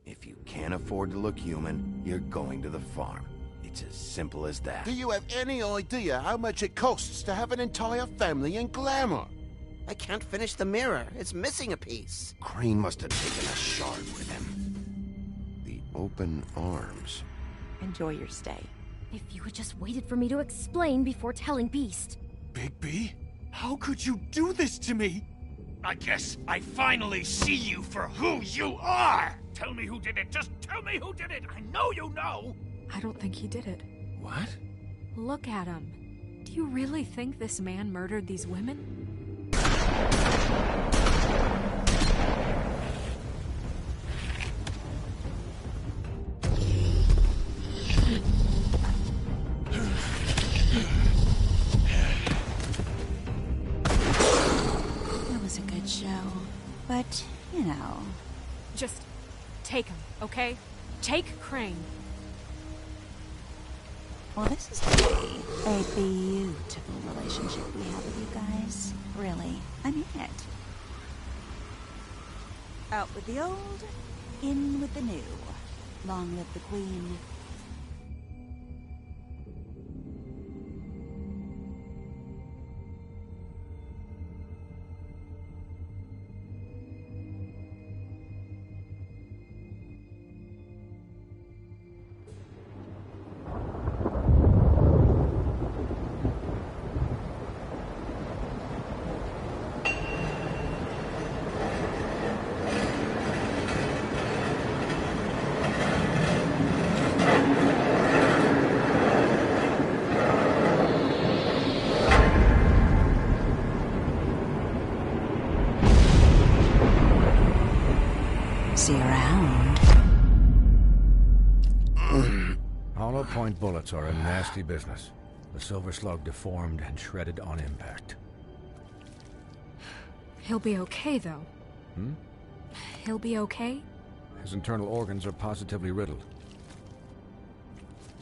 If you can't afford to look human, you're going to the farm. It's as simple as that. Do you have any idea how much it costs to have an entire family in glamour? I can't finish the mirror. It's missing a piece. Crane must have taken a shard with him. The open arms. Enjoy your stay. If you had just waited for me to explain before telling Beast. Bigby? How could you do this to me? I guess I finally see you for who you are! Tell me who did it! Just tell me who did it! I know you know! I don't think he did it. What? Look at him. Do you really think this man murdered these women? It was a good show, but, you know... Just take him, okay? Take Crane. Well, this is really a beautiful relationship we have with you guys. Really, I mean it. Out with the old, in with the new. Long live the Queen. See you around. Hollow point bullets are a nasty business. The Silver Slug deformed and shredded on impact. He'll be okay, though. He'll be okay? His internal organs are positively riddled.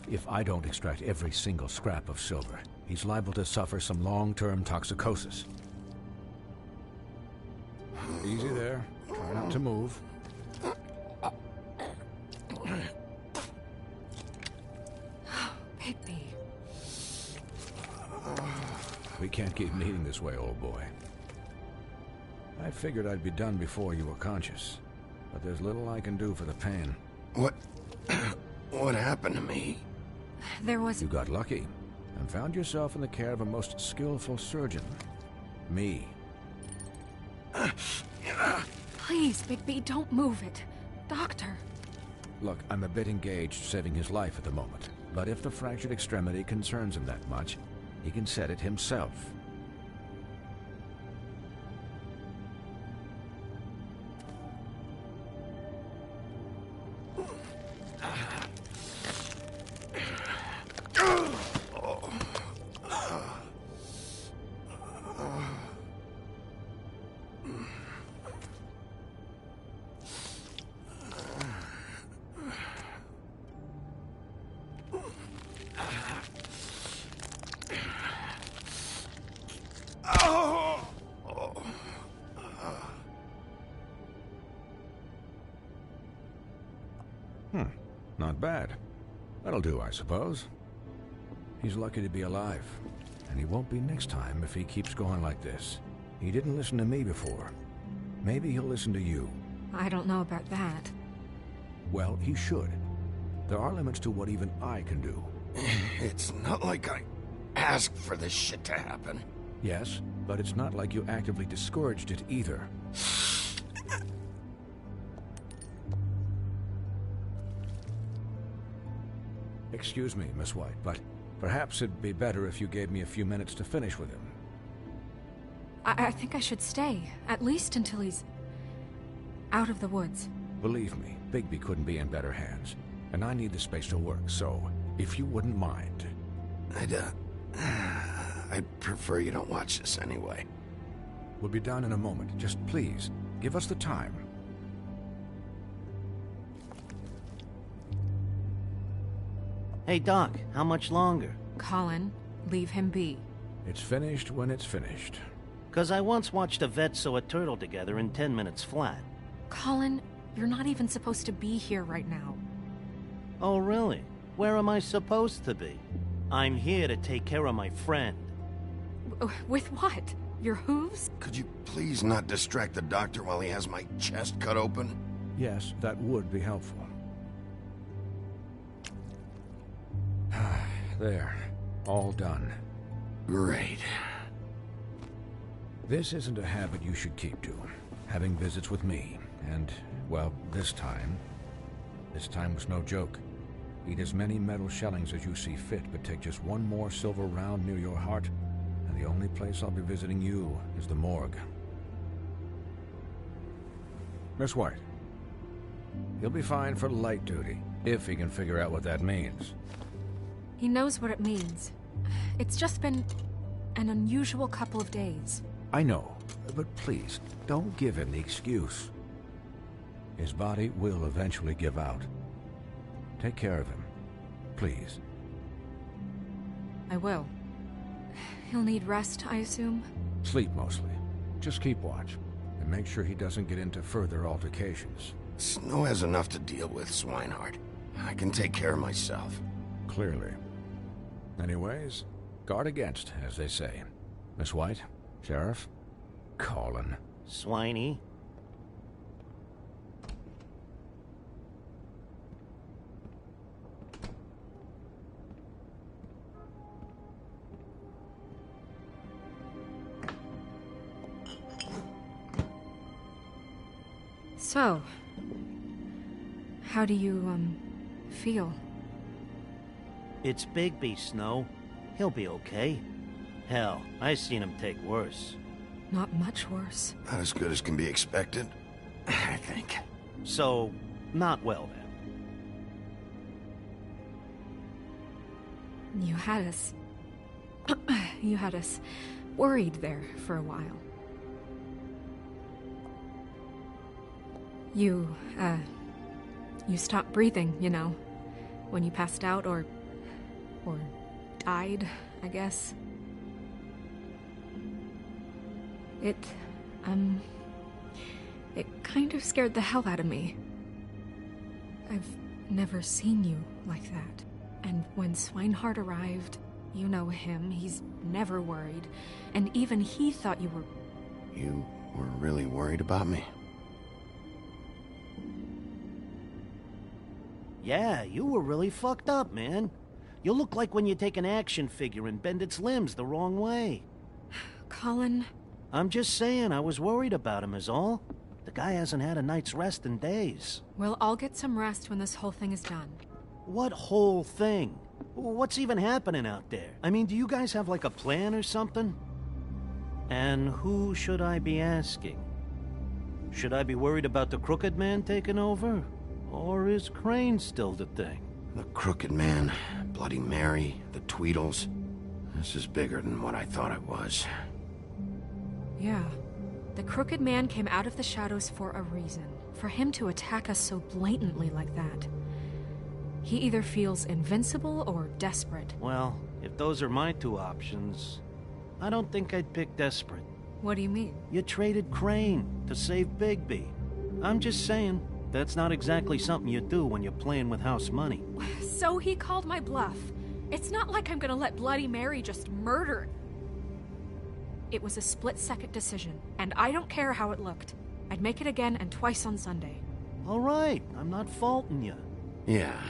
If I don't extract every single scrap of silver, he's liable to suffer some long-term toxicosis. Easy there. Try not to move. Bigby. We can't keep meeting this way, old boy. I figured I'd be done before you were conscious, but there's little I can do for the pain. What happened to me? There was... You got lucky and found yourself in the care of a most skillful surgeon. Me. Please, Bigby, don't move it. Doctor. Look, I'm a bit engaged saving his life at the moment, but if the fractured extremity concerns him that much, he can set it himself. Not bad. That'll do, I suppose. He's lucky to be alive, and he won't be next time if he keeps going like this. He didn't listen to me before. Maybe he'll listen to you. I don't know about that. Well, he should. There are limits to what even I can do. It's not like I asked for this shit to happen. Yes, but it's not like you actively discouraged it either. Excuse me, Miss White, but Perhaps it'd be better if you gave me a few minutes to finish with him. I think I should stay, at least until he's out of the woods. Believe me, Bigby couldn't be in better hands, and I need the space to work, so if you wouldn't mind. I'd prefer you don't watch this anyway. We'll be done in a moment. Just please, give us the time. Hey, Doc, how much longer? Colin, leave him be. It's finished when it's finished. 'Cause I once watched a vet sew a turtle together in 10 minutes flat. Colin, you're not even supposed to be here right now. Oh, really? Where am I supposed to be? I'm here to take care of my friend. With what? Your hooves? Could you please not distract the doctor while he has my chest cut open? Yes, that would be helpful. There. All done. Great. This isn't a habit you should keep to. Having visits with me. And, well, this time was no joke. Eat as many metal shellings as you see fit, but take just one more silver round near your heart, and the only place I'll be visiting you is the morgue. Miss White. He'll be fine for light duty, if he can figure out what that means. He knows what it means. It's just been an unusual couple of days. I know, but please, don't give him the excuse. His body will eventually give out. Take care of him, please. I will. He'll need rest, I assume? Sleep mostly. Just keep watch, and make sure he doesn't get into further altercations. Snow has enough to deal with, Swinehart. I can take care of myself. Clearly. Anyways, guard against, as they say. Miss White, Sheriff, Colin. Swiney. So, how do you, feel? It's Bigby, Snow. He'll be okay. Hell, I seen him take worse. Not much worse. Not as good as can be expected, I think. So, not well then. You had us... you had us worried there for a while. You stopped breathing, you know, when you passed out or died, I guess. It kind of scared the hell out of me. I've never seen you like that. And when Swinehart arrived, you know him, he's never worried. And even he thought you were... You were really worried about me? Yeah, you were really fucked up, man. You look like when you take an action figure and bend its limbs the wrong way. Colin... I'm just saying, I was worried about him is all. The guy hasn't had a night's rest in days. Well, I'll get some rest when this whole thing is done. What whole thing? What's even happening out there? I mean, do you guys have like a plan or something? And who should I be asking? Should I be worried about the Crooked Man taking over? Or is Crane still the thing? The Crooked Man, Bloody Mary, the Tweedles. This is bigger than what I thought it was. Yeah. The Crooked Man came out of the shadows for a reason. For him to attack us so blatantly like that. He either feels invincible or desperate. Well, if those are my two options, I don't think I'd pick desperate. What do you mean? You traded Crane to save Bigby. I'm just saying, that's not exactly something you do when you're playing with house money. So he called my bluff. It's not like I'm gonna let Bloody Mary just murder... It was a split-second decision, and I don't care how it looked. I'd make it again and twice on Sunday. All right, I'm not faulting you. Yeah,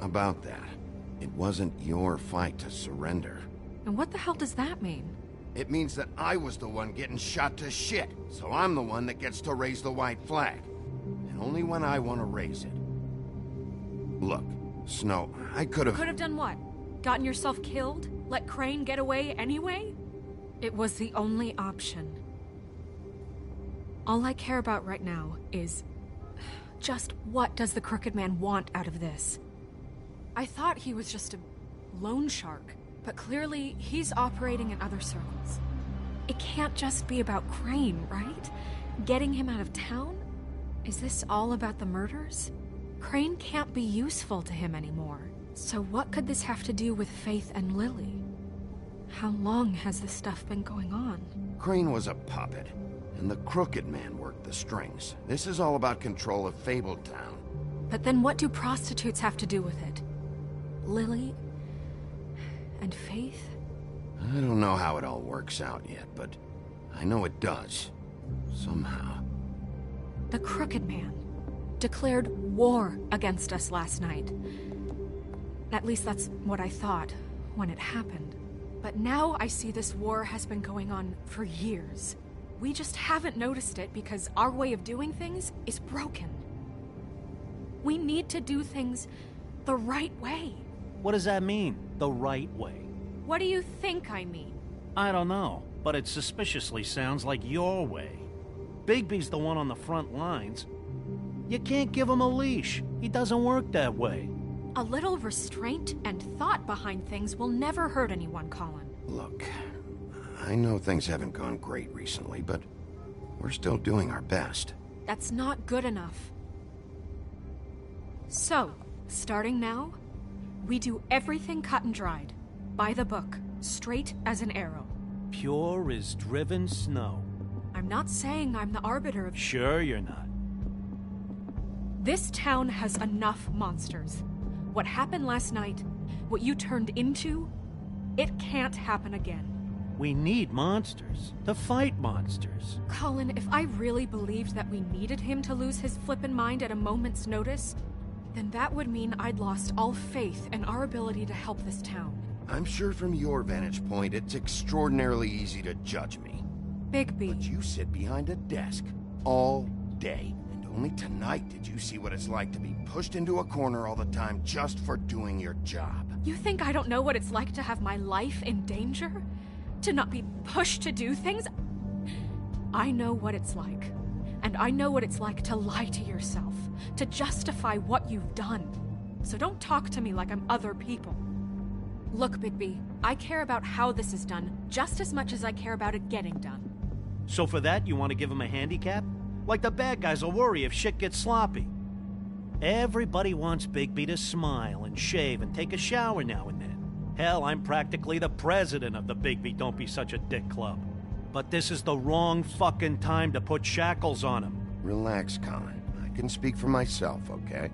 about that. It wasn't your fight to surrender. And what the hell does that mean? It means that I was the one getting shot to shit, so I'm the one that gets to raise the white flag. And only when I want to raise it. Look, Snow, I could have... Could have done what? Gotten yourself killed? Let Crane get away anyway? It was the only option. All I care about right now is just what does the Crooked Man want out of this? I thought he was just a loan shark, but clearly he's operating in other circles. It can't just be about Crane, right? Getting him out of town? Is this all about the murders? Crane can't be useful to him anymore. So what could this have to do with Faith and Lily? How long has this stuff been going on? Crane was a puppet, and the Crooked Man worked the strings. This is all about control of Fabletown. But then what do prostitutes have to do with it? Lily? And Faith? I don't know how it all works out yet, but I know it does. Somehow. The Crooked Man declared war against us last night. At least that's what I thought when it happened. But now I see this war has been going on for years. We just haven't noticed it because our way of doing things is broken. We need to do things the right way. What does that mean, the right way? What do you think I mean? I don't know, but it suspiciously sounds like your way. Bigby's the one on the front lines. You can't give him a leash. He doesn't work that way. A little restraint and thought behind things will never hurt anyone, Colin. Look, I know things haven't gone great recently, but we're still doing our best. That's not good enough. So, starting now, we do everything cut and dried. By the book, straight as an arrow. Pure as driven snow. I'm not saying I'm the arbiter of... Sure you're not. This town has enough monsters. What happened last night, what you turned into, it can't happen again. We need monsters. To fight monsters. Colin, if I really believed that we needed him to lose his flippin' mind at a moment's notice, then that would mean I'd lost all faith in our ability to help this town. I'm sure from your vantage point, it's extraordinarily easy to judge me. Bigby. But you sit behind a desk all day. And only tonight did you see what it's like to be pushed into a corner all the time just for doing your job. You think I don't know what it's like to have my life in danger? To not be pushed to do things? I know what it's like. And I know what it's like to lie to yourself, to justify what you've done. So don't talk to me like I'm other people. Look, Bigby, I care about how this is done just as much as I care about it getting done. So for that, you want to give him a handicap? Like the bad guys will worry if shit gets sloppy. Everybody wants Bigby to smile and shave and take a shower now and then. Hell, I'm practically the president of the Bigby Don't Be Such a Dick Club. But this is the wrong fucking time to put shackles on him. Relax, Colin. I can speak for myself, okay?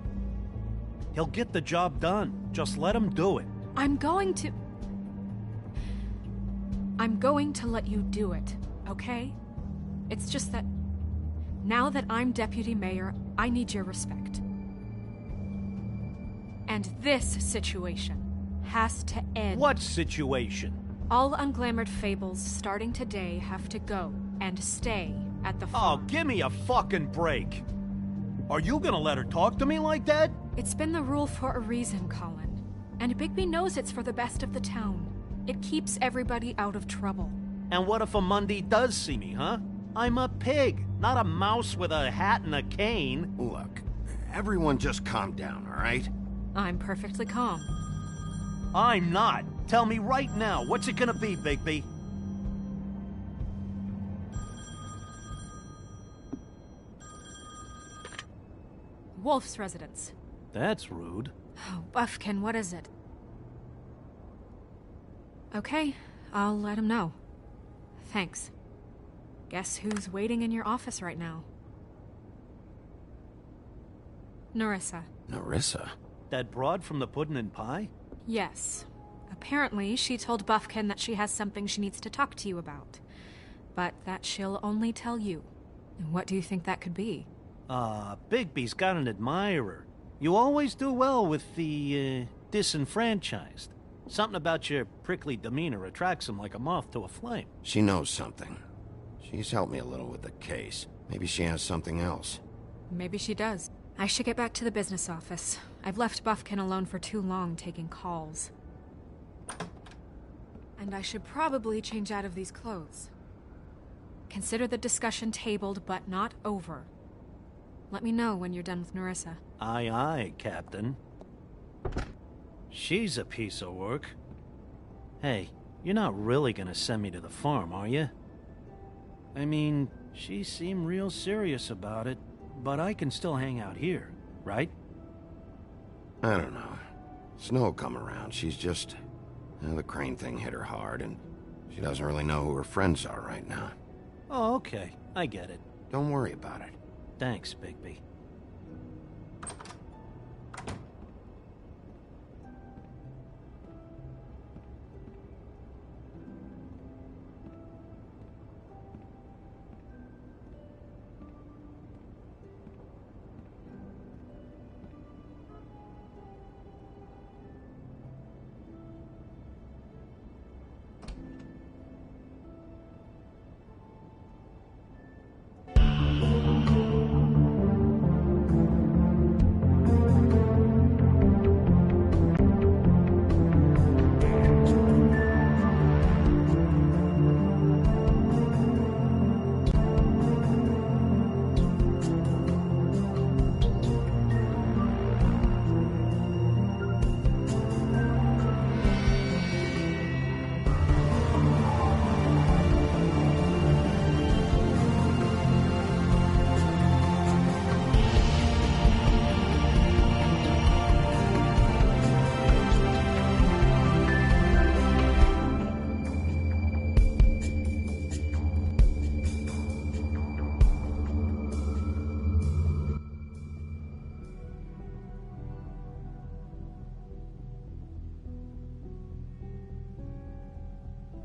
He'll get the job done. Just let him do it. I'm going to let you do it, okay? It's just that now that I'm deputy mayor, I need your respect. And this situation has to end. What situation? All unglamored fables starting today have to go and stay at the farm. Oh, give me a fucking break. Are you gonna let her talk to me like that? It's been the rule for a reason, Colin. And Bigby knows it's for the best of the town. It keeps everybody out of trouble. And what if a Monday does see me, huh? I'm a pig, not a mouse with a hat and a cane. Look, everyone just calm down, all right? I'm perfectly calm. I'm not. Tell me right now, what's it gonna be, Bigby? Wolf's residence. That's rude. Oh, Buffkin, what is it? Okay, I'll let him know. Thanks. Guess who's waiting in your office right now? Nerissa. Nerissa? That broad from the Puddin' and Pie? Yes. Apparently, she told Buffkin that she has something she needs to talk to you about. But that she'll only tell you. And what do you think that could be? Bigby's got an admirer. You always do well with the, disenfranchised. Something about your prickly demeanor attracts him like a moth to a flame. She knows something. She's helped me a little with the case. Maybe she has something else. Maybe she does. I should get back to the business office. I've left Buffkin alone for too long taking calls. And I should probably change out of these clothes. Consider the discussion tabled, but not over. Let me know when you're done with Nerissa. Aye, aye, Captain. She's a piece of work. Hey, you're not really gonna send me to the farm, are you? I mean, she seemed real serious about it, but I can still hang out here, right? I don't know. Snow come around, she's just... the Crane thing hit her hard, and she doesn't really know who her friends are right now. Oh, okay. I get it. Don't worry about it. Thanks, Bigby.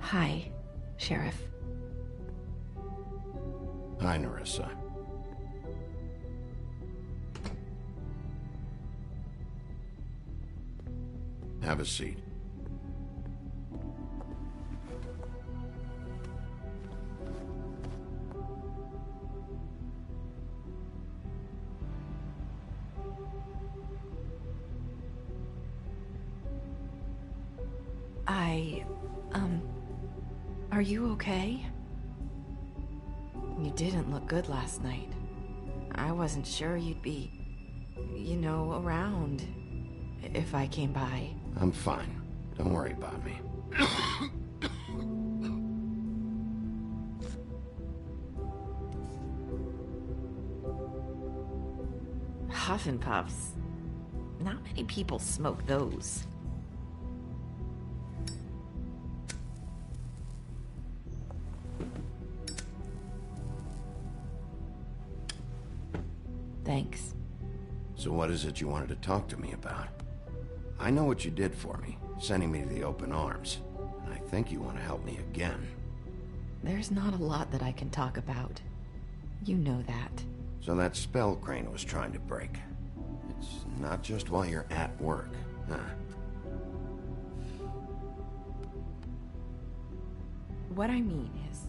Hi, Sheriff. Hi, Nerissa. Have a seat. Are you okay? You didn't look good last night. I wasn't sure you'd be, around if I came by. I'm fine. Don't worry about me. Huff and Puffs. Not many people smoke those. Thanks. So what is it you wanted to talk to me about? I know what you did for me, sending me to the open arms. And I think you want to help me again. There's not a lot that I can talk about. You know that. So that spell Crane was trying to break. It's not just while you're at work, huh? What I mean is,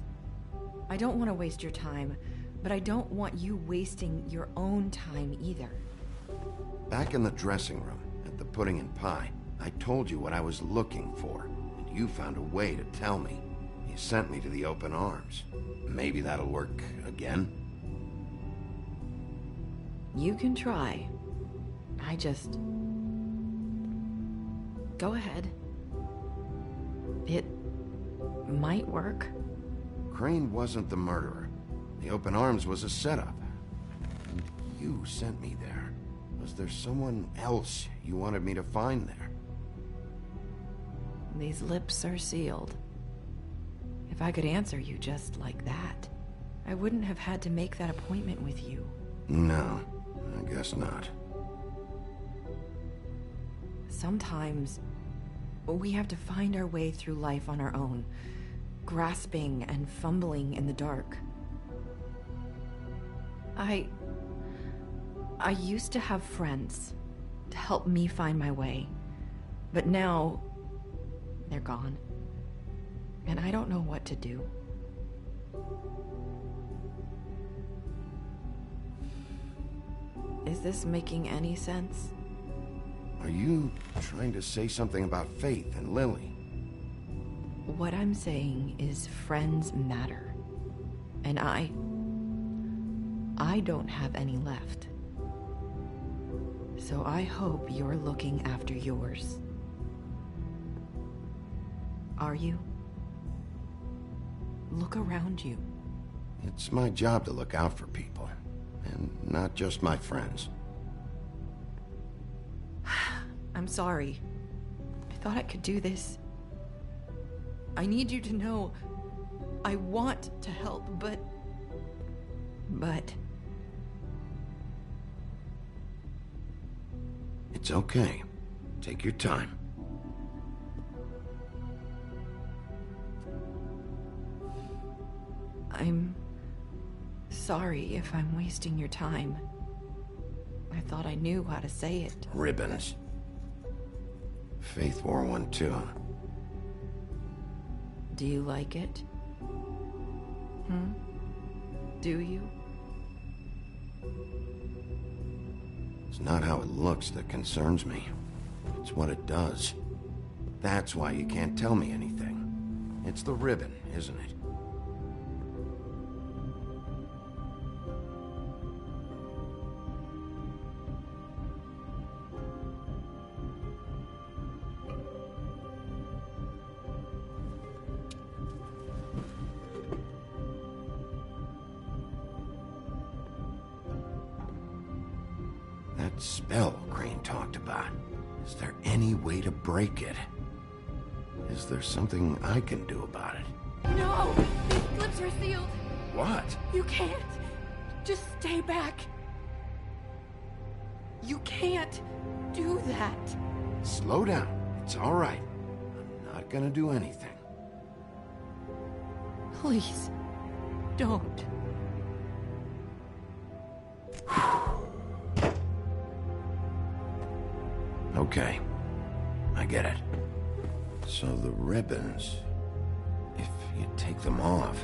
I don't want to waste your time, but I don't want you wasting your own time either. Back in the dressing room, at the pudding and pie, I told you what I was looking for, and you found a way to tell me. You sent me to the open arms. Maybe that'll work again? You can try. I just... Go ahead. It might work. Crane wasn't the murderer. The open arms was a setup. And you sent me there. Was there someone else you wanted me to find there? These lips are sealed. If I could answer you just like that, I wouldn't have had to make that appointment with you. No, I guess not. Sometimes, we have to find our way through life on our own, grasping and fumbling in the dark. I used to have friends to help me find my way, but now they're gone, and I don't know what to do. Is this making any sense? Are you trying to say something about Faith and Lily? What I'm saying is friends matter. And I don't have any left. So I hope you're looking after yours. Are you? Look around you. It's my job to look out for people, and not just my friends. I'm sorry. I thought I could do this. I need you to know I want to help, but... It's okay. Take your time. I'm sorry if I'm wasting your time. I thought I knew how to say it. Ribbons. Faith wore one too. Do you like it? Do you? It's not how it looks that concerns me. It's what it does. That's why you can't tell me anything. It's the ribbon, isn't it? That spell Crane talked about. Is there any way to break it? Is there something I can do about it? No! These lips are sealed! What? You can't! Just stay back! You can't do that! Slow down. It's all right. I'm not gonna do anything. Please, don't. Okay. I get it. So the ribbons... if you take them off...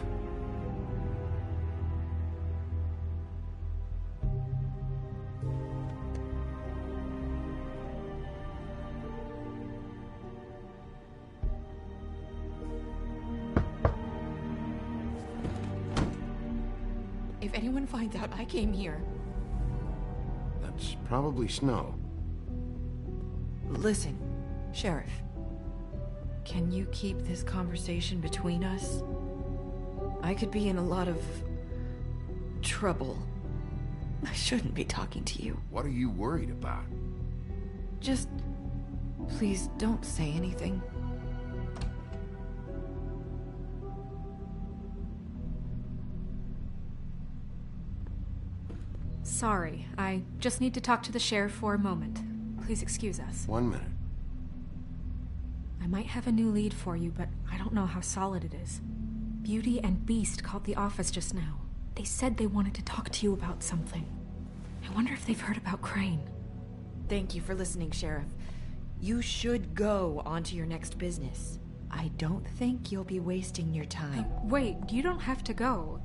If anyone finds out I came here... That's probably snow. Listen, Sheriff. Can you keep this conversation between us? I could be in a lot of... trouble. I shouldn't be talking to you. What are you worried about? Just... please don't say anything. Sorry, I just need to talk to the sheriff for a moment. Please excuse us. 1 minute. I might have a new lead for you, but I don't know how solid it is. Beauty and Beast called the office just now. They said they wanted to talk to you about something. I wonder if they've heard about Crane. Thank you for listening, Sheriff. You should go on to your next business. I don't think you'll be wasting your time. Wait, you don't have to go.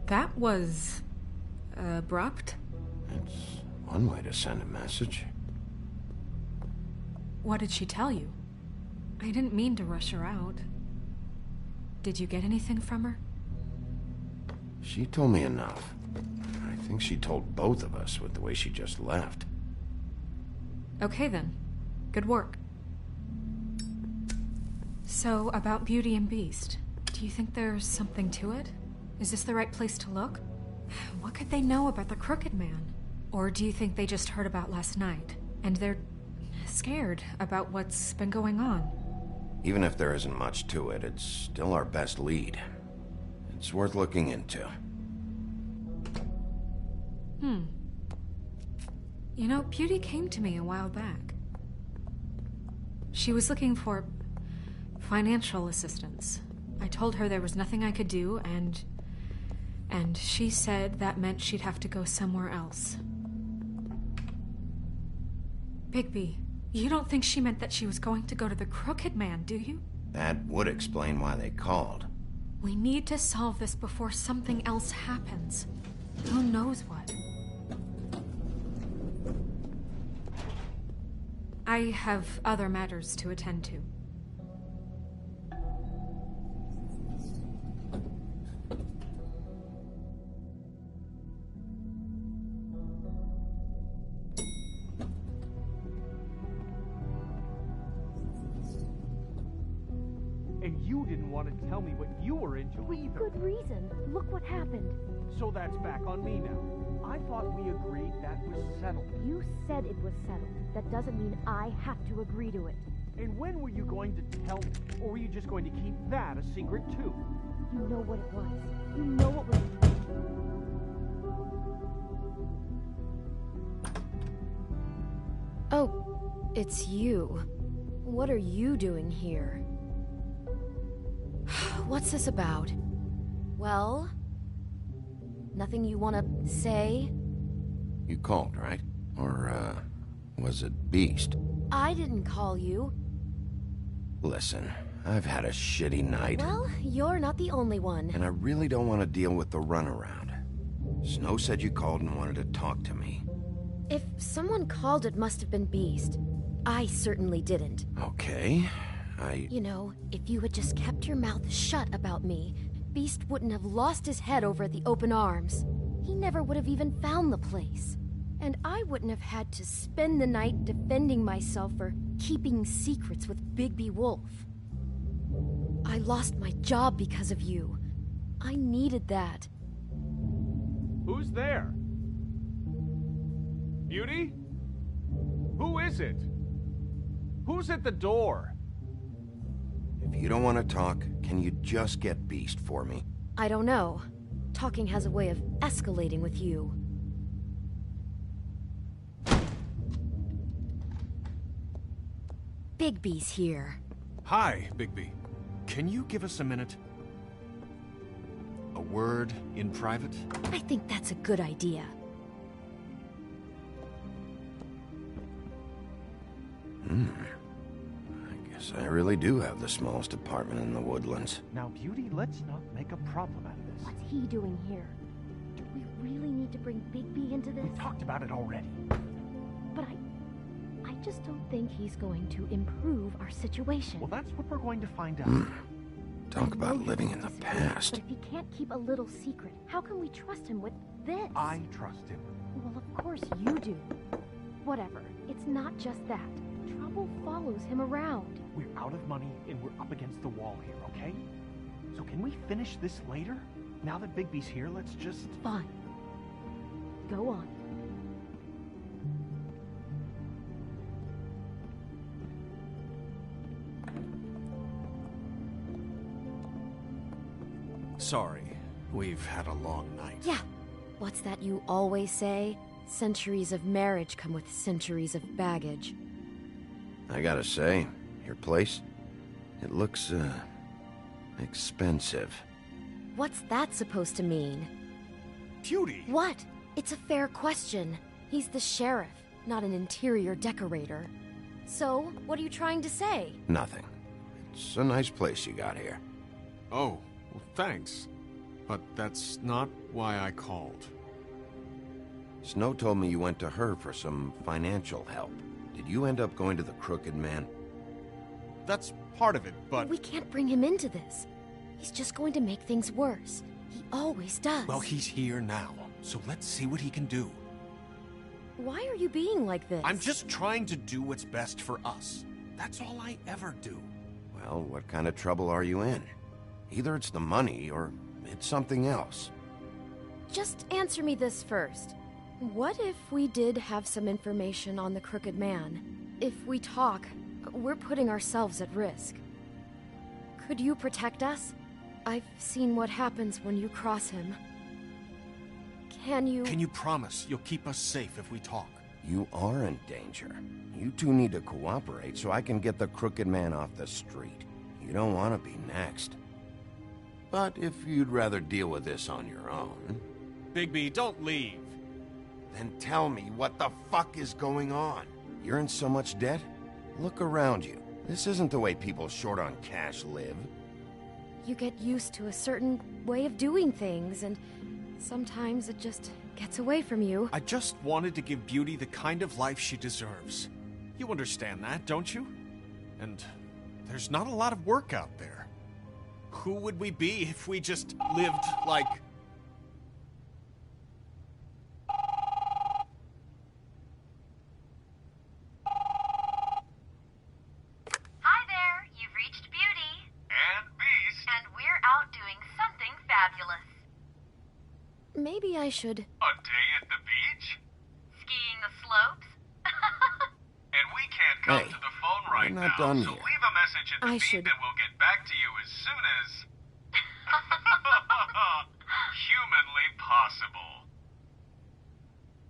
That was... abrupt? It's one way to send a message. What did she tell you? I didn't mean to rush her out. Did you get anything from her? She told me enough. I think she told both of us with the way she just left. Okay then. Good work. So, about Beauty and Beast, do you think there's something to it? Is this the right place to look? What could they know about the Crooked Man? Or do you think they just heard about last night, and they're scared about what's been going on? Even if there isn't much to it, it's still our best lead. It's worth looking into. You know, Beauty came to me a while back. She was looking for financial assistance. I told her there was nothing I could do, and she said that meant she'd have to go somewhere else. Bigby, you don't think she meant that she was going to go to the Crooked Man, do you? That would explain why they called. We need to solve this before something else happens. Who knows what? I have other matters to attend to. And you didn't want to tell me what you were into either. Good reason. Look what happened. So that's back on me now. I thought we agreed that was settled. You said it was settled. That doesn't mean I have to agree to it. And when were you going to tell me? Or were you just going to keep that a secret too? You know what it was. You know what was... Oh, it's you. What are you doing here? What's this about? Well? Nothing you want to say? You called, right? Or, was it Beast? I didn't call you. Listen, I've had a shitty night. Well, you're not the only one. And I really don't want to deal with the runaround. Snow said you called and wanted to talk to me. If someone called, it must have been Beast. I certainly didn't. Okay, You know, if you had just kept your mouth shut about me, Beast wouldn't have lost his head over at the open arms. He never would have even found the place. And I wouldn't have had to spend the night defending myself for keeping secrets with Bigby Wolf. I lost my job because of you. I needed that. Who's there? Beauty? Who is it? Who's at the door? If you don't want to talk, can you just get Beast for me? I don't know. Talking has a way of escalating with you. Bigby's here. Hi, Bigby. Can you give us a minute? A word in private? I think that's a good idea. I guess I really do have the smallest apartment in the Woodlands. Now, Beauty, let's not make a problem out of this. What's he doing here? Do we really need to bring Bigby into this? We talked about it already. But I just don't think he's going to improve our situation. Well, that's what we're going to find out. Talk about living in the But past. if he can't keep a little secret, how can we trust him with this? I trust him. Well, of course you do. Whatever. It's not just that. Trouble follows him around. We're out of money and we're up against the wall here, okay? So can we finish this later? Now that Bigby's here, let's just... Fine. Go on. Sorry, we've had a long night. Yeah. What's that you always say? Centuries of marriage come with centuries of baggage. I gotta say, your place, it looks, expensive. What's that supposed to mean? Beauty! What? It's a fair question. He's the sheriff, not an interior decorator. So, what are you trying to say? Nothing. It's a nice place you got here. Oh, well, thanks. But that's not why I called. Snow told me you went to her for some financial help. Did you end up going to the Crooked Man? That's part of it, but... We can't bring him into this. He's just going to make things worse. He always does. Well, he's here now, so let's see what he can do. Why are you being like this? I'm just trying to do what's best for us. That's all I ever do. Well, what kind of trouble are you in? Either it's the money, or it's something else. Just answer me this first. What if we did have some information on the Crooked Man? If we talk, we're putting ourselves at risk. Could you protect us? I've seen what happens when you cross him. Can you promise you'll keep us safe if we talk? You are in danger. You two need to cooperate so I can get the Crooked Man off the street. You don't want to be next. But if you'd rather deal with this on your own... Bigby, don't leave. Then tell me what the fuck is going on. You're in so much debt? Look around you. This isn't the way people short on cash live. You get used to a certain way of doing things, and sometimes it just gets away from you. I just wanted to give Beauty the kind of life she deserves. You understand that, don't you? And there's not a lot of work out there. Who would we be if we just lived like... Hi there, you've reached Beauty. And Beast. And we're out doing something fabulous. Maybe I should... A day at the beach? Skiing the slopes? And we can't come Hey, to the phone right we're not now, done so yet. leave a message at the I beep should- and we'll get back to you as soon as... humanly possible.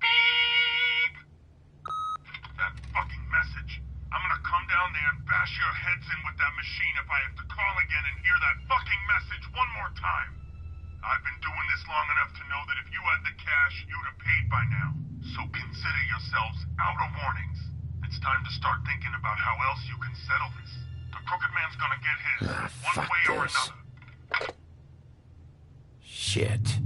Beep! That fucking message. I'm gonna come down there and bash your heads in with that machine if I have to call again and hear that fucking message one more time. I've been doing this long enough to know that if you had the cash, you'd have paid by now. So consider yourselves out of warnings. It's time to start thinking about how else you can settle this. The Crooked Man's gonna get his, one fuck way or this. another. Shit.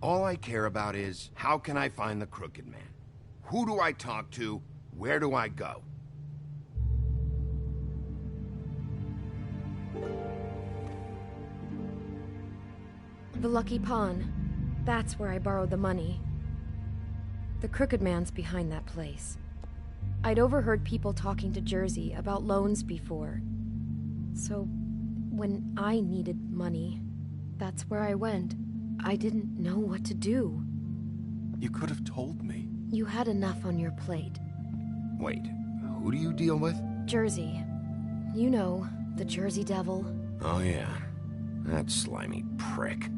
All I care about is, how can I find the Crooked Man? Who do I talk to? Where do I go? The Lucky Pawn. That's where I borrowed the money. The Crooked Man's behind that place. I'd overheard people talking to Jersey about loans before. So, when I needed money, that's where I went. I didn't know what to do. You could have told me. You had enough on your plate. Wait, who do you deal with? Jersey. You know, the Jersey Devil. Oh yeah, that slimy prick.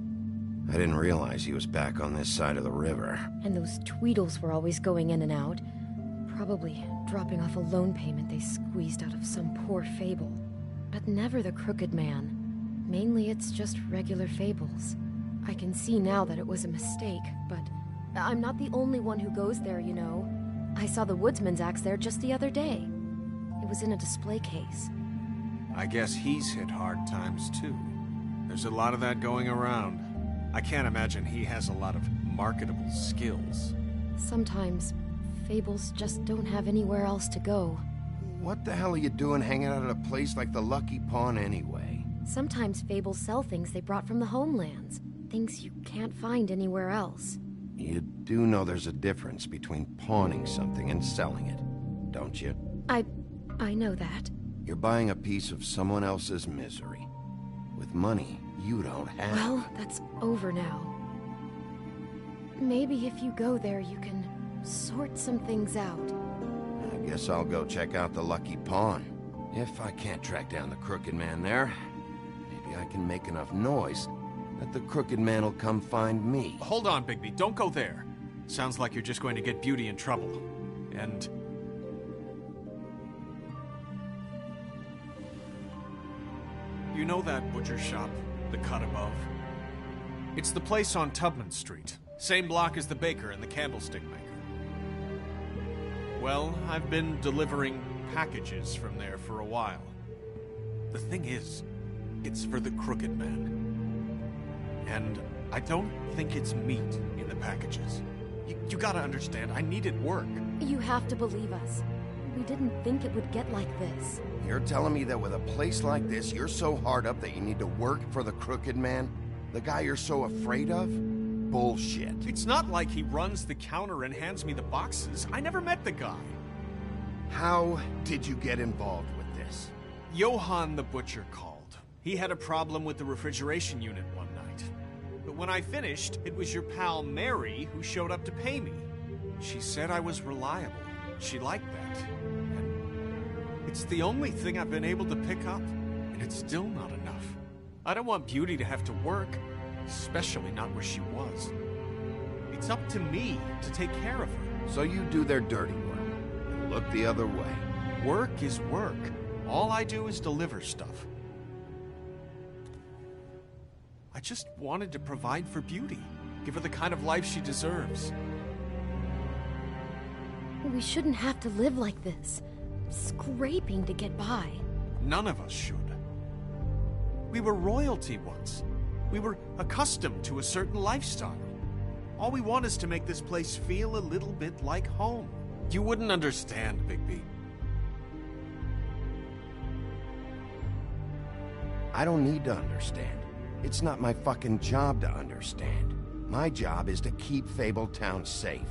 I didn't realize he was back on this side of the river. And those Tweedles were always going in and out. Probably dropping off a loan payment they squeezed out of some poor fable. But never the Crooked Man. Mainly it's just regular fables. I can see now that it was a mistake, but I'm not the only one who goes there, you know. I saw the Woodsman's axe there just the other day. It was in a display case. I guess he's hit hard times too. There's a lot of that going around. I can't imagine he has a lot of marketable skills. Sometimes, fables just don't have anywhere else to go. What the hell are you doing hanging out at a place like the Lucky Pawn anyway? Sometimes fables sell things they brought from the homelands. Things you can't find anywhere else. You do know there's a difference between pawning something and selling it, don't you? I know that. You're buying a piece of someone else's misery. With money you don't have. Well, that's over now. Maybe if you go there, you can sort some things out. I guess I'll go check out the Lucky Pawn. If I can't track down the Crooked Man there, maybe I can make enough noise that the Crooked Man will come find me. Hold on, Bigby. Don't go there. Sounds like you're just going to get Beauty in trouble. And... you know that butcher shop? The cut above? It's the place on Tubman Street. Same block as the baker and the candlestick maker. Well, I've been delivering packages from there for a while. The thing is, it's for the Crooked Man. And I don't think it's meat in the packages. You gotta understand, I needed work. You have to believe us. We didn't think it would get like this. You're telling me that with a place like this, you're so hard up that you need to work for the Crooked Man? The guy you're so afraid of? Bullshit. It's not like he runs the counter and hands me the boxes. I never met the guy. How did you get involved with this? Johann the butcher called. He had a problem with the refrigeration unit one night. But when I finished, it was your pal Mary who showed up to pay me. She said I was reliable. She liked that. And it's the only thing I've been able to pick up. And it's still not enough. I don't want Beauty to have to work, especially not where she was. It's up to me to take care of her. So you do their dirty work and look the other way. Work is work. All I do is deliver stuff. I just wanted to provide for Beauty. Give her the kind of life she deserves. We shouldn't have to live like this. Scraping to get by. None of us should. We were royalty once. We were accustomed to a certain lifestyle. All we want is to make this place feel a little bit like home. You wouldn't understand, Bigby. I don't need to understand. It's not my fucking job to understand. My job is to keep Fabletown safe.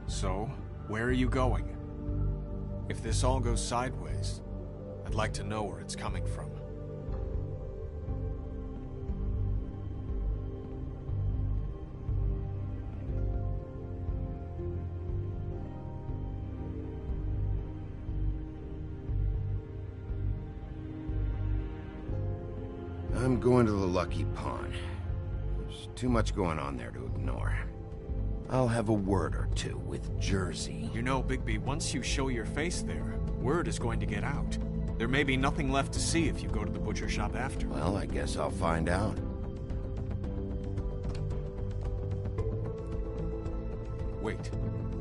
So, where are you going? If this all goes sideways, I'd like to know where it's coming from. I'm going to the Lucky Pawn. There's too much going on there to ignore. I'll have a word or two with Jersey. You know, Bigby, once you show your face there, word is going to get out. There may be nothing left to see if you go to the butcher shop after. Well, I guess I'll find out. Wait.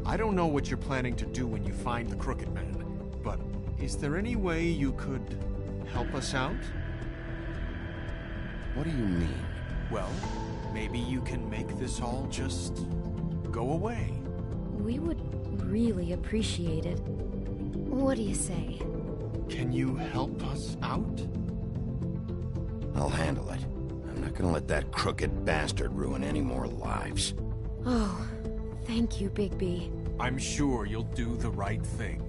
I don't know what you're planning to do when you find the Crooked Man, but is there any way you could help us out? What do you mean? Well, maybe you can make this all just go away. We would really appreciate it. What do you say? Can you help us out? I'll handle it. I'm not gonna let that crooked bastard ruin any more lives. Oh, thank you, Bigby. I'm sure you'll do the right thing.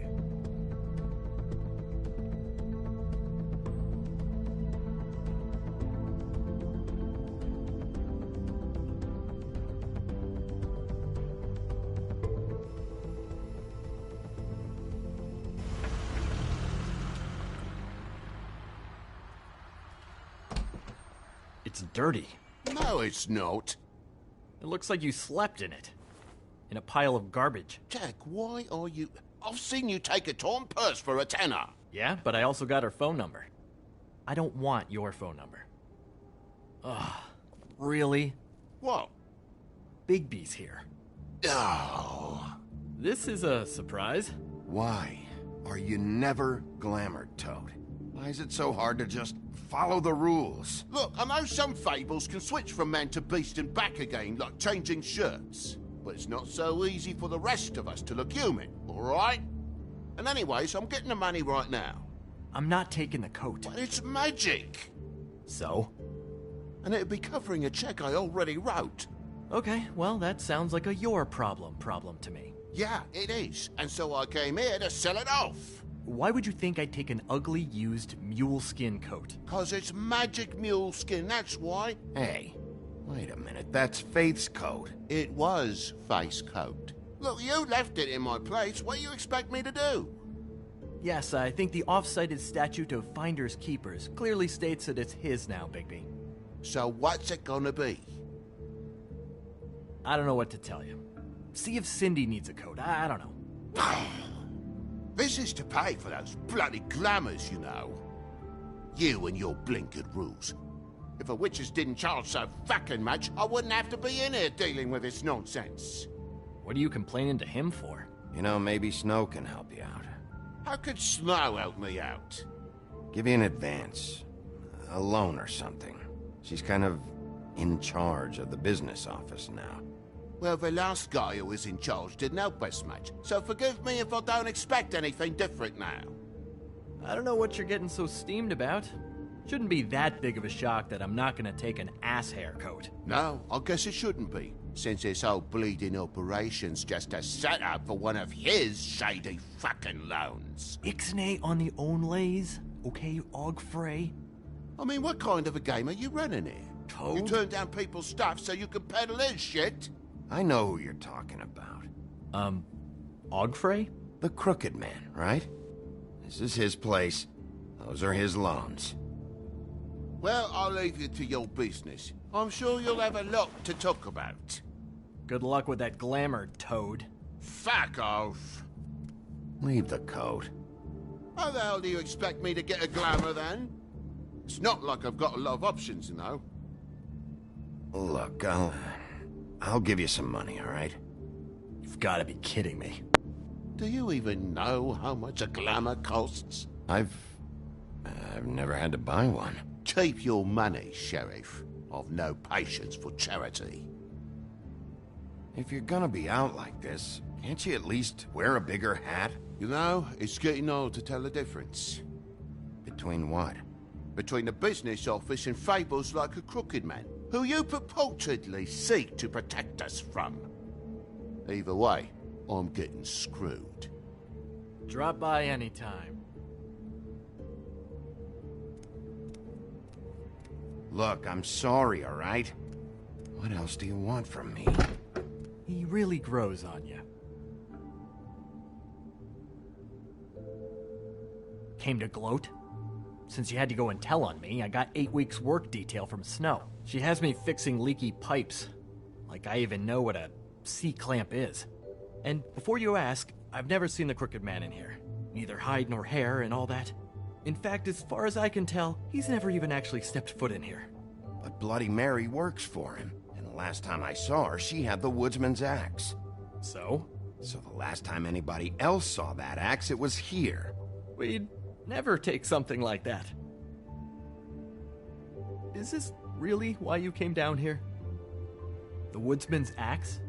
It's dirty. No, it's not. It looks like you slept in it. In a pile of garbage. Jack, why are you... I've seen you take a torn purse for a tenner. Yeah, but I also got her phone number. I don't want your phone number. Ugh. Really? What? Bigby's here. Oh. This is a surprise. Why are you never glamored, Toad? Why is it so hard to just follow the rules? Look, I know some fables can switch from man to beast and back again, like changing shirts. But it's not so easy for the rest of us to look human, alright? And anyways, I'm getting the money right now. I'm not taking the coat. But it's magic! So? And it'd be covering a check I already wrote. Okay, well, that sounds like a your problem to me. Yeah, it is. And so I came here to sell it off. Why would you think I'd take an ugly, used mule skin coat? 'Cause it's magic mule skin, that's why. Hey, wait a minute, that's Faith's coat. It was Faith's coat. Look, you left it in my place. What do you expect me to do? Yes, I think the off-cited statute of Finders Keepers clearly states that it's his now, Bigby. So what's it gonna be? I don't know what to tell you. See if Cindy needs a coat. I don't know. This is to pay for those bloody glamours, you know. You and your blinkered rules. If the witches didn't charge so fucking much, I wouldn't have to be in here dealing with this nonsense. What are you complaining to him for? You know, maybe Snow can help you out. How could Snow help me out? Give you an advance. A loan or something. She's kind of in charge of the business office now. Well, the last guy who was in charge didn't help us much, so forgive me if I don't expect anything different now. I don't know what you're getting so steamed about. Shouldn't be that big of a shock that I'm not gonna take an ass hair coat. No, I guess it shouldn't be, since this whole bleeding operation's just a setup for one of his shady fucking loans. Ixnay on the own lays, okay, Og Frey? I mean, what kind of a game are you running here? Toad? You turn down people's stuff so you can peddle his shit? I know who you're talking about. Og Frey? The Crooked Man, right? This is his place. Those are his loans. Well, I'll leave you to your business. I'm sure you'll have a lot to talk about. Good luck with that glamour, Toad. Fuck off. Leave the coat. How the hell do you expect me to get a glamour then? It's not like I've got a lot of options, you know. Look, I'll give you some money, all right? You've got to be kidding me. Do you even know how much a glamour costs? I've never had to buy one. Keep your money, Sheriff. I've no patience for charity. If you're gonna be out like this, can't you at least wear a bigger hat? You know, it's getting hard to tell the difference. Between what? Between the business office and fables like a crooked man, who you purportedly seek to protect us from. Either way, I'm getting screwed. Drop by anytime. Look, I'm sorry, all right? What else do you want from me? He really grows on you. Came to gloat? Since you had to go and tell on me, I got 8 weeks work detail from Snow. She has me fixing leaky pipes. Like I even know what a C-clamp is. And before you ask, I've never seen the Crooked Man in here. Neither hide nor hair and all that. In fact, as far as I can tell, he's never even actually stepped foot in here. But Bloody Mary works for him. And the last time I saw her, she had the woodsman's axe. So? So the last time anybody else saw that axe, it was here. We'd never take something like that. Is this really why you came down here? The woodsman's axe?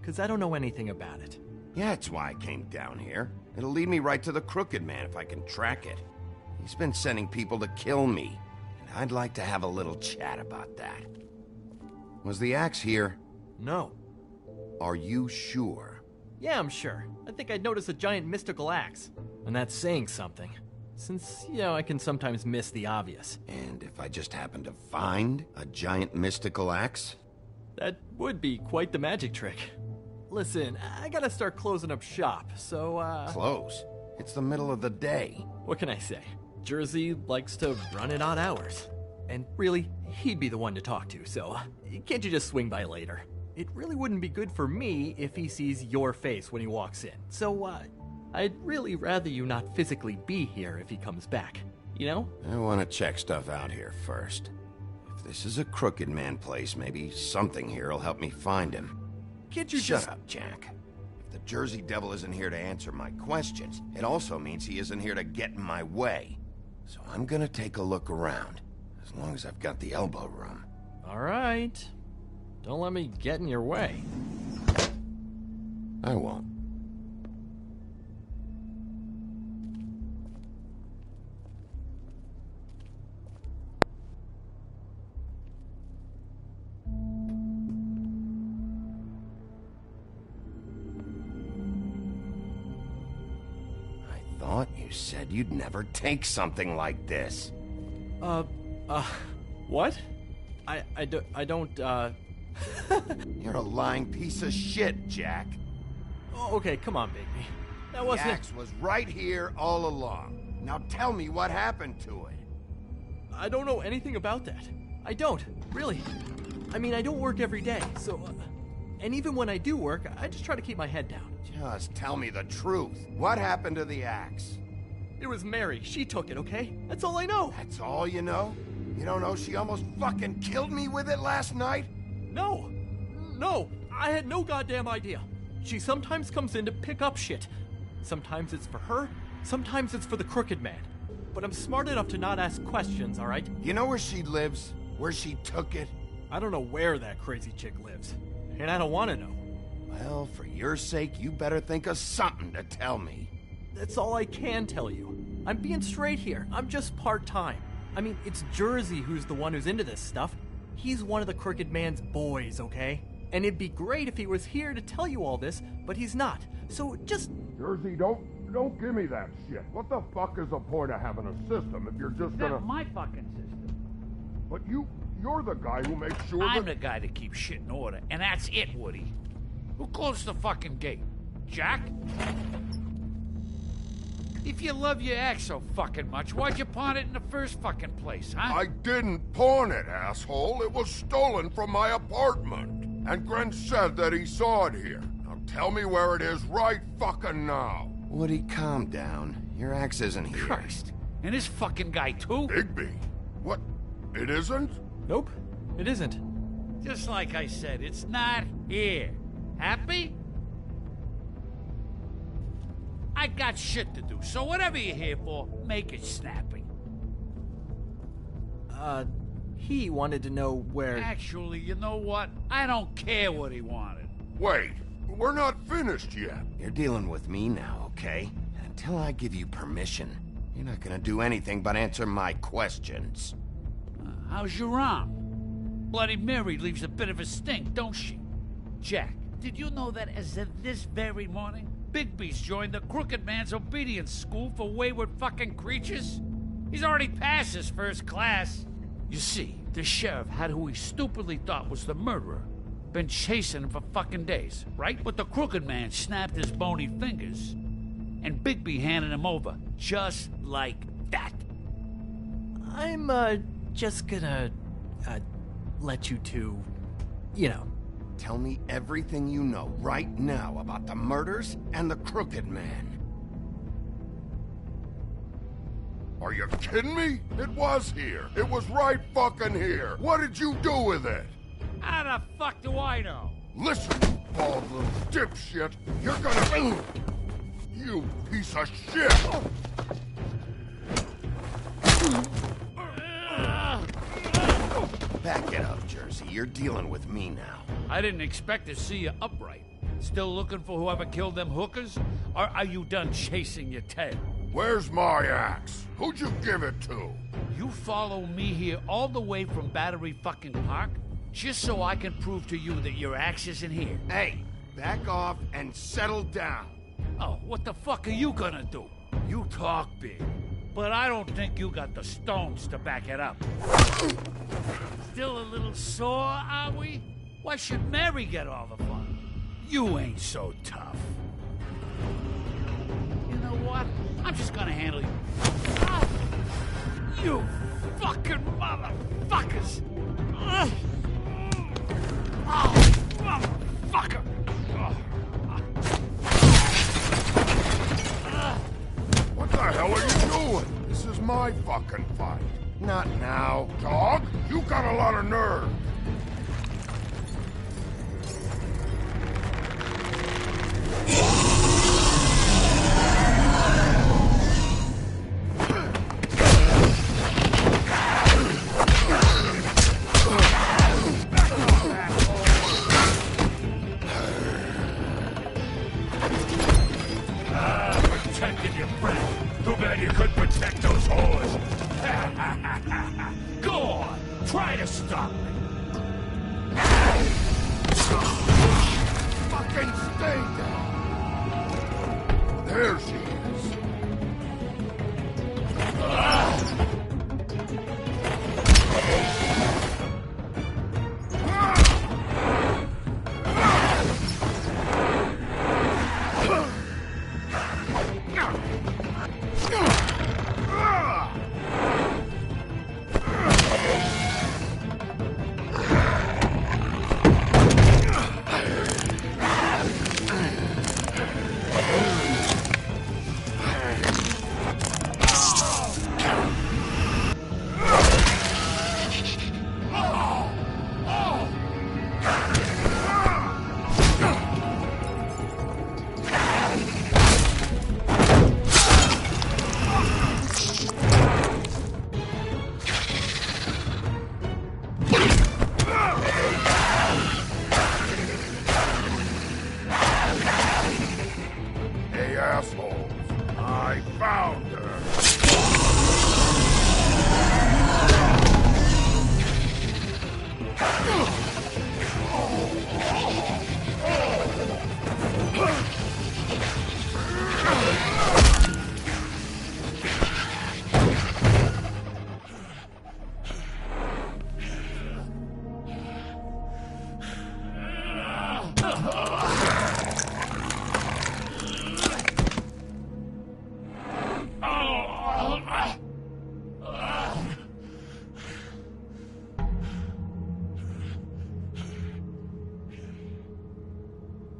'Cause I don't know anything about it. Yeah, it's why I came down here. It'll lead me right to the Crooked Man if I can track it. He's been sending people to kill me, and I'd like to have a little chat about that. Was the axe here? No. Are you sure? Yeah, I'm sure. I think I'd notice a giant mystical axe. And that's saying something. Since, I can sometimes miss the obvious. And if I just happen to find a giant mystical axe? That would be quite the magic trick. Listen, I gotta start closing up shop, so, Close? It's the middle of the day. What can I say? Jersey likes to run at odd hours. And really, he'd be the one to talk to, so can't you just swing by later? It really wouldn't be good for me if he sees your face when he walks in, so, I'd really rather you not physically be here if he comes back, you know? I want to check stuff out here first. If this is a Crooked Man place, maybe something here will help me find him. Can't you Shut up, Jack. If the Jersey Devil isn't here to answer my questions, it also means he isn't here to get in my way. So I'm gonna take a look around, as long as I've got the elbow room. All right. Don't let me get in your way. I won't. You said you'd never take something like this. What? I don't, You're a lying piece of shit, Jack. Oh, okay, come on, Bigby. That wasn't... The axe was right here all along. Now tell me what happened to it. I don't know anything about that. I don't, really. I mean, I don't work every day, so... and even when I do work, I just try to keep my head down. Just tell me the truth. What happened to the axe? It was Mary. She took it, okay? That's all I know. That's all you know? You don't know she almost fucking killed me with it last night? No. No, I had no goddamn idea. She sometimes comes in to pick up shit. Sometimes it's for her, sometimes it's for the Crooked Man. But I'm smart enough to not ask questions, all right? You know where she lives? Where she took it? I don't know where that crazy chick lives. And I don't want to know. Well, for your sake, you better think of something to tell me. That's all I can tell you. I'm being straight here. I'm just part-time. I mean, it's Jersey who's the one who's into this stuff. He's one of the Crooked Man's boys, okay? And it'd be great if he was here to tell you all this, but he's not. So just... Jersey, don't give me that shit. What the fuck is the point of having a system if you're just gonna... That's my fucking system. But you're the guy who makes sure I'm the guy that keeps shit in order, and that's it, Woody. Who closed the fucking gate? Jack? If you love your ex so fucking much, why'd you pawn it in the first fucking place, huh? I didn't pawn it, asshole. It was stolen from my apartment. And Gren said that he saw it here. Now tell me where it is right fucking now. Woody, calm down. Your axe isn't here. Christ. And this fucking guy, too? Bigby. What? It isn't? Nope, it isn't. Just like I said, it's not here. Happy? I got shit to do, so whatever you're here for, make it snappy. He wanted to know where... Actually, you know what? I don't care what he wanted. Wait, we're not finished yet. You're dealing with me now, okay? Until I give you permission, you're not gonna do anything but answer my questions. How's your arm? Bloody Mary leaves a bit of a stink, don't she? Jack, did you know that as of this very morning, Bigby's joined the Crooked Man's Obedience School for Wayward Fucking Creatures? He's already passed his first class. You see, the sheriff had who he stupidly thought was the murderer. Been chasing him for fucking days, right? But the Crooked Man snapped his bony fingers, and Bigby handed him over, just like that. I'm, just gonna, let you two, you know. Tell me everything you know right now about the murders and the Crooked Man. Are you kidding me? It was here. It was right fucking here. What did you do with it? How the fuck do I know? Listen, you bald little dipshit. You're gonna... You piece of shit! Back it up, Jersey. You're dealing with me now. I didn't expect to see you upright. Still looking for whoever killed them hookers? Or are you done chasing your tail? Where's my axe? Who'd you give it to? You follow me here all the way from Battery fucking Park just so I can prove to you that your axe isn't here. Hey, back off and settle down. Oh, what the fuck are you gonna do? You talk big, but I don't think you got the stones to back it up. Still a little sore, are we? Why should Mary get all the fun? You ain't so tough. You know what? I'm just gonna handle you. Ah! You fucking motherfuckers! Oh, motherfucker! What the hell are you doing? This is my fucking fight. Not now. Dog, you got a lot of nerve. Protected your friend. Too bad you couldn't protect those whores. Go on, try to stop me. Fucking stay down. There she is.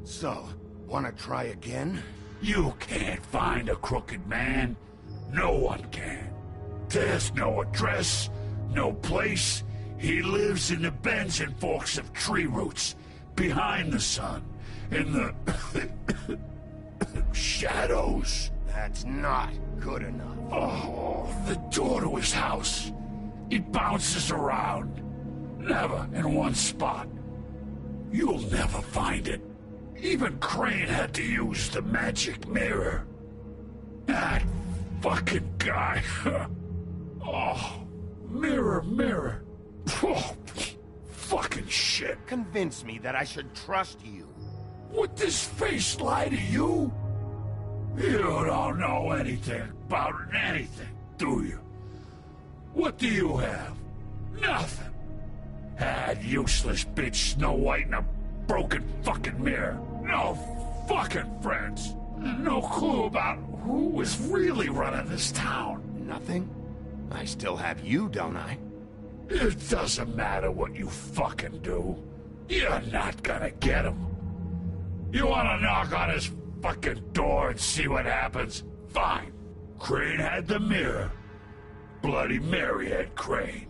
So, wanna try again? You can't find a crooked man. No one can. There's no address, no place. He lives in the bends and forks of tree roots, behind the sun, in the shadows. That's not good enough. Oh, the door to his house. It bounces around. Never in one spot. You'll never find it. Even Crane had to use the magic mirror. That fucking guy. Oh, mirror, mirror. Oh, fucking shit. Convince me that I should trust you. Would this face lie to you? You don't know anything about anything, do you? What do you have? Nothing. Had useless bitch Snow White and a broken fucking mirror. No fucking friends. No clue about who was really running this town. Nothing? I still have you, don't I? It doesn't matter what you fucking do. You're not gonna get him. You wanna knock on his fucking door and see what happens? Fine. Crane had the mirror. Bloody Mary had Crane.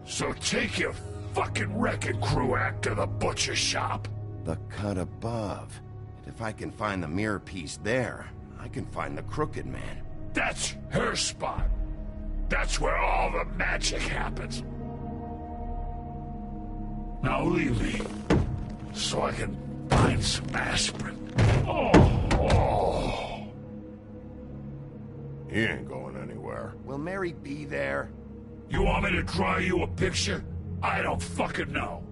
So take your fucking wrecking crew act to the butcher shop. The cut above. If I can find the mirror piece there, I can find the Crooked Man. That's her spot. That's where all the magic happens. Now leave me, so I can find some aspirin. Oh. He ain't going anywhere. Will Mary be there? You want me to draw you a picture? I don't fucking know.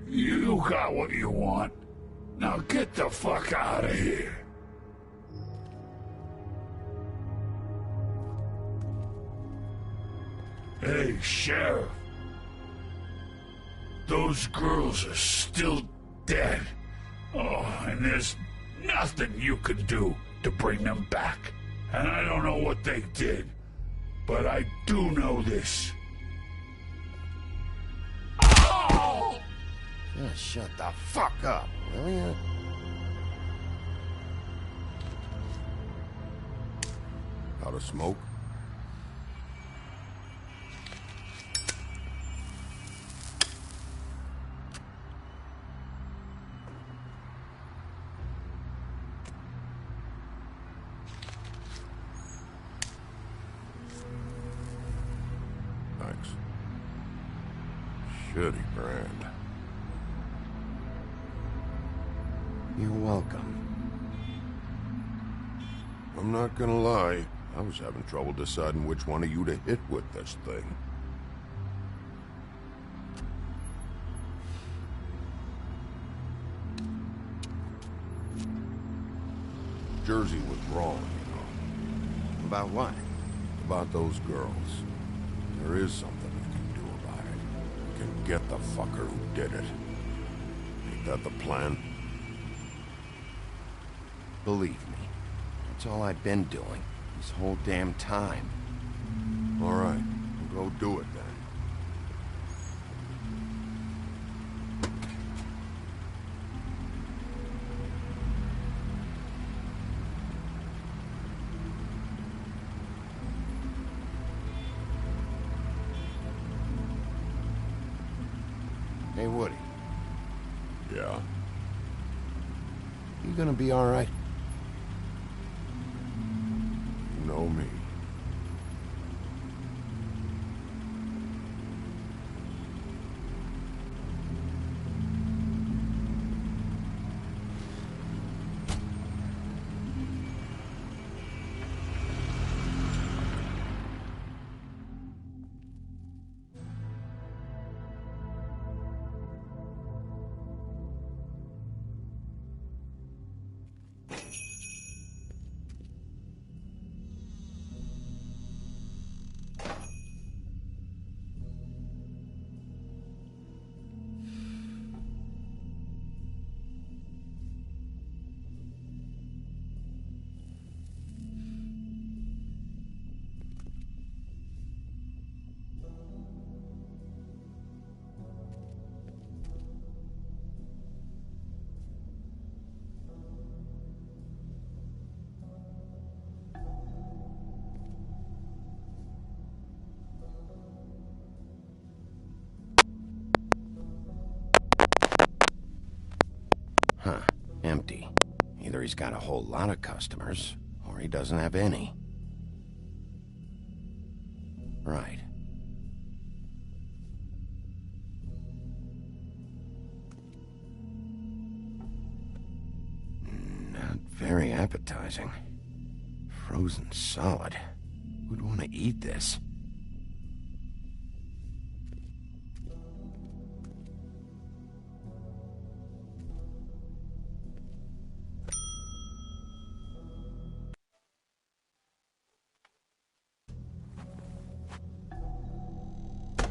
You got what you want. Now get the fuck out of here. Hey, Sheriff. Those girls are still dead. Oh, and there's nothing you can do to bring them back. And I don't know what they did, but I do know this. Oh! Just shut the fuck up, will ya? Out of smoke? Thanks. Shitty brand. You're welcome. I'm not gonna lie. I was having trouble deciding which one of you to hit with this thing. Jersey was wrong, you know. About what? About those girls. There is something we can do about it. We can get the fucker who did it. Ain't that the plan? Believe me, that's all I've been doing this whole damn time. All right, we'll go do it then. Hey, Woody. Yeah? You gonna be all right? You know me. Huh. Empty. Either he's got a whole lot of customers, or he doesn't have any. Right. appetizing. Frozen solid. Who'd want to eat this?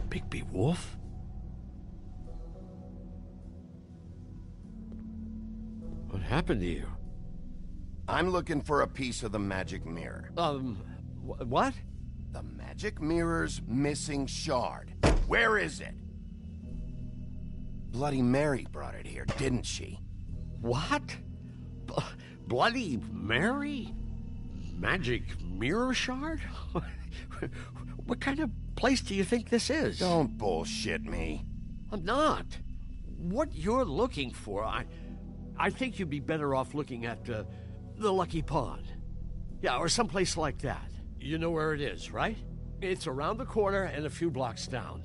Bigby Wolf? What happened to you? I'm looking for a piece of the magic mirror. What? The magic mirror's missing shard. Where is it? Bloody Mary brought it here, didn't she? What? Bloody Mary? Magic mirror shard? What kind of place do you think this is? Don't bullshit me. I'm not. What you're looking for, I think you'd be better off looking at the Lucky Pond. Yeah, or someplace like that. You know where it is, right? It's around the corner and a few blocks down.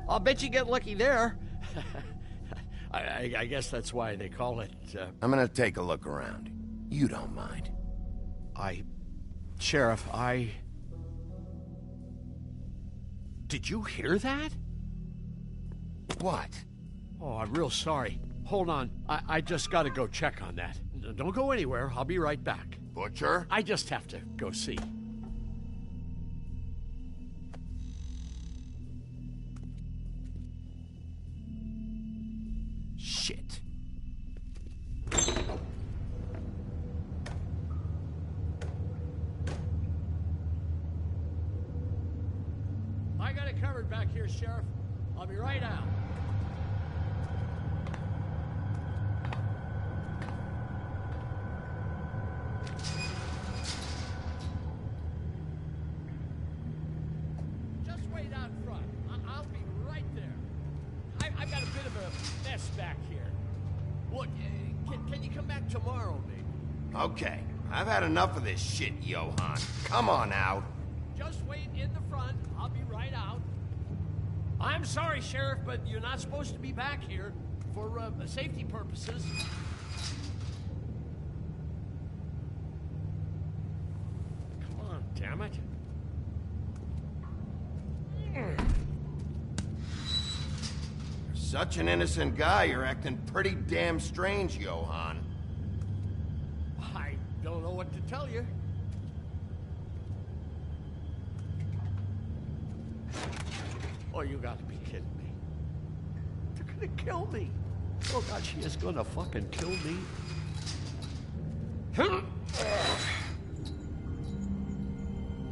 I'll bet you get lucky there. I guess that's why they call it... I'm gonna take a look around. You don't mind. Sheriff, Did you hear that? What? Oh, I'm real sorry. Hold on. I just gotta go check on that. Don't go anywhere. I'll be right back. Butcher? I just have to go see. Shit. I got it covered back here, Sheriff. I'll be right out. Just wait out front. I'll be right there. I've got a bit of a mess back here. Look, can you come back tomorrow, maybe? Okay, I've had enough of this shit, Johann. Come on out. Just wait in the front. I'll be right out. I'm sorry, Sheriff, but you're not supposed to be back here for safety purposes. Come on, damn it. You're such an innocent guy, you're acting pretty damn strange, Johann. I don't know what to tell you. Oh, you gotta be kidding me. They're gonna kill me. Oh, God, she is gonna fucking kill me.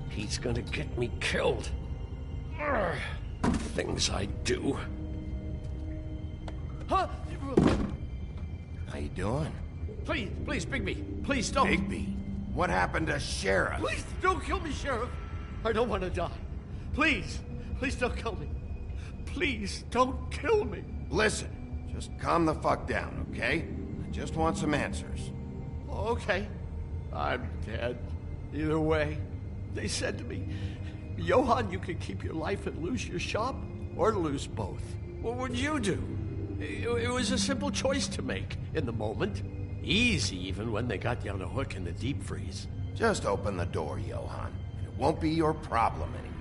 He's gonna get me killed. Things I do. Huh? How you doing? Please, Bigby. Please don't. Bigby? What happened to Sheriff? Please don't kill me, Sheriff. I don't want to die. Please don't kill me. Please don't kill me. Listen, just calm the fuck down, okay? I just want some answers. Okay. I'm dead. Either way. They said to me, Johann, you could keep your life and lose your shop, or lose both. What would you do? It was a simple choice to make in the moment. Easy, even when they got you on a hook in the deep freeze. Just open the door, Johann, and it won't be your problem anymore.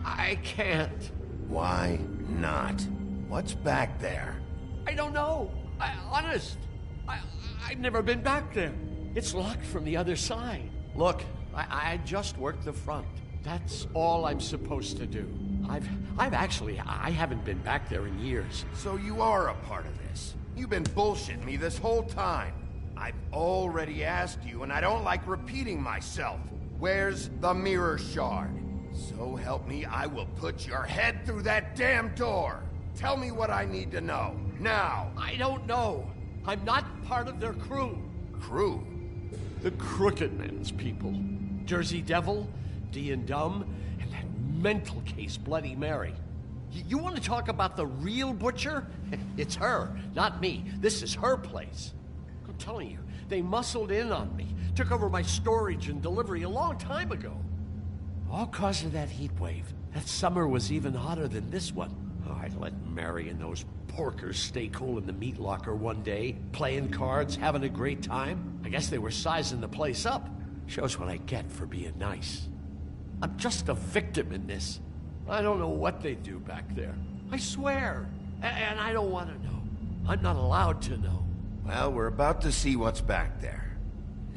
I can't. Why not? What's back there? I don't know. Honest. I've never been back there. It's locked from the other side. Look, I just worked the front. That's all I'm supposed to do. I haven't been back there in years. So you are a part of this. You've been bullshitting me this whole time. I've already asked you, and I don't like repeating myself. Where's the mirror shard? So help me, I will put your head through that damn door. Tell me what I need to know, now. I don't know. I'm not part of their crew. Crew? The Crooked Man's people. Jersey Devil, D and Dumb, and that mental case, Bloody Mary. You want to talk about the real butcher? It's her, not me. This is her place. I'm telling you, they muscled in on me, took over my storage and delivery a long time ago. All cause of that heat wave. That summer was even hotter than this one. Oh, I'd let Mary and those porkers stay cool in the meat locker one day, playing cards, having a great time. I guess they were sizing the place up. Shows what I get for being nice. I'm just a victim in this. I don't know what they do back there. I swear. And I don't want to know. I'm not allowed to know. Well, we're about to see what's back there.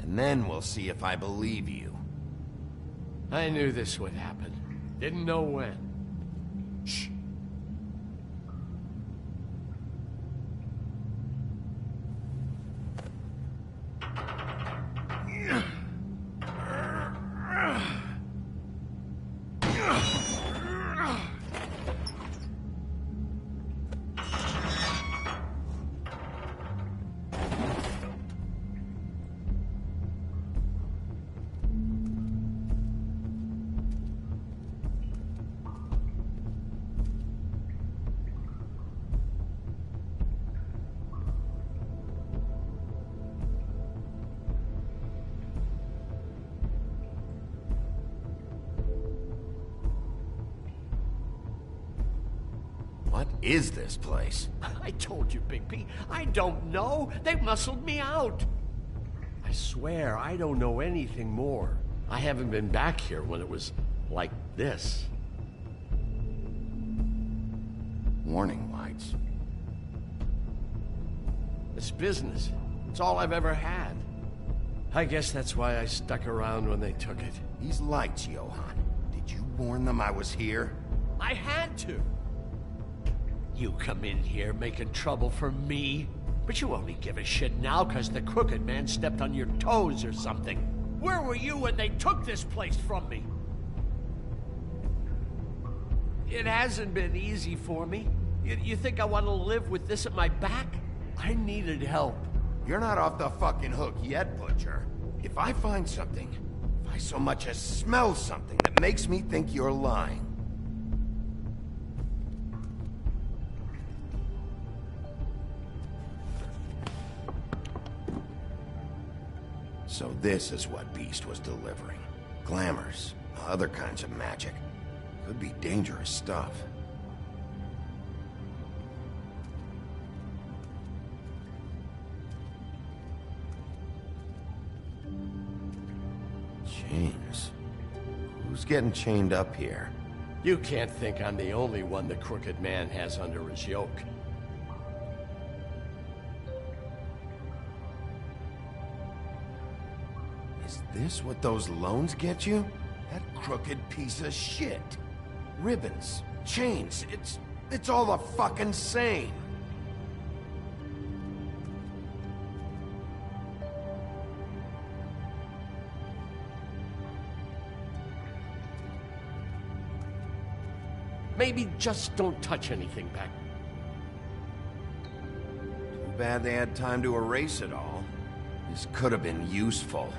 And then we'll see if I believe you. I knew this would happen. Didn't know when. Shh. What is this place? I told you, Bigby. I don't know. They muscled me out. I swear, I don't know anything more. I haven't been back here when it was like this. Warning lights. It's business. It's all I've ever had. I guess that's why I stuck around when they took it. These lights, Johann. Did you warn them I was here? I had to. You come in here making trouble for me, but you only give a shit now because the crooked man stepped on your toes or something. Where were you when they took this place from me? It hasn't been easy for me. You think I want to live with this at my back? I needed help. You're not off the fucking hook yet, Butcher. If I find something, if I so much as smell something that makes me think you're lying, so this is what Beast was delivering. Glamours, other kinds of magic. Could be dangerous stuff. Chains. Who's getting chained up here? You can't think I'm the only one the crooked man has under his yoke. Is this what those loans get you? That crooked piece of shit. Ribbons, chains, it's all the fucking same. Maybe just don't touch anything back. Too bad they had time to erase it all. This could have been useful.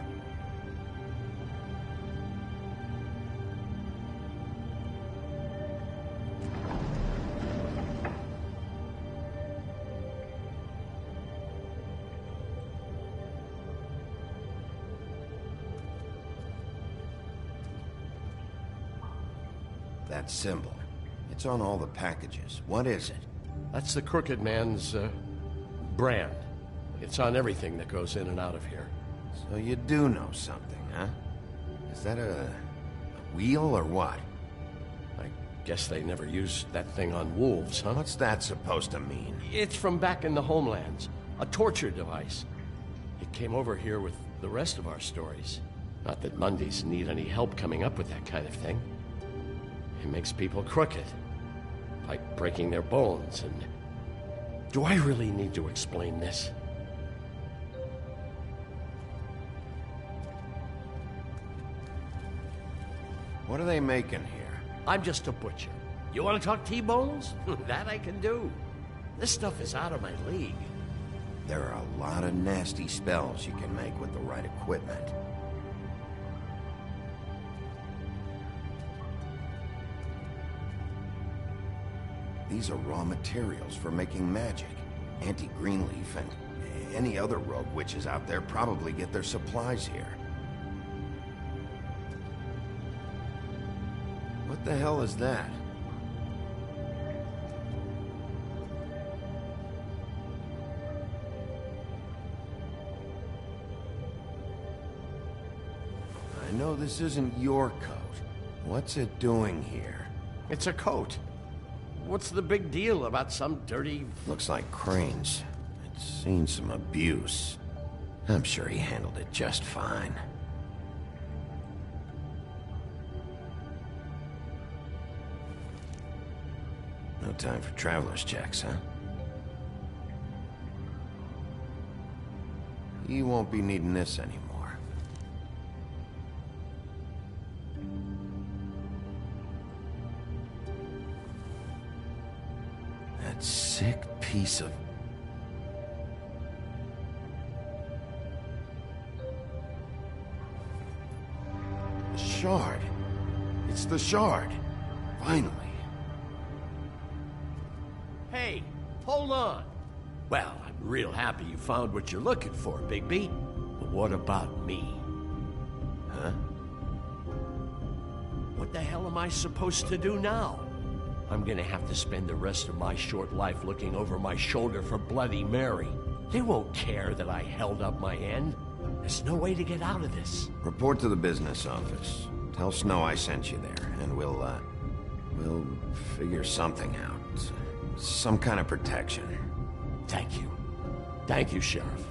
That symbol. It's on all the packages. What is it? That's the crooked man's, brand. It's on everything that goes in and out of here. So you do know something, huh? Is that a wheel or what? I guess they never used that thing on wolves, huh? What's that supposed to mean? It's from back in the homelands. A torture device. It came over here with the rest of our stories. Not that Mondays need any help coming up with that kind of thing. It makes people crooked. Like breaking their bones and... Do I really need to explain this? What are they making here? I'm just a butcher. You want to talk T-bones? That I can do. This stuff is out of my league. There are a lot of nasty spells you can make with the right equipment. These are raw materials for making magic. Auntie Greenleaf and any other rogue witches out there probably get their supplies here. What the hell is that? know this isn't your coat. What's it doing here? It's a coat. What's the big deal about some dirty... Looks like Crane's. It's seen some abuse. I'm sure he handled it just fine. No time for traveler's checks, huh? You won't be needing this anymore. That sick piece of... The shard. It's the shard. Finally. Hey, hold on. Well, I'm real happy you found what you're looking for, Bigby. But what about me? Huh? What the hell am I supposed to do now? I'm gonna have to spend the rest of my short life looking over my shoulder for Bloody Mary. They won't care that I held up my end. There's no way to get out of this. Report to the business office. Tell Snow I sent you there, and we'll figure something out. Some kind of protection. Thank you. Thank you, Sheriff.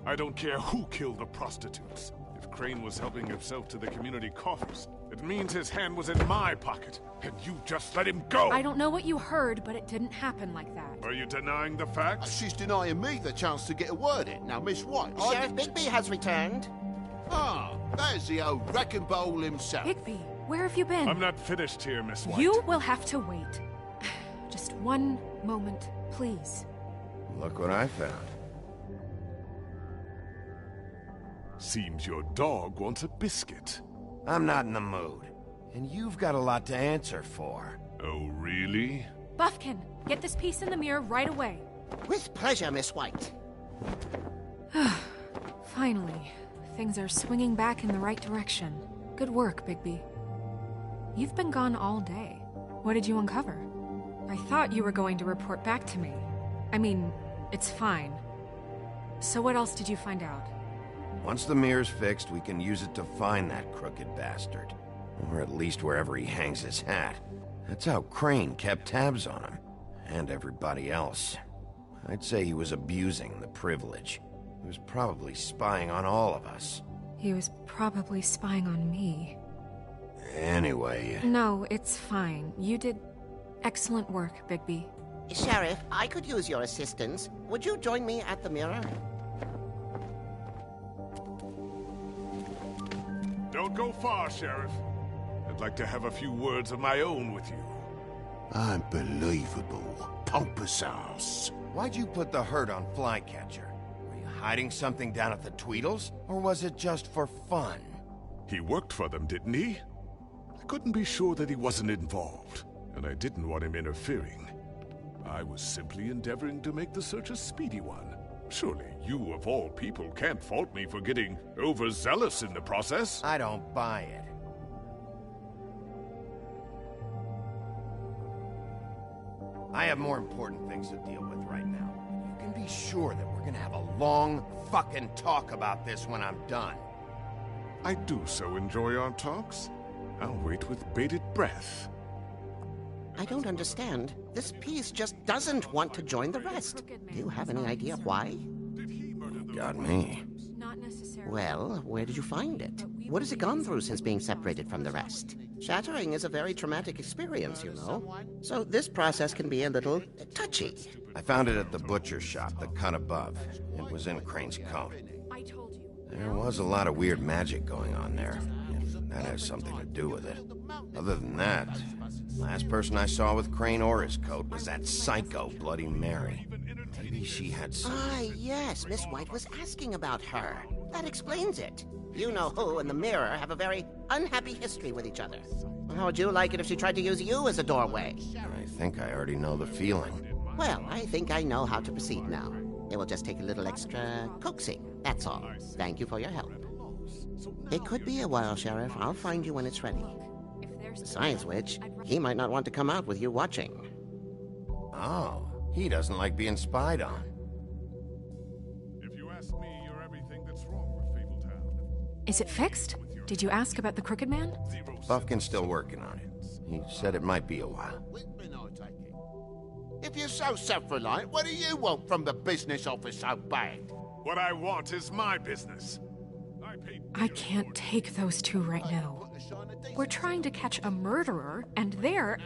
I don't care who killed the prostitutes. If Crane was helping himself to the community coffers, it means his hand was in my pocket, and you just let him go! I don't know what you heard, but it didn't happen like that. Are you denying the facts? She's denying me the chance to get a word in. Now, Miss White, Sheriff Bigby has returned. Ah, there's the old wrecking bowl himself. Bigby, where have you been? I'm not finished here, Miss White. You will have to wait. Just one moment, please. Look what I found. Seems your dog wants a biscuit. I'm not in the mood. And you've got a lot to answer for. Oh, really? Buffkin, get this piece in the mirror right away. With pleasure, Miss White. Finally, things are swinging back in the right direction. Good work, Bigby. You've been gone all day. What did you uncover? I thought you were going to report back to me. I mean, it's fine. So what else did you find out? Once the mirror's fixed, we can use it to find that crooked bastard. Or at least wherever he hangs his hat. That's how Crane kept tabs on him. And everybody else. I'd say he was abusing the privilege. He was probably spying on all of us. He was probably spying on me. Anyway... No, it's fine. You did excellent work, Bigby. Sheriff, I could use your assistance. Would you join me at the mirror? Don't go far, Sheriff. I'd like to have a few words of my own with you. Unbelievable. Pompous ass. Why'd you put the hurt on Flycatcher? Were you hiding something down at the Tweedles? Or was it just for fun? He worked for them, didn't he? I couldn't be sure that he wasn't involved, and I didn't want him interfering. I was simply endeavoring to make the search a speedy one. Surely you, of all people, can't fault me for getting overzealous in the process. I don't buy it. I have more important things to deal with right now. You can be sure that we're gonna have a long fucking talk about this when I'm done. I do so enjoy our talks. I'll wait with bated breath. I don't understand. This piece just doesn't want to join the rest. Do you have any idea why? Got me. Not necessarily. Well, where did you find it? What has it gone through since being separated from the rest? Shattering is a very traumatic experience, you know. So this process can be a little touchy. I found it at the butcher shop, the cut above. It was in Crane's coat. I told you. There was a lot of weird magic going on there, if that has something to do with it. Other than that, Last person I saw with Crane or his coat was that psycho Bloody Mary. Maybe she had some... Ah, yes, Miss White was asking about her. That explains it. You know who and the Mirror have a very unhappy history with each other. How would you like it if she tried to use you as a doorway? I think I already know the feeling. Well, I think I know how to proceed now. It will just take a little extra coaxing, that's all. Thank you for your help. It could be a while, Sheriff. I'll find you when it's ready. Besides which, he might not want to come out with you watching. Oh, he doesn't like being spied on. If you ask me, you're everything that's wrong with Fabletown. Is it fixed? Did you ask about the Crooked Man? Buffkin's still working on it. He said it might be a while. If you're so self-reliant, what do you want from the business office so bad? What I want is my business. I can't take those two right now. We're trying to catch a murderer, and they're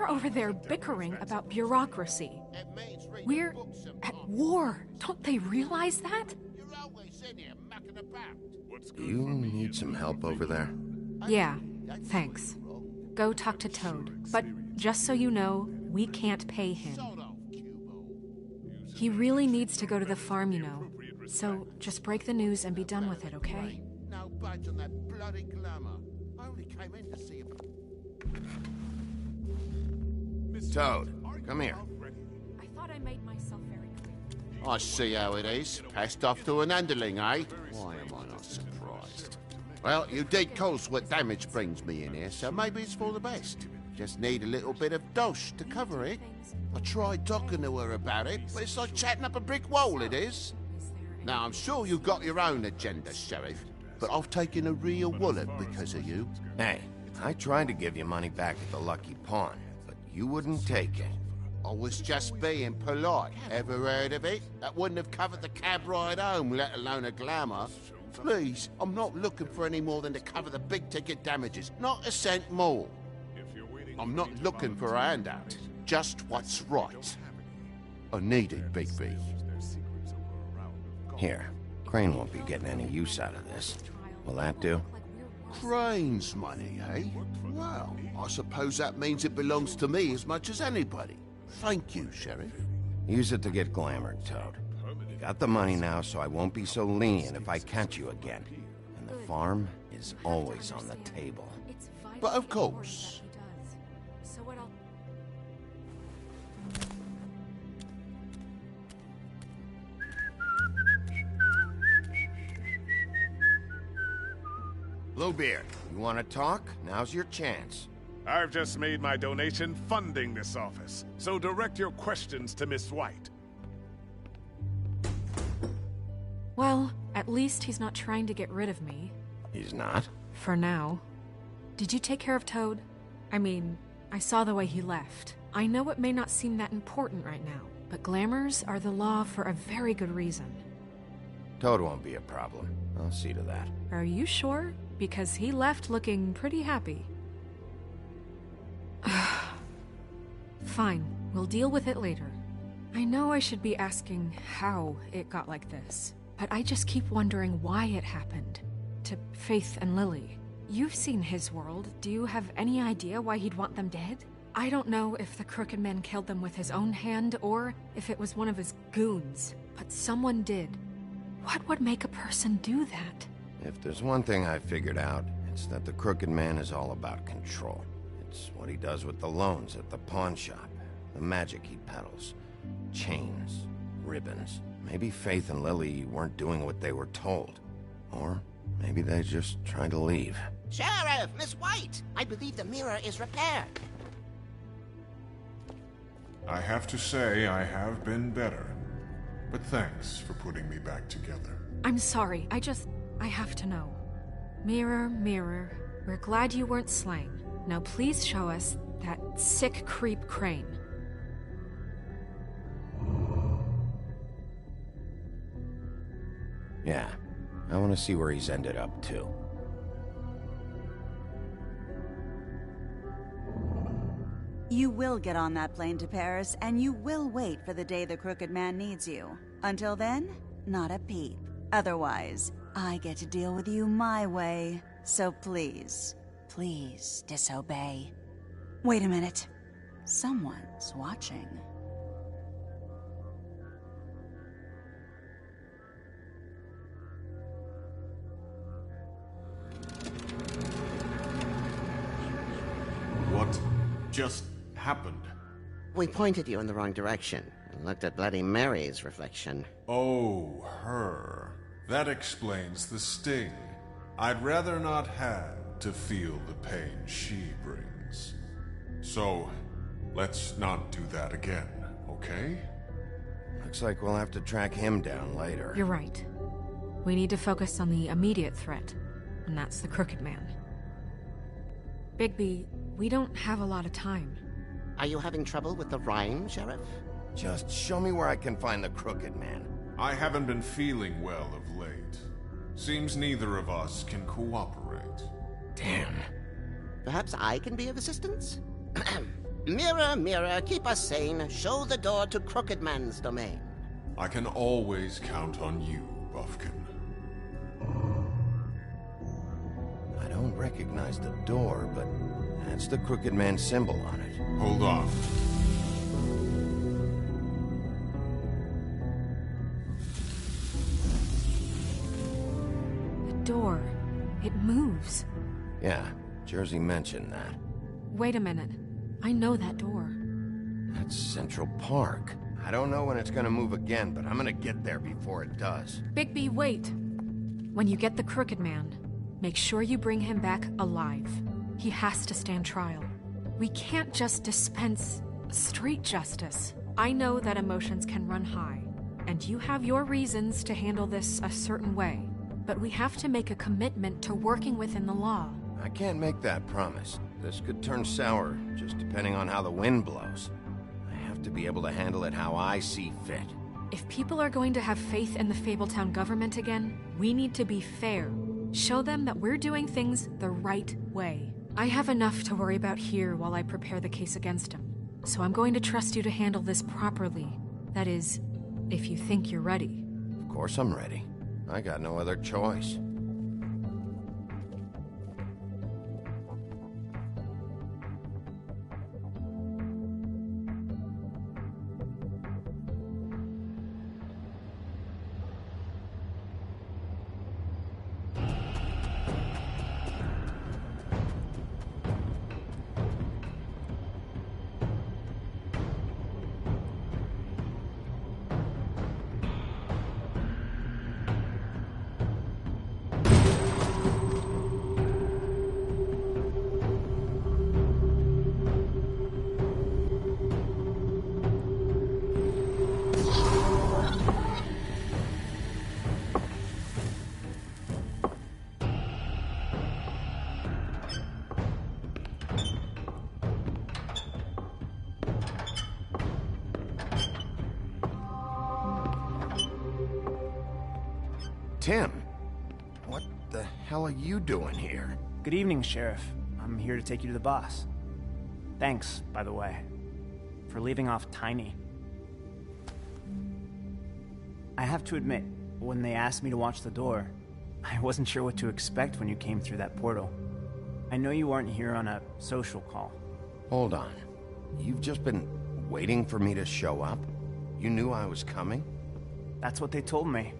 over there bickering about bureaucracy. We're at war. Don't they realize that? Do you need some help over there? Yeah, thanks. Go talk to Toad. But just so you know, we can't pay him. He really needs to go to the farm, you know. So just break the news and be done with it, okay? No budge on that bloody glamour. I only came in to see if... Toad, come here. I thought I made myself very clear. I see how it is. Passed off to an underling, eh? Why am I not surprised? Well, you did cause what damage brings me in here, so maybe it's for the best. Just need a little bit of dosh to cover it. I tried talking to her about it, but it's like chatting up a brick wall, it is. Now, I'm sure you've got your own agenda, Sheriff, but I've taken a real wallop because of you. Hey, I tried to give you money back at the Lucky Pawn, but you wouldn't take it. I was just being polite. Ever heard of it? That wouldn't have covered the cab ride home, let alone a glamour. Please, I'm not looking for any more than to cover the big-ticket damages. Not a cent more. I'm not looking for a handout. Just what's right. I need it, Bigby. Here, Crane won't be getting any use out of this. Will that do? Crane's money, eh? Well, I suppose that means it belongs to me as much as anybody. Thank you, Sheriff. Use it to get glamored, Toad. You got the money now, so I won't be so lenient if I catch you again. And the farm is always on the table. But of course. Bluebeard, you want to talk? Now's your chance. I've just made my donation funding this office, so direct your questions to Miss White. Well, at least he's not trying to get rid of me. He's not? For now. Did you take care of Toad? I mean, I saw the way he left. I know it may not seem that important right now, but glamours are the law for a very good reason. Toad won't be a problem. I'll see to that. Are you sure? Because he left looking pretty happy. Fine, we'll deal with it later. I know I should be asking how it got like this, but I just keep wondering why it happened. To Faith and Lily. You've seen his world. Do you have any idea why he'd want them dead? I don't know if the Crooked Man killed them with his own hand or if it was one of his goons, but someone did. What would make a person do that? If there's one thing I figured out, it's that the Crooked Man is all about control. It's what he does with the loans at the pawn shop, the magic he peddles, chains, ribbons. Maybe Faith and Lily weren't doing what they were told. Or maybe they just tried to leave. Sheriff, Miss White! I believe the mirror is repaired. I have to say I have been better. But thanks for putting me back together. I'm sorry, I have to know. Mirror, mirror, we're glad you weren't slain. Now please show us that sick creep Crane. Yeah, I want to see where he's ended up, too. You will get on that plane to Paris, and you will wait for the day the Crooked Man needs you. Until then, not a peep. Otherwise, I get to deal with you my way. So please, please disobey. Wait a minute. Someone's watching. What just happened? We pointed you in the wrong direction and looked at Bloody Mary's reflection. Oh, her. That explains the sting. I'd rather not have to feel the pain she brings. So, let's not do that again, okay? Looks like we'll have to track him down later. You're right. We need to focus on the immediate threat, and that's the Crooked Man. Bigby, we don't have a lot of time. Are you having trouble with the rhyme, Sheriff? Just show me where I can find the Crooked Man. I haven't been feeling well of late. Seems neither of us can cooperate. Damn. Perhaps I can be of assistance? Mirror, mirror, keep us sane. Show the door to Crooked Man's domain. I can always count on you, Buffkin. I don't recognize the door, but that's the Crooked Man symbol on it. Hold on. The door. It moves. Yeah, Jersey mentioned that. Wait a minute. I know that door. That's Central Park. I don't know when it's gonna move again, but I'm gonna get there before it does. Bigby, wait. When you get the Crooked Man, make sure you bring him back alive. He has to stand trial. We can't just dispense street justice. I know that emotions can run high, and you have your reasons to handle this a certain way, but we have to make a commitment to working within the law. I can't make that promise. This could turn sour, just depending on how the wind blows. I have to be able to handle it how I see fit. If people are going to have faith in the Fabletown government again, we need to be fair. Show them that we're doing things the right way. I have enough to worry about here while I prepare the case against him. So I'm going to trust you to handle this properly. That is, if you think you're ready. Of course I'm ready. I got no other choice. Tim, what the hell are you doing here? Good evening, Sheriff. I'm here to take you to the boss. Thanks, by the way, for leaving off Tiny. I have to admit, when they asked me to watch the door, I wasn't sure what to expect when you came through that portal. I know you weren't here on a social call. Hold on. You've just been waiting for me to show up? You knew I was coming? That's what they told me.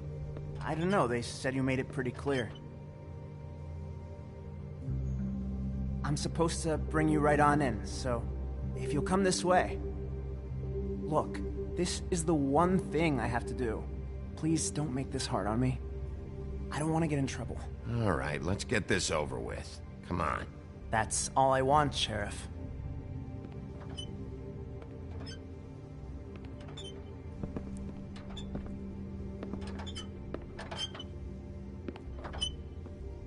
I don't know, they said you made it pretty clear. I'm supposed to bring you right on in, so if you'll come this way. Look, this is the one thing I have to do. Please don't make this hard on me. I don't want to get in trouble. All right, let's get this over with. Come on. That's all I want, Sheriff.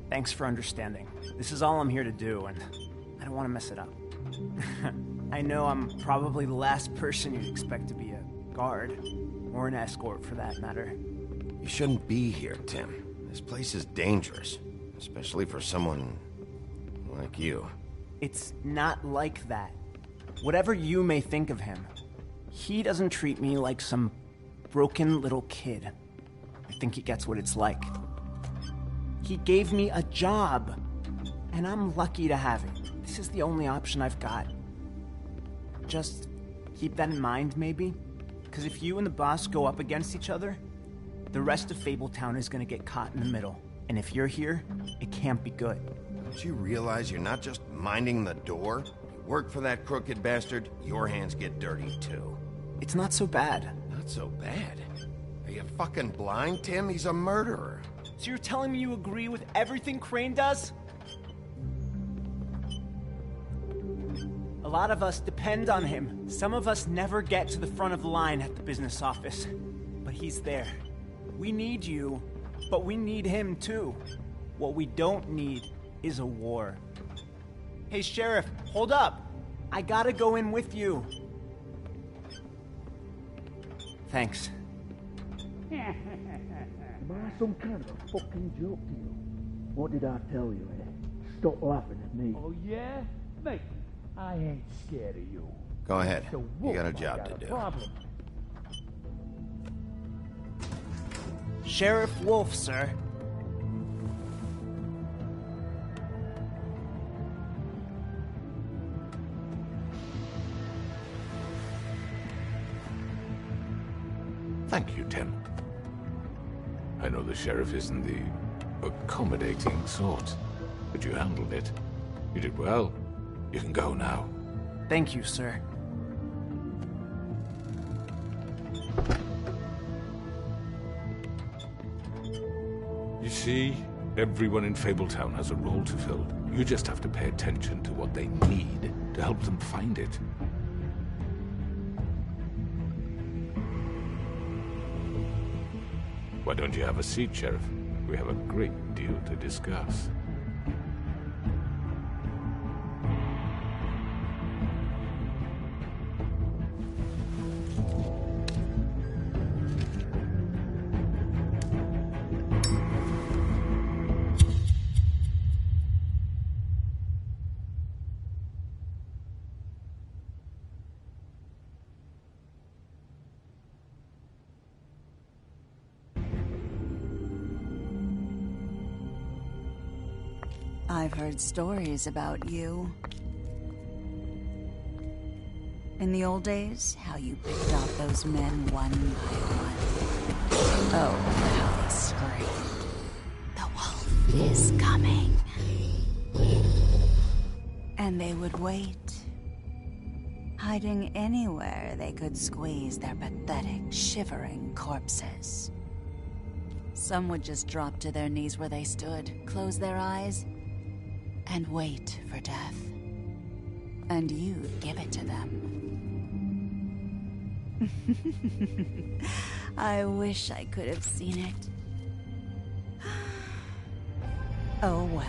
Thanks for understanding. This is all I'm here to do, and I don't want to mess it up. I know I'm probably the last person you'd expect to be a guard, or an escort for that matter. You shouldn't be here, Tim. This place is dangerous, especially for someone like you. It's not like that. Whatever you may think of him, he doesn't treat me like some broken little kid. I think he gets what it's like. He gave me a job, and I'm lucky to have it. This is the only option I've got. just keep that in mind, maybe? Because if you and the boss go up against each other, the rest of Fabletown is gonna get caught in the middle. And if you're here, it can't be good. Don't you realize you're not just minding the door? You work for that crooked bastard, your hands get dirty too. It's not so bad. Not so bad? Are you fucking blind, Tim? He's a murderer. So you're telling me you agree with everything Crane does? A lot of us depend on him. Some of us never get to the front of the line at the business office. But he's there. We need you, but we need him too. What we don't need is a war. Hey, Sheriff, hold up. I gotta go in with you. Thanks. Am I some kind of a fucking joke to you? What did I tell you, eh? Stop laughing at me. Oh, yeah? Mate, I ain't scared of you. Go ahead. The You wolf got a I job got to a do. problem. Sheriff Wolf, sir. Thank you, Tim. I know the sheriff isn't the accommodating sort, but you handled it. You did well. You can go now. Thank you, sir. You see, everyone in Fabletown has a role to fill. You just have to pay attention to what they need to help them find it. Why don't you have a seat, Sheriff? We have a great deal to discuss. I've heard stories about you. In the old days, how you picked off those men one by one. Oh, how they screamed. The wolf is coming. And they would wait, hiding anywhere they could squeeze their pathetic, shivering corpses. Some would just drop to their knees where they stood, close their eyes, and wait for death. And you'd give it to them. I wish I could have seen it. Oh well.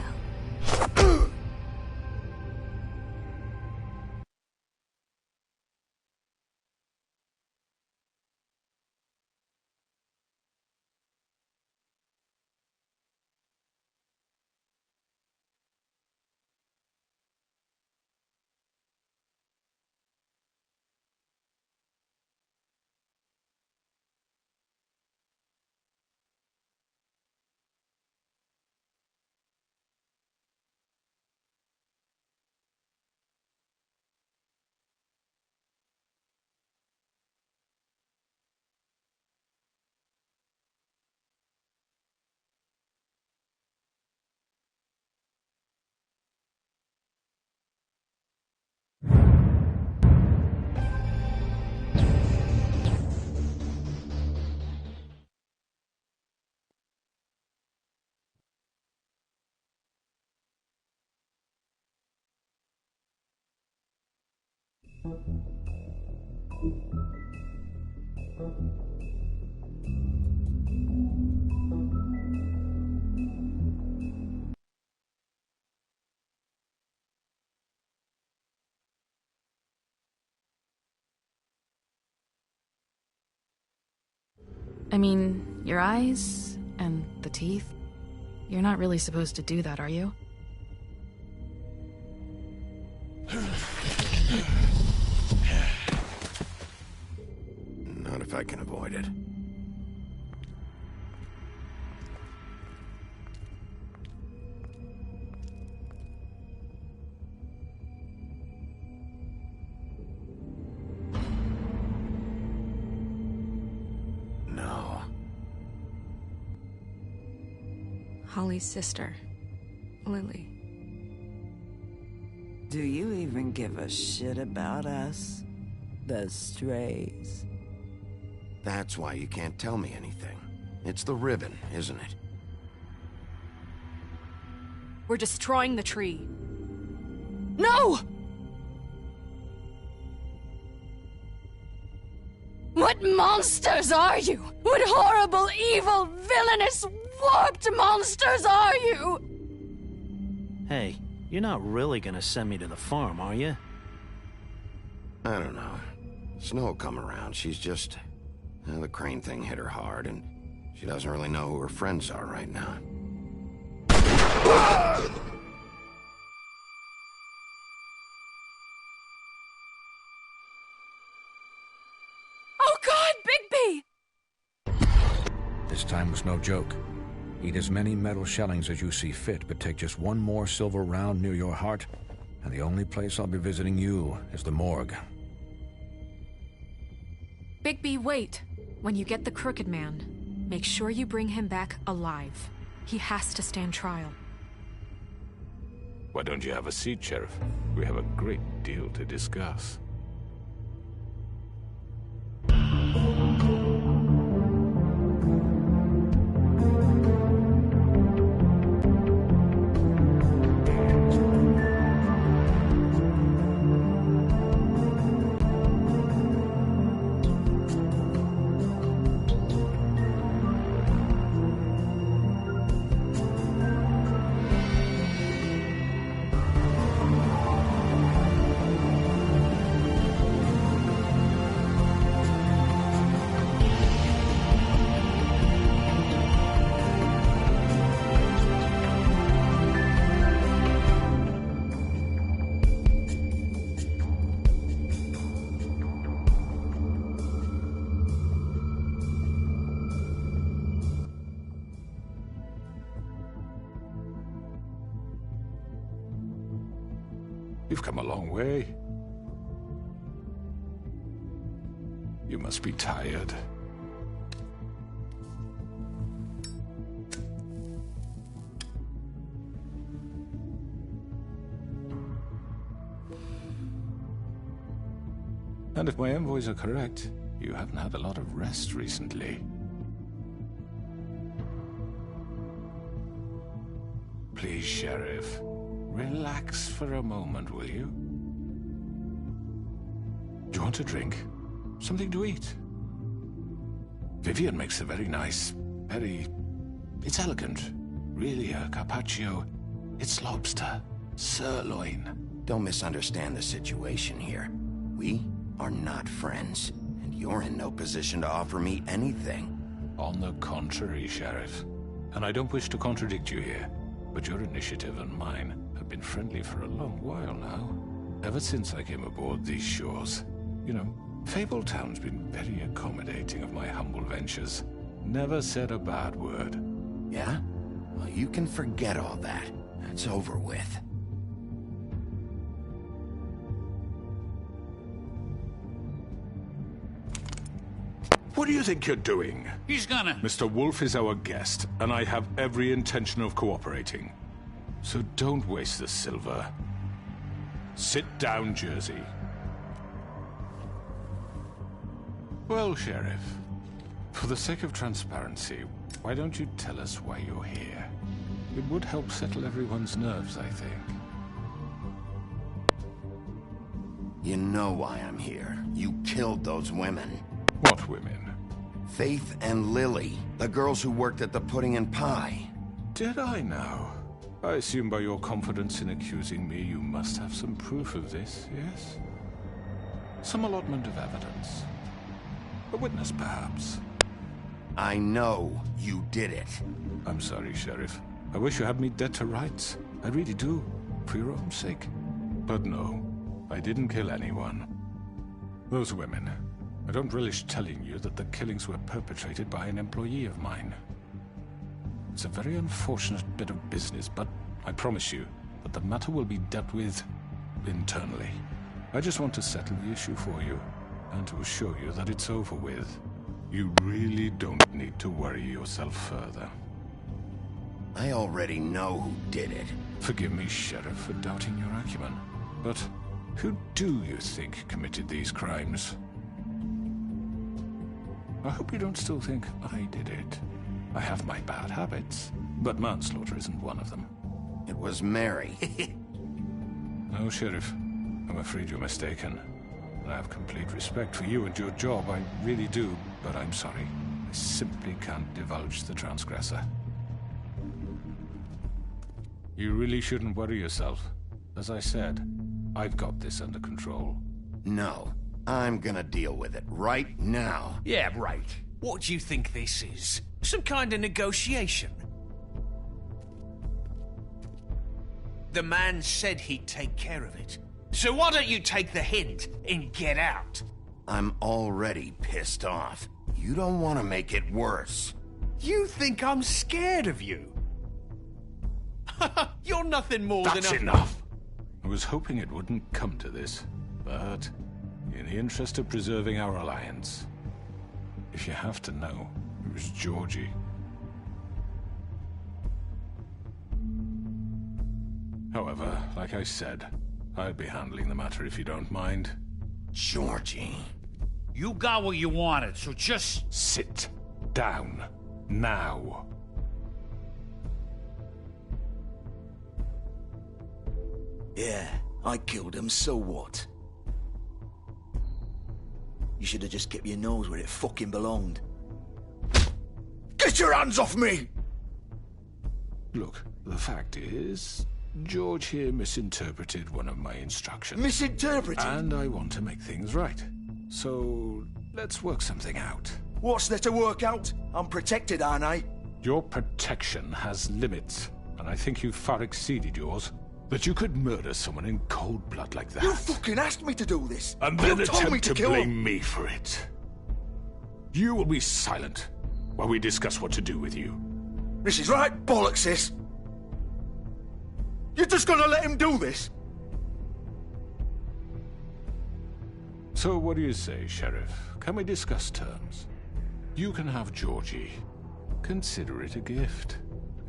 I mean, your eyes and the teeth. You're not really supposed to do that, are you? Not if I can avoid it. Holly's sister, Lily. Do you even give a shit about us? The strays? That's why you can't tell me anything. It's the ribbon, isn't it? We're destroying the tree. No! What monsters are you? What horrible, evil, villainous, warped monsters are you? Hey, you're not really gonna send me to the farm, are you? I don't know. Snow will come around. She's just... the crane thing hit her hard, and she doesn't really know who her friends are right now. Oh God, Bigby! This time was no joke. Eat as many metal shellings as you see fit, but take just one more silver round near your heart, and the only place I'll be visiting you is the morgue. Bigby, wait. When you get the Crooked Man, make sure you bring him back alive. He has to stand trial. Why don't you have a seat, Sheriff? We have a great deal to discuss. You've come a long way. You must be tired. And if my envoys are correct, you haven't had a lot of rest recently. Please, Sheriff. Relax for a moment, will you? Do you want a drink? Something to eat? Vivian makes a very nice, it's elegant. Really a carpaccio. It's lobster. Sirloin. Don't misunderstand the situation here. We are not friends, and you're in no position to offer me anything. On the contrary, Sheriff. And I don't wish to contradict you here, but your initiative and mine have been friendly for a long while now. Ever since I came aboard these shores. You know, Fabletown's been very accommodating of my humble ventures. Never said a bad word. Yeah? Well, you can forget all that. That's over with. What do you think you're doing? He's gonna... Mr. Wolf is our guest, and I have every intention of cooperating. So don't waste the silver. Sit down, Jersey. Well, Sheriff, for the sake of transparency, why don't you tell us why you're here? It would help settle everyone's nerves, I think. You know why I'm here. You killed those women. What women? Faith and Lily, the girls who worked at the Pudding and Pie. Did I now? I assume by your confidence in accusing me, you must have some proof of this, yes? Some allotment of evidence. A witness, perhaps. I know you did it. I'm sorry, Sheriff. I wish you had me dead to rights. I really do, for your own sake. But no, I didn't kill anyone. Those women. I don't relish telling you that the killings were perpetrated by an employee of mine. It's a very unfortunate bit of business, but I promise you that the matter will be dealt with internally. I just want to settle the issue for you, and to assure you that it's over with. You really don't need to worry yourself further. I already know who did it. Forgive me, Sheriff, for doubting your acumen. But who do you think committed these crimes? I hope you don't still think I did it. I have my bad habits, but manslaughter isn't one of them. It was Mary. No, Sheriff. I'm afraid you're mistaken. I have complete respect for you and your job, I really do, but I'm sorry. I simply can't divulge the transgressor. You really shouldn't worry yourself. As I said, I've got this under control. No, I'm gonna deal with it right now. Yeah, right. What do you think this is? Some kind of negotiation? The man said he'd take care of it. So why don't you take the hint and get out? I'm already pissed off. You don't want to make it worse. You think I'm scared of you? You're nothing more than a... That's enough! I was hoping it wouldn't come to this, but in the interest of preserving our alliance, if you have to know, it was Georgie. However, like I said, I'll be handling the matter if you don't mind. Georgie. You got what you wanted, so just... Sit down. Now. Yeah, I killed him, so what? You should have just kept your nose where it fucking belonged. Get your hands off me! Look, the fact is, George here misinterpreted one of my instructions. Misinterpreted? And I want to make things right. So, let's work something out. What's there to work out? I'm protected, aren't I? Your protection has limits, and I think you've far exceeded yours. That you could murder someone in cold blood like that. You fucking asked me to do this! And then you told me attempt to to kill blame him. me for it. You will be silent while we discuss what to do with you. This is right bollocks, sis. You're just gonna let him do this? So what do you say, Sheriff? Can we discuss terms? You can have Georgie. Consider it a gift,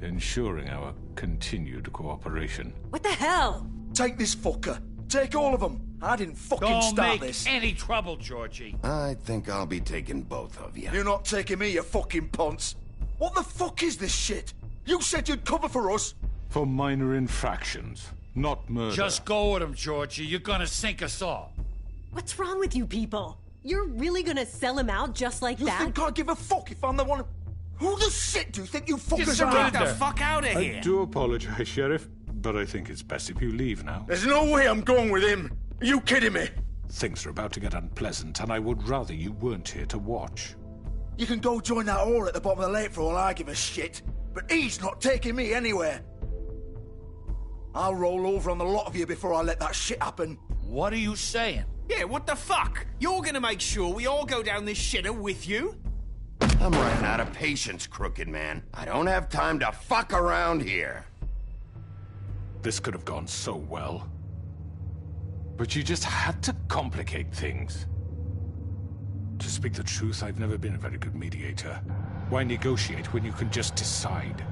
ensuring our continued cooperation. What the hell? Take this fucker. Take all of them. I didn't fucking Don't start make this. any trouble, Georgie. I think I'll be taking both of you. You're not taking me, you fucking ponce. What the fuck is this shit? You said you'd cover for us. For minor infractions, not murder. Just go with him, Georgie. You're gonna sink us all. What's wrong with you people? You're really gonna sell him out just like You that? think I give a fuck if I'm the one... Who the shit do you think you fuckers are? Get the fuck out of here! I do apologize, Sheriff, but I think it's best if you leave now. There's no way I'm going with him. Are you kidding me? Things are about to get unpleasant, and I would rather you weren't here to watch. You can go join that whore at the bottom of the lake for all I give a shit. But he's not taking me anywhere. I'll roll over on the lot of you before I let that shit happen. What are you saying? Yeah, what the fuck? You're gonna make sure we all go down this shitter with you? I'm running out of patience, crooked man. I don't have time to fuck around here. This could have gone so well. But you just had to complicate things. To speak the truth, I've never been a very good mediator. Why negotiate when you can just decide?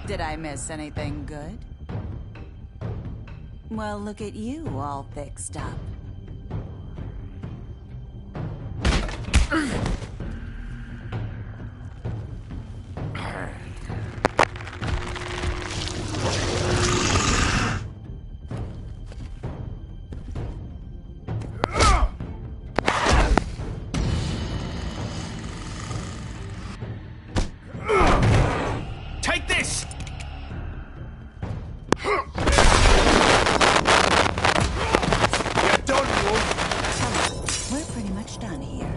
Did I miss anything good? Well, look at you all fixed up. Take this! You're done, Wolf. We're pretty much done here.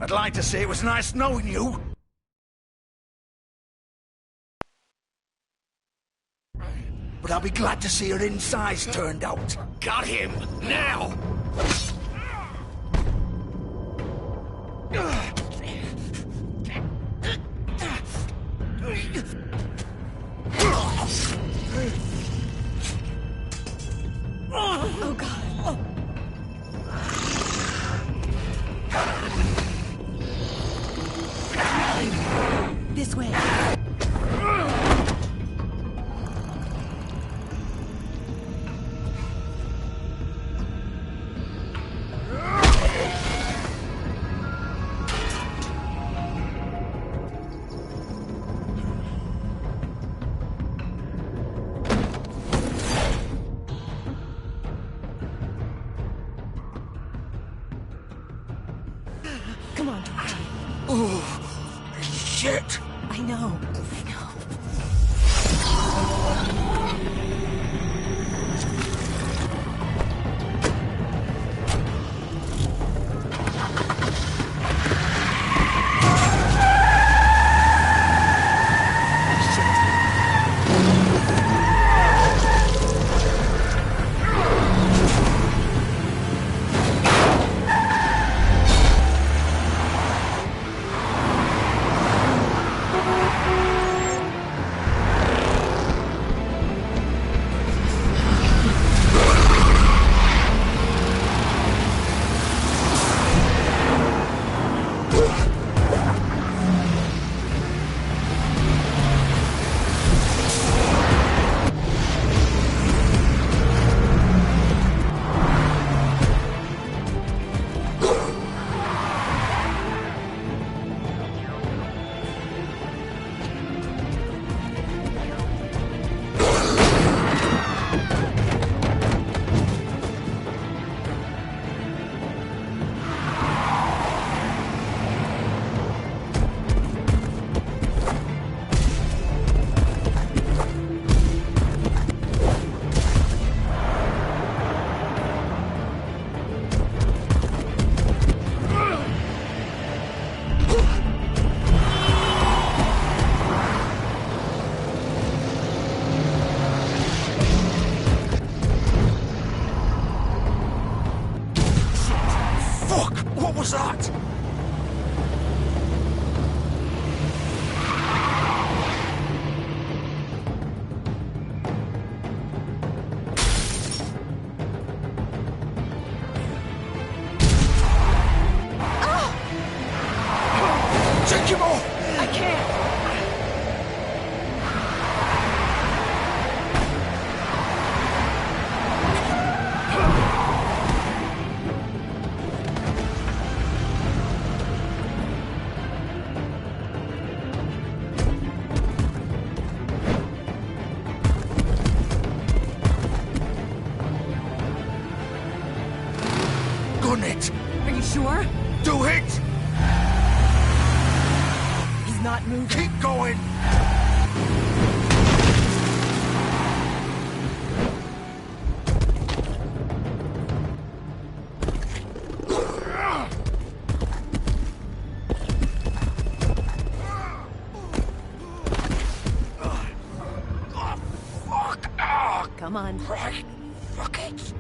I'd like to say it was nice knowing you. But I'll be glad to see your insides turned out. Got him! Now! Oh, God. This way. Come on. Oh, shit! I know. What was that? Take him off! I can't. Gun it! Are you sure? Do it! He's not moving. Keep going! Come on. Right. Fuck it.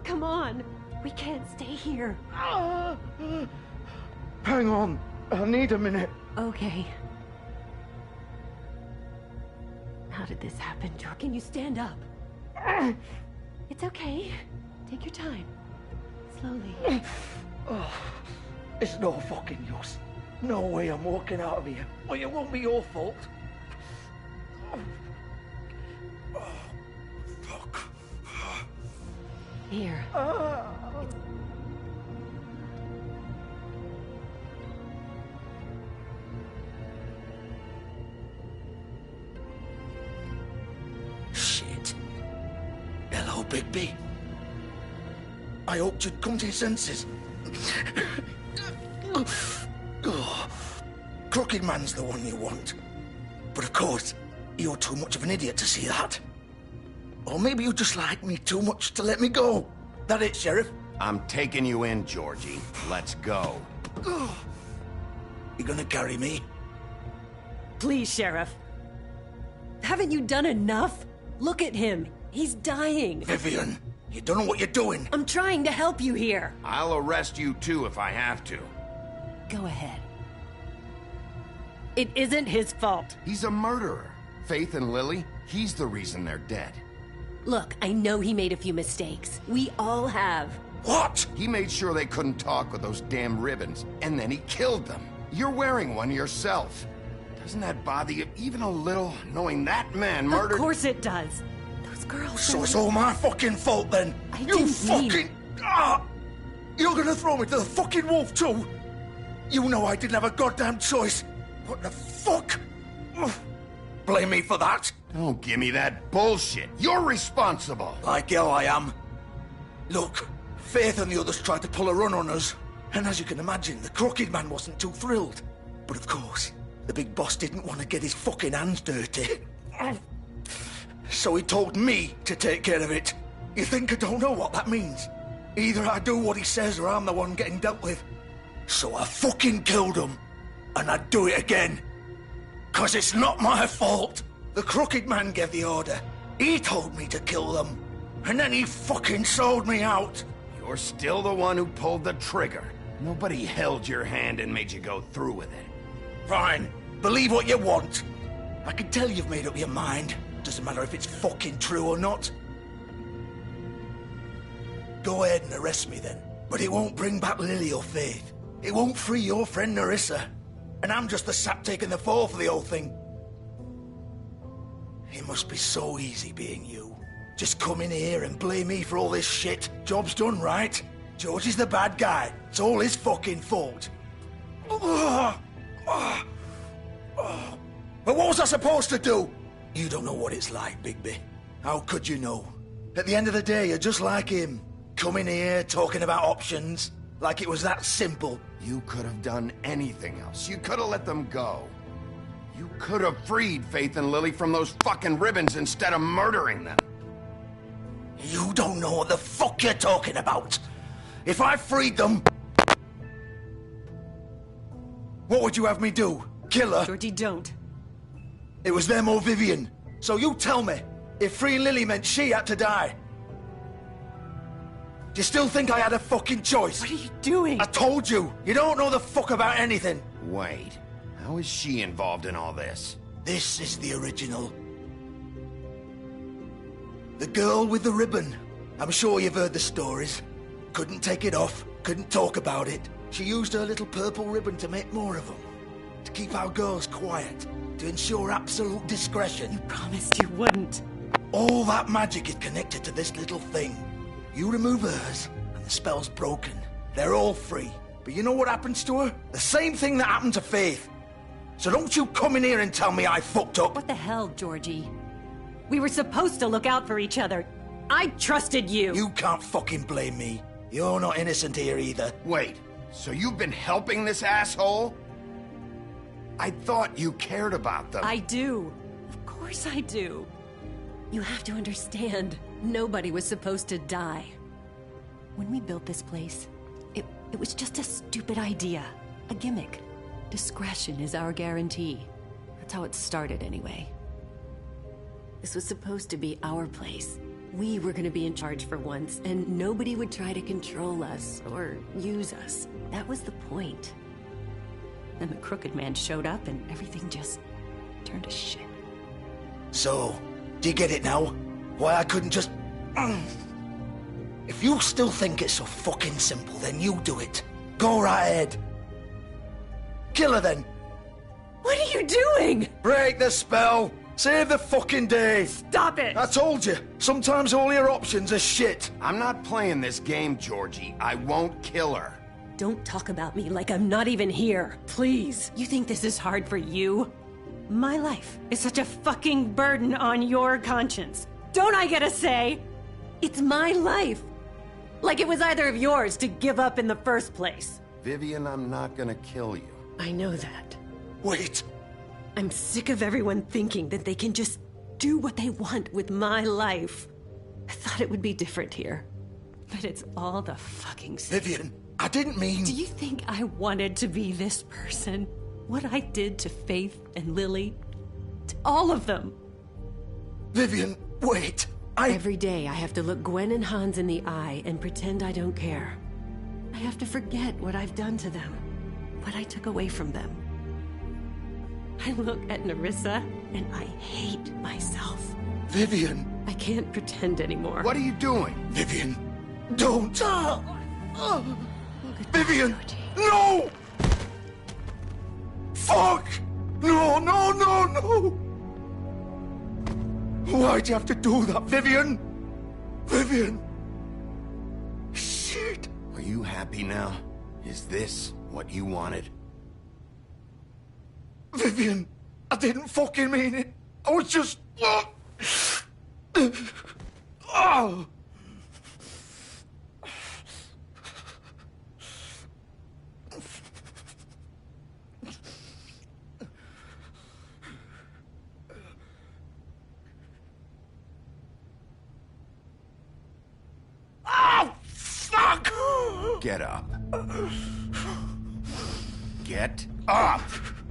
Come on. We can't stay here. Hang on. I need a minute. Okay. How did this happen, George? Can you stand up? It's okay. Take your time. Slowly. It's no fucking use. No way I'm walking out of here. Well, it won't be your fault. Here. Shit. Oh, Bigby. I hoped you'd come to your senses. Oh, Crooked Man's the one you want. But of course, you're too much of an idiot to see that. Or maybe you just like me too much to let me go. That it, Sheriff? I'm taking you in, Georgie. Let's go. You gonna carry me? Please, Sheriff. Haven't you done enough? Look at him. He's dying. Vivian, you don't know what you're doing. I'm trying to help you here. I'll arrest you too if I have to. Go ahead. It isn't his fault. He's a murderer. Faith and Lily, he's the reason they're dead. Look, I know he made a few mistakes. We all have. What? He made sure they couldn't talk with those damn ribbons, and then he killed them. You're wearing one yourself. Doesn't that bother you even a little, knowing that man murdered... Of course it does. Those girls... So it's all my fucking fault then? You fucking... You're gonna throw me to the fucking wolf too? You know I didn't have a goddamn choice. What the fuck? Blame me for that? Don't give me that bullshit. You're responsible. Like hell I am. Look, Faith and the others tried to pull a run on us. And as you can imagine, the Crooked Man wasn't too thrilled. But of course, the big boss didn't want to get his fucking hands dirty. So he told me to take care of it. You think I don't know what that means? Either I do what he says or I'm the one getting dealt with. So I fucking killed him. And I'd do it again. 'Cause it's not my fault. The Crooked Man gave the order. He told me to kill them. And then he fucking sold me out. You're still the one who pulled the trigger. Nobody held your hand and made you go through with it. Fine. Believe what you want. I can tell you've made up your mind. Doesn't matter if it's fucking true or not. Go ahead and arrest me then. But it won't bring back Lily or Faith. It won't free your friend Nerissa. And I'm just the sap taking the fall for the whole thing. It must be so easy being you. Just come in here and blame me for all this shit. Job's done, right? George is the bad guy. It's all his fucking fault. But what was I supposed to do? You don't know what it's like, Bigby. How could you know? At the end of the day, you're just like him. Coming here, talking about options. Like it was that simple. You could have done anything else. You could have let them go. You could have freed Faith and Lily from those fucking ribbons instead of murdering them. You don't know what the fuck you're talking about. If I freed them... What would you have me do? Kill her? Georgie, don't. It was them or Vivian. So you tell me, if freeing Lily meant she had to die. Do you still think I had a fucking choice? What are you doing? I told you, you don't know the fuck about anything. Wait, how is she involved in all this? This is the original. The girl with the ribbon. I'm sure you've heard the stories. Couldn't take it off, couldn't talk about it. She used her little purple ribbon to make more of them. To keep our girls quiet. To ensure absolute discretion. You promised you wouldn't. All that magic is connected to this little thing. You remove hers, and the spell's broken. They're all free. But you know what happens to her? The same thing that happened to Faith. So don't you come in here and tell me I fucked up. What the hell, Georgie? We were supposed to look out for each other. I trusted you. You can't fucking blame me. You're not innocent here either. Wait, so you've been helping this asshole? I thought you cared about them. I do. Of course I do. You have to understand, nobody was supposed to die. When we built this place, it was just a stupid idea. A gimmick. Discretion is our guarantee. That's how it started anyway. This was supposed to be our place. We were gonna be in charge for once, and nobody would try to control us or use us. That was the point. Then the Crooked Man showed up and everything just turned to shit. So, do you get it now? Why I couldn't just... If you still think it's so fucking simple, then you do it. Go right ahead. Kill her then. What are you doing? Break the spell. Save the fucking day. Stop it. I told you. Sometimes all your options are shit. I'm not playing this game, Georgie. I won't kill her. Don't talk about me like I'm not even here. Please. You think this is hard for you? My life is such a fucking burden on your conscience. Don't I get a say? It's my life. Like it was either of yours to give up in the first place. Vivian, I'm not gonna kill you. I know that. Wait. I'm sick of everyone thinking that they can just do what they want with my life. I thought it would be different here. But it's all the fucking same. Vivian, I didn't mean... Do you think I wanted to be this person? What I did to Faith and Lily? To all of them? Vivian, wait. Every day I have to look Gwen and Hans in the eye and pretend I don't care. I have to forget what I've done to them. What I took away from them. I look at Nerissa and I hate myself. Vivian. I can't pretend anymore. What are you doing? Vivian, don't. Vivian, no! Fuck! No, no, no, no! Why'd you have to do that, Vivian? Vivian! Shit! Are you happy now? Is this what you wanted? Vivian, I didn't fucking mean it. I was just... Oh! Oh, fuck! Get up. Get up!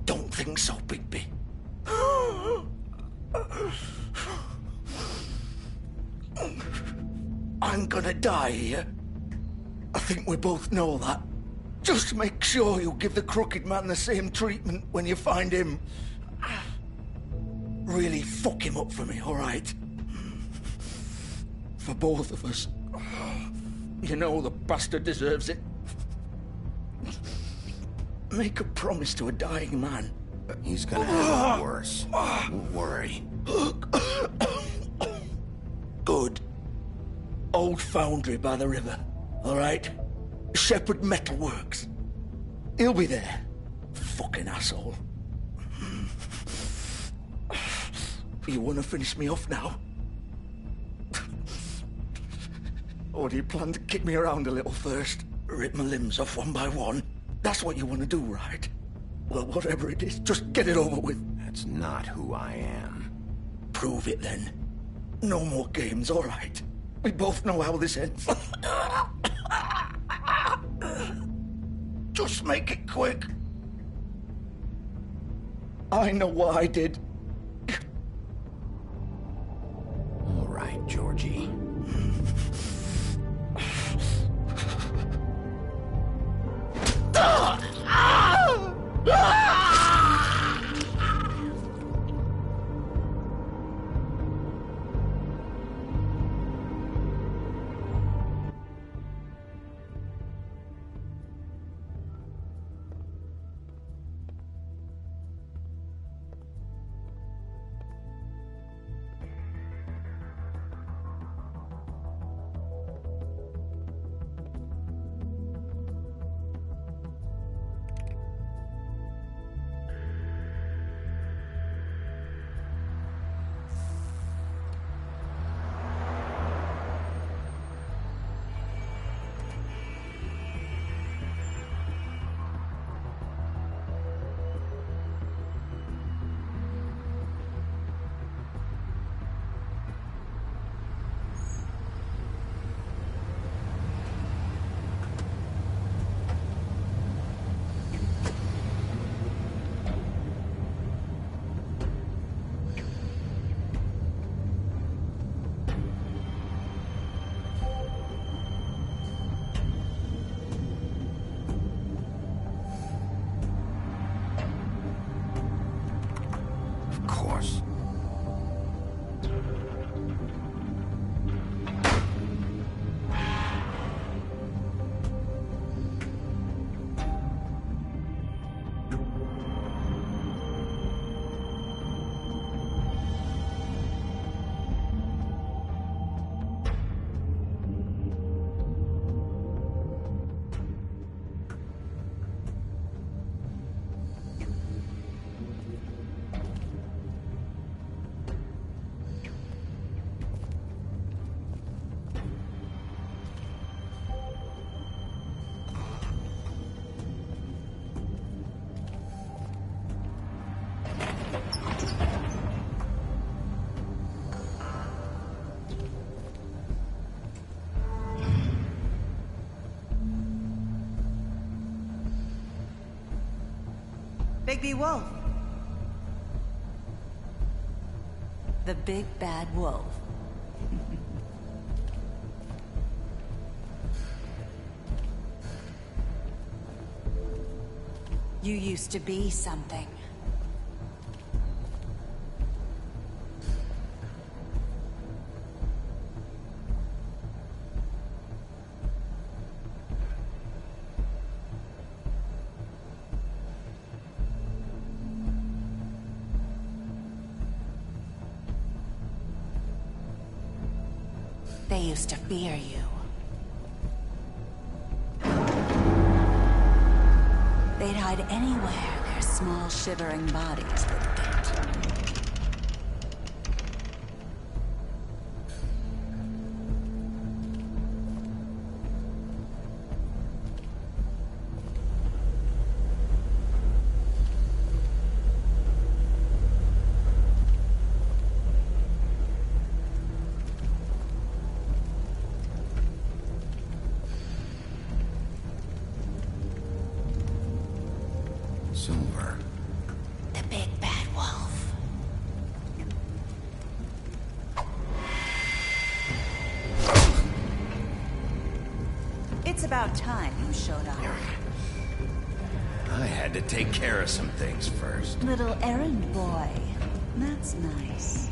Don't think so, Bigby. I'm gonna die here. I think we both know that. Just make sure you give the crooked man the same treatment when you find him. Really fuck him up for me, all right? For both of us. You know the bastard deserves it. Make a promise to a dying man. He's gonna have it worse. Don't worry. Good. Old foundry by the river, all right? Shepherd Metalworks. He'll be there. Fucking asshole. You want to finish me off now? Or do you plan to kick me around a little first? Rip my limbs off one by one? That's what you want to do, right? Well, whatever it is, just get it over with. That's not who I am. Prove it, then. No more games, all right? We both know how this ends. Just make it quick. I know what I did. All right, Georgie. Bigby Wolf. The big bad wolf. You used to be something. They used to fear you. They'd hide anywhere their small, shivering bodies would fit. Silver. The big bad wolf. It's about time you showed up. I had to take care of some things first. Little errand boy. That's nice.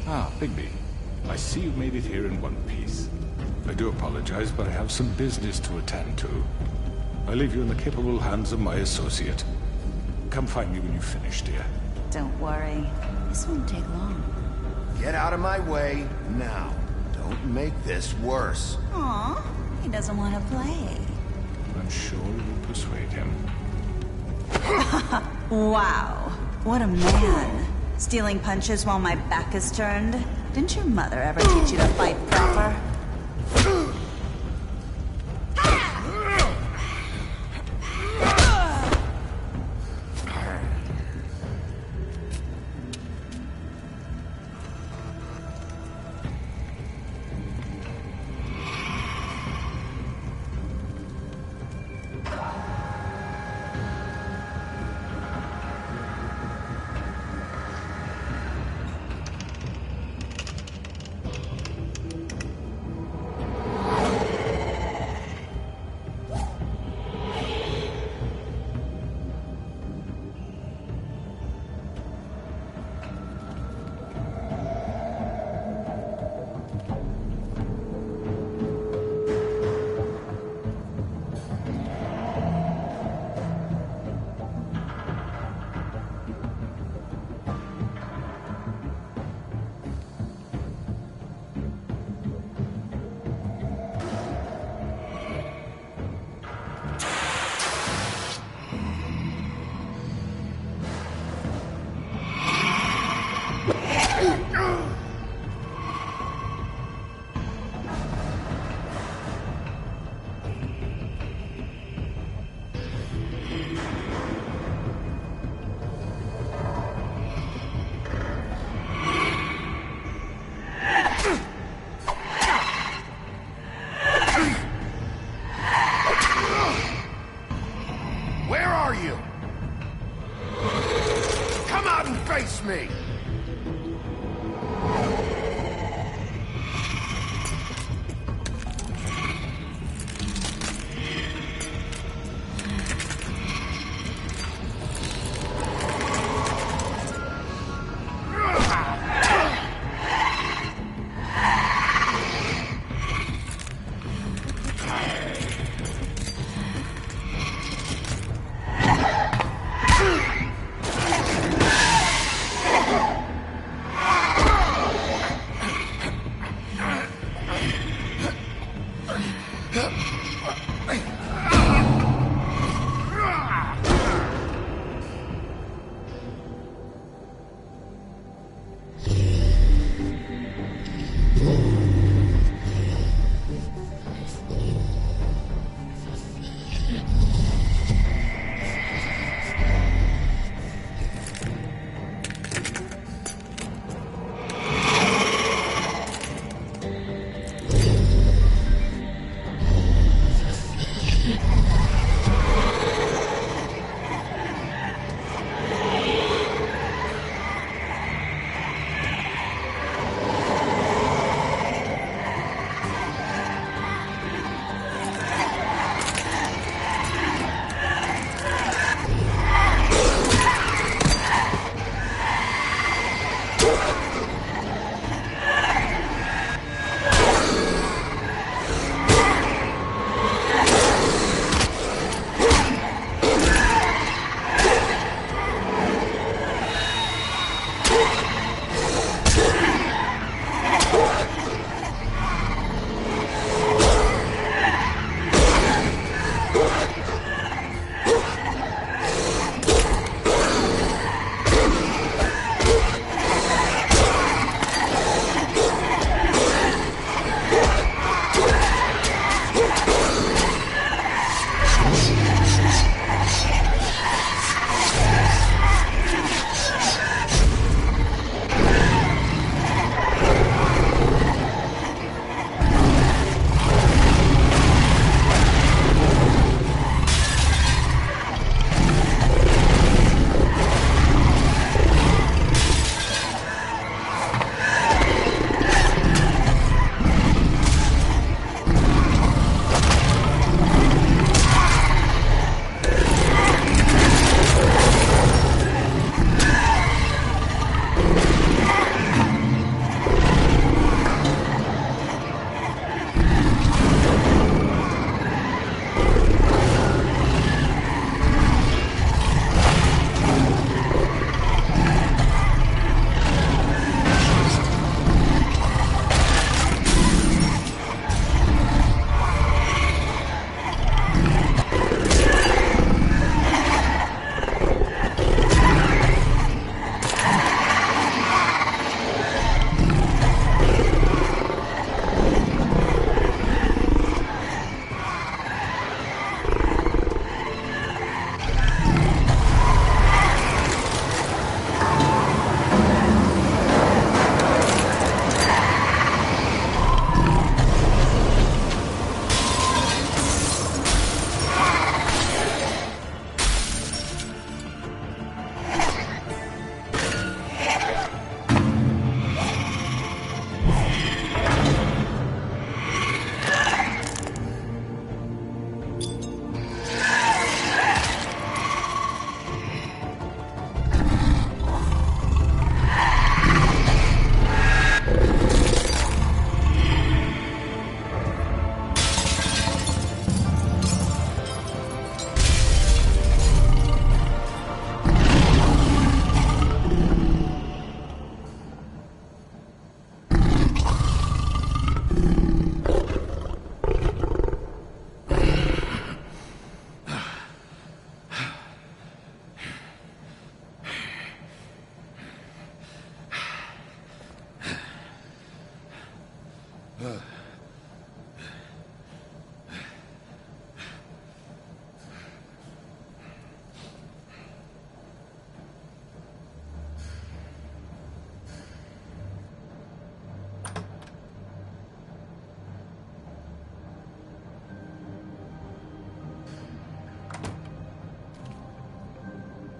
Ah, Bigby. I see you made it here in one piece. I do apologize, but I have some business to attend to. I leave you in the capable hands of my associate. Come find me when you finish, dear. Don't worry. This won't take long. Get out of my way now. Don't make this worse. Aw, he doesn't want to play. I'm sure you will persuade him. Wow. What a man. Stealing punches while my back is turned? Didn't your mother ever teach you to fight proper?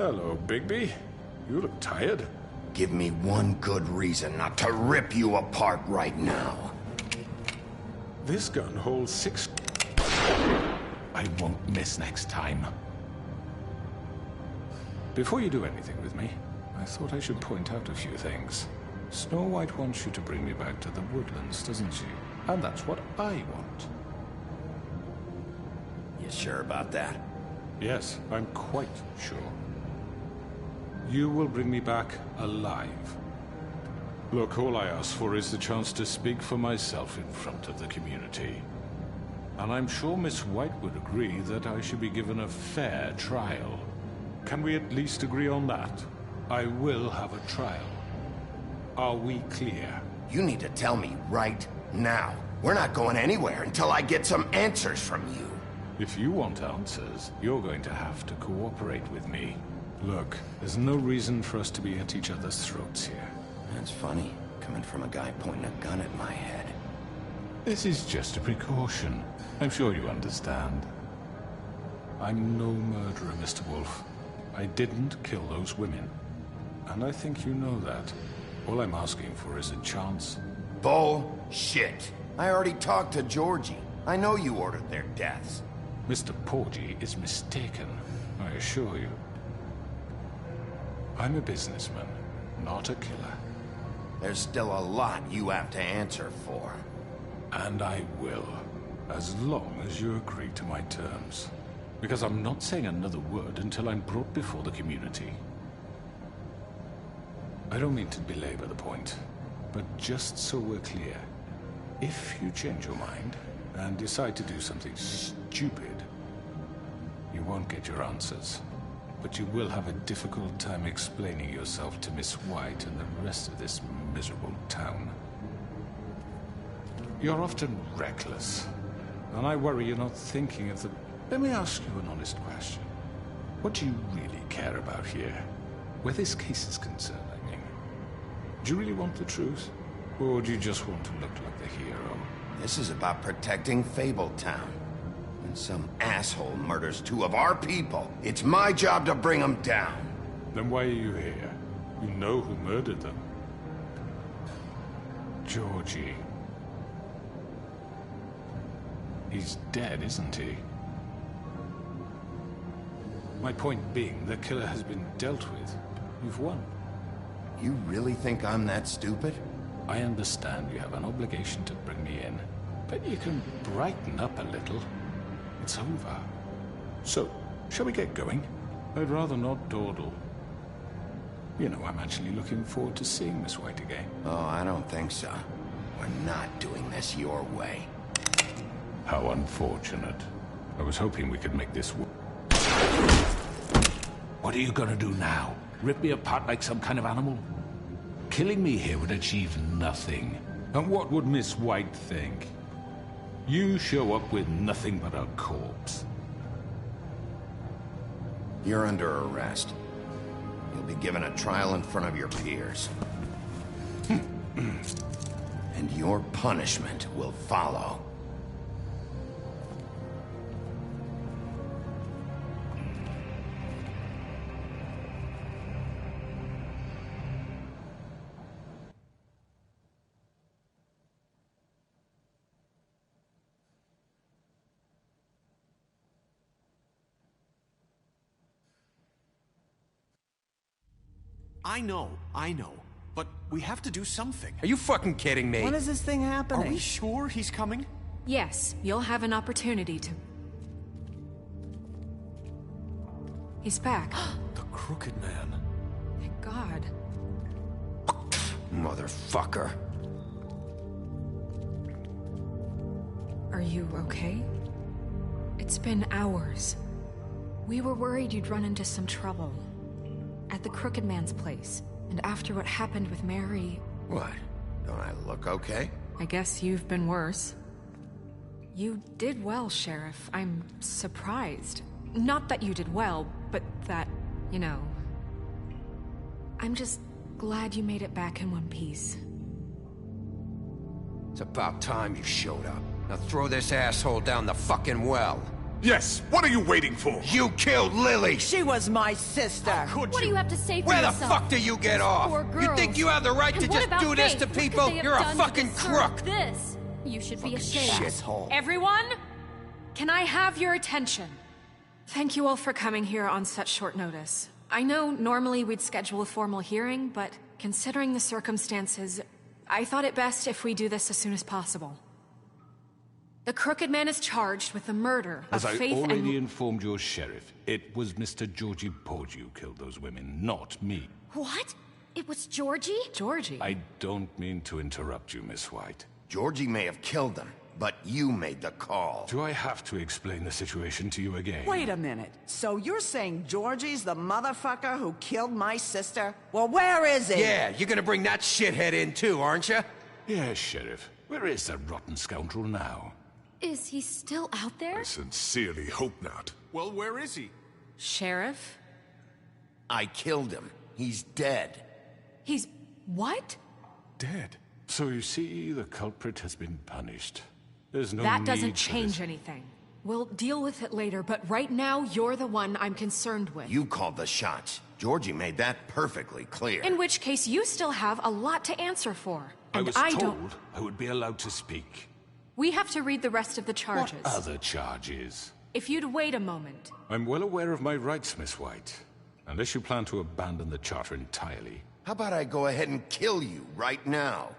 Hello, Bigby. You look tired. Give me one good reason not to rip you apart right now. This gun holds 6... I won't miss next time. Before you do anything with me, I thought I should point out a few things. Snow White wants you to bring me back to the woodlands, doesn't she? And that's what I want. You sure about that? Yes, I'm quite sure. You will bring me back alive. Look, all I ask for is the chance to speak for myself in front of the community. And I'm sure Miss White would agree that I should be given a fair trial. Can we at least agree on that? I will have a trial. Are we clear? You need to tell me right now. We're not going anywhere until I get some answers from you. If you want answers, you're going to have to cooperate with me. Look, there's no reason for us to be at each other's throats here. That's funny, coming from a guy pointing a gun at my head. This is just a precaution. I'm sure you understand. I'm no murderer, Mr. Wolf. I didn't kill those women. And I think you know that. All I'm asking for is a chance. Bullshit. I already talked to Georgie. I know you ordered their deaths. Mr. Porgy is mistaken, I assure you. I'm a businessman, not a killer. There's still a lot you have to answer for. And I will, as long as you agree to my terms. Because I'm not saying another word until I'm brought before the community. I don't mean to belabor the point, but just so we're clear, if you change your mind and decide to do something stupid, you won't get your answers. But you will have a difficult time explaining yourself to Miss White and the rest of this miserable town. You're often reckless, and I worry you're not thinking of the... Let me ask you an honest question. What do you really care about here? Where this case is concerned, I mean. Do you really want the truth? Or do you just want to look like the hero? This is about protecting Fabletown. When some asshole murders 2 of our people, it's my job to bring them down. Then why are you here? You know who murdered them. Georgie. He's dead, isn't he? My point being, the killer has been dealt with. You've won. You really think I'm that stupid? I understand you have an obligation to bring me in, but you can brighten up a little. It's over. So, shall we get going? I'd rather not dawdle. You know, I'm actually looking forward to seeing Miss White again. Oh, I don't think so. We're not doing this your way. How unfortunate. I was hoping we could make this work. What are you gonna do now? Rip me apart like some kind of animal? Killing me here would achieve nothing. And what would Miss White think? You show up with nothing but a corpse. You're under arrest. You'll be given a trial in front of your peers. And your punishment will follow. I know. But we have to do something. Are you fucking kidding me? When is this thing happening? Are we sure he's coming? Yes, you'll have an opportunity to... He's back. The Crooked Man. Thank God. Motherfucker. Are you okay? It's been hours. We were worried you'd run into some trouble. At the Crooked Man's place. And after what happened with Mary... What? Don't I look okay? I guess you've been worse. You did well, Sheriff. I'm surprised. Not that you did well, but that, you know... I'm just glad you made it back in one piece. It's about time you showed up. Now throw this asshole down the fucking well. Yes, what are you waiting for? You killed Lily! She was my sister! What do you have to say for Where the yourself? fuck do you get off? Poor You girls. think you have the right And to what just about do this Faith? to What could people? they have You're a done to fucking deserve crook! This? You should be ashamed. Shithole. Everyone, can I have your attention? Thank you all for coming here on such short notice. I know normally we'd schedule a formal hearing, but considering the circumstances, I thought it best if we do this as soon as possible. The Crooked Man is charged with the murder of As I Faith already informed your sheriff, it was Mr. Georgie Porgy who killed those women, not me. What? It was Georgie? Georgie? I don't mean to interrupt you, Miss White. Georgie may have killed them, but you made the call. Do I have to explain the situation to you again? Wait a minute. So you're saying Georgie's the motherfucker who killed my sister? Well, where is he? Yeah, you're gonna bring that shithead in too, aren't you? Yes, Sheriff. Where is that rotten scoundrel now? Is he still out there? I sincerely hope not. Well, where is he? Sheriff? I killed him. He's dead. He's... what? Dead. So you see, the culprit has been punished. There's no That need doesn't for change this. anything. We'll deal with it later, but right now, you're the one I'm concerned with. You called the shots. Georgie made that perfectly clear. In which case, you still have a lot to answer for. I And was I told don't... I would be allowed to speak. We have to read the rest of the charges. What other charges? If you'd wait a moment. I'm well aware of my rights, Miss White. Unless you plan to abandon the charter entirely. How about I go ahead and kill you right now?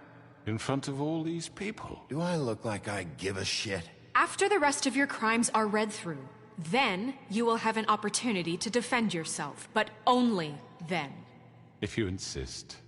In front of all these people? Do I look like I give a shit? After the rest of your crimes are read through, then you will have an opportunity to defend yourself, but only then. If you insist.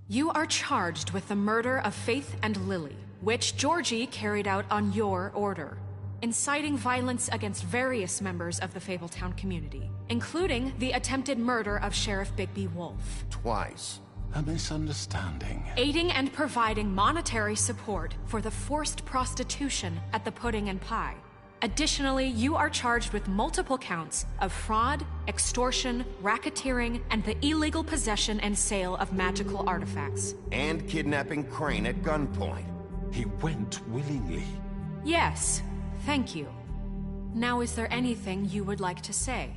You are charged with the murder of Faith and Lily, which Georgie carried out on your order, inciting violence against various members of the Fabletown community, including the attempted murder of Sheriff Bigby Wolf. Twice. A misunderstanding. Aiding and providing monetary support for the forced prostitution at the Pudding and Pie. Additionally, you are charged with multiple counts of fraud, extortion, racketeering, and the illegal possession and sale of magical artifacts. And kidnapping Crane at gunpoint. He went willingly. Yes, thank you. Now, is there anything you would like to say?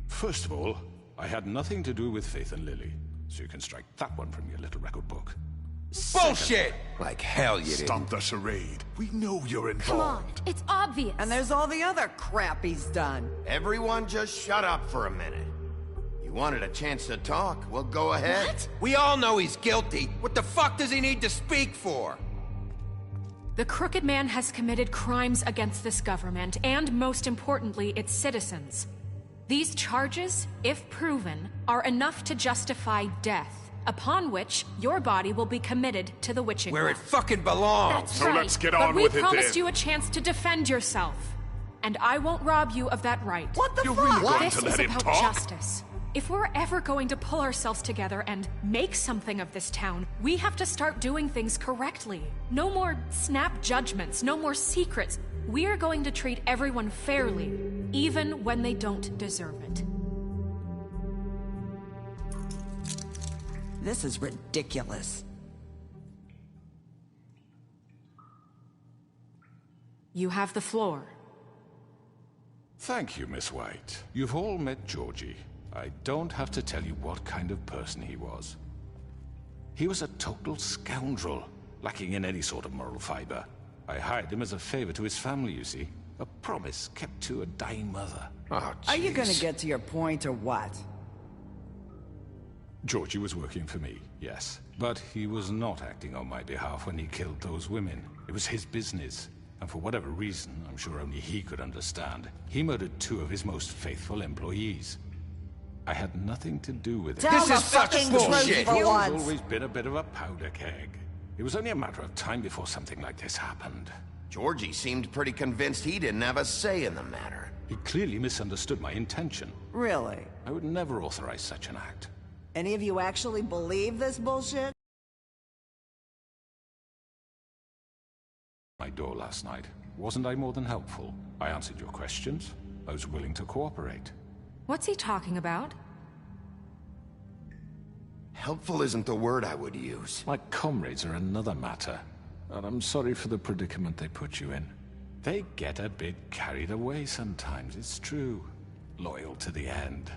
First of all, I had nothing to do with Faith and Lily, so you can strike that one from your little record book. Bullshit! Like hell you didn't. Stop the charade. We know you're involved. Come on, it's obvious. And there's all the other crap he's done. Everyone just shut up for a minute. You wanted a chance to talk, well go ahead. What? We all know he's guilty. What the fuck does he need to speak for? The Crooked Man has committed crimes against this government, and most importantly, its citizens. These charges, if proven, are enough to justify death, upon which your body will be committed to the witching Where well. it fucking belongs. That's So right. let's get But on we with it promised then. you a chance to defend yourself, and I won't rob you of that right. What the You're fuck? really going This to is let him about talk? justice. If we're ever going to pull ourselves together and make something of this town, we have to start doing things correctly. No more snap judgments, no more secrets. We are going to treat everyone fairly, even when they don't deserve it. This is ridiculous. You have the floor. Thank you, Miss White. You've all met Georgie. I don't have to tell you what kind of person he was. He was a total scoundrel, lacking in any sort of moral fiber. I hired him as a favor to his family, you see. A promise kept to a dying mother. Oh, Are you gonna jeez. get to your point or what? Georgie was working for me, yes. But he was not acting on my behalf when he killed those women. It was his business. And for whatever reason, I'm sure only he could understand, he murdered 2 of his most faithful employees. I had nothing to do with it. Tell the fucking truth He's for once. always been a bit of a powder keg. It was only a matter of time before something like this happened. Georgie seemed pretty convinced he didn't have a say in the matter. He clearly misunderstood my intention. Really? I would never authorize such an act. Any of you actually believe this bullshit? My door last night. Wasn't I more than helpful? I answered your questions. I was willing to cooperate. What's he talking about? Helpful isn't the word I would use. My comrades are another matter. and I'm sorry for the predicament they put you in. They get a bit carried away sometimes, it's true. Loyal to the end.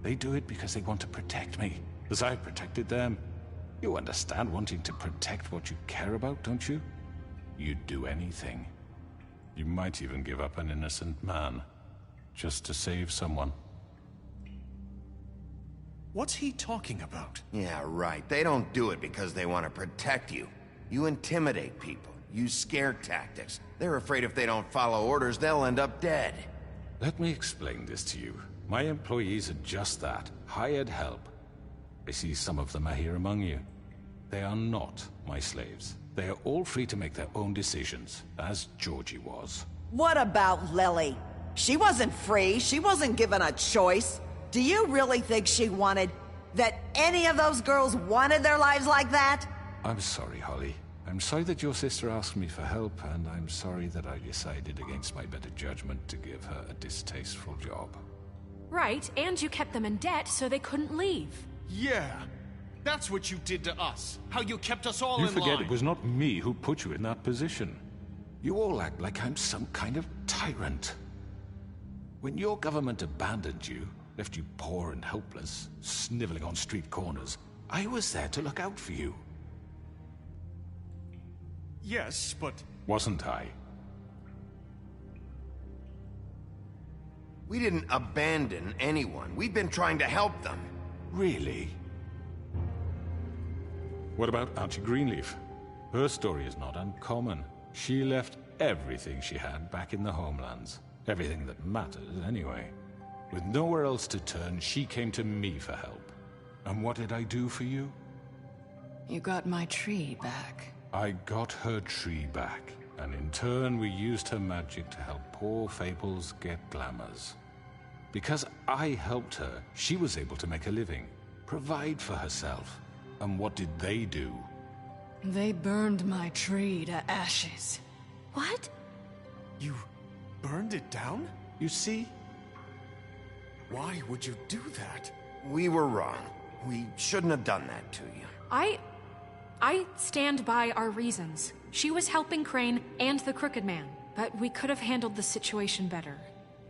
They do it because they want to protect me, as I've protected them. You understand wanting to protect what you care about, don't you? You'd do anything. You might even give up an innocent man, just to save someone. What's he talking about? Yeah, right. They don't do it because they want to protect you. You intimidate people, use scare tactics. They're afraid if they don't follow orders, they'll end up dead. Let me explain this to you. My employees are just that, hired help. I see some of them are here among you. They are not my slaves. They are all free to make their own decisions, as Georgie was. What about Lily? She wasn't free. She wasn't given a choice. Do you really think she wanted... that any of those girls wanted their lives like that? I'm sorry, Holly. I'm sorry that your sister asked me for help, and I'm sorry that I decided against my better judgment to give her a distasteful job. Right, and you kept them in debt so they couldn't leave. Yeah, that's what you did to us. How you kept us all You in forget line. it was not me who put you in that position. You all act like I'm some kind of tyrant. When your government abandoned you, left you poor and helpless, sniveling on street corners, I was there to look out for you. Yes, but... Wasn't I? We didn't abandon anyone. We've been trying to help them. Really? What about Archie Greenleaf? Her story is not uncommon. She left everything she had back in the homelands. Everything that matters, anyway. With nowhere else to turn, she came to me for help. And what did I do for you? You got my tree back. I got her tree back, and in turn we used her magic to help poor Fables get glamours. Because I helped her, she was able to make a living, provide for herself. And what did they do? They burned my tree to ashes. What? You burned it down? You see? Why would you do that? We were wrong. We shouldn't have done that to you. I stand by our reasons. She was helping Crane and the Crooked Man, but we could have handled the situation better.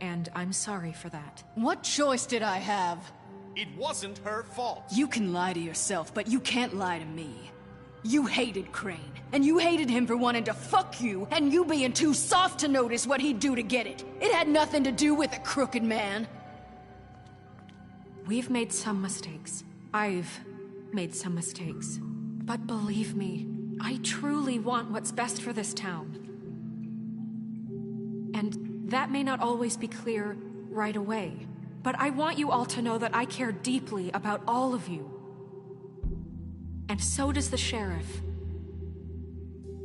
And I'm sorry for that. What choice did I have? It wasn't her fault. You can lie to yourself, but you can't lie to me. You hated Crane, and you hated him for wanting to fuck you, and you being too soft to notice what he'd do to get it. It had nothing to do with a Crooked Man. We've made some mistakes. I've made some mistakes. But believe me, I truly want what's best for this town. And that may not always be clear right away, but I want you all to know that I care deeply about all of you. And so does the sheriff.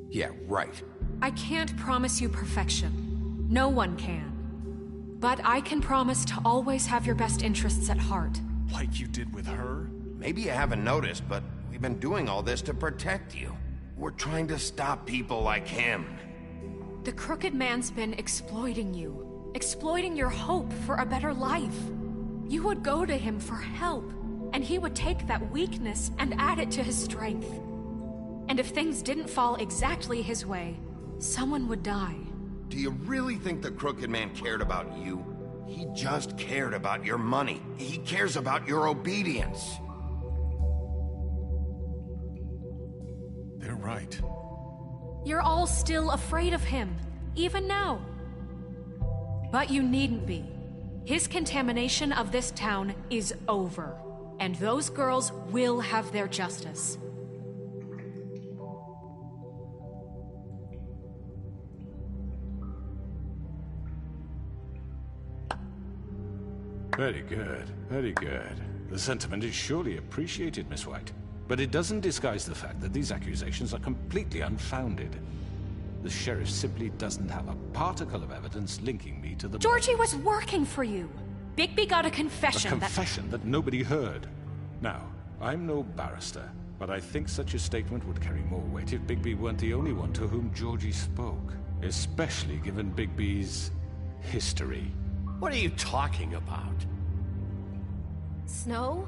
Yeah, right. I can't promise you perfection. No one can. But I can promise to always have your best interests at heart. Like you did with her? Maybe you haven't noticed, but we've been doing all this to protect you. We're trying to stop people like him. The Crooked Man's been exploiting you. Exploiting your hope for a better life. You would go to him for help, and he would take that weakness and add it to his strength. And if things didn't fall exactly his way, someone would die. Do you really think the Crooked Man cared about you? He just cared about your money. He cares about your obedience. They're right. You're all still afraid of him, even now. But you needn't be. His contamination of this town is over, and those girls will have their justice. Very good, very good. The sentiment is surely appreciated, Miss White. But it doesn't disguise the fact that these accusations are completely unfounded. The sheriff simply doesn't have a particle of evidence linking me to the... Georgie was working for you. Bigby got a confession A confession that nobody heard. Now, I'm no barrister, but I think such a statement would carry more weight if Bigby weren't the only one to whom Georgie spoke. Especially given Bigby's history. What are you talking about? Snow?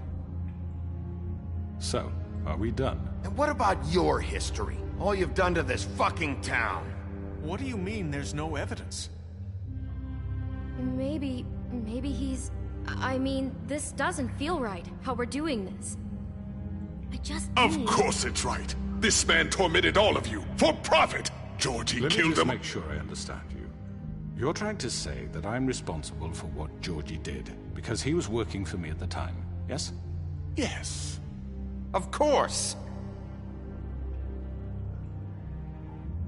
So, Are we done? And what about your history? All you've done to this fucking town? What do you mean there's no evidence? Maybe he's... I mean, this doesn't feel right, how we're doing this. I just Of course it's right. This man tormented all of you, for profit! Georgie Let me killed just him. make sure I understand you. You're trying to say that I'm responsible for what Georgie did, because he was working for me at the time, yes? Yes. Of course!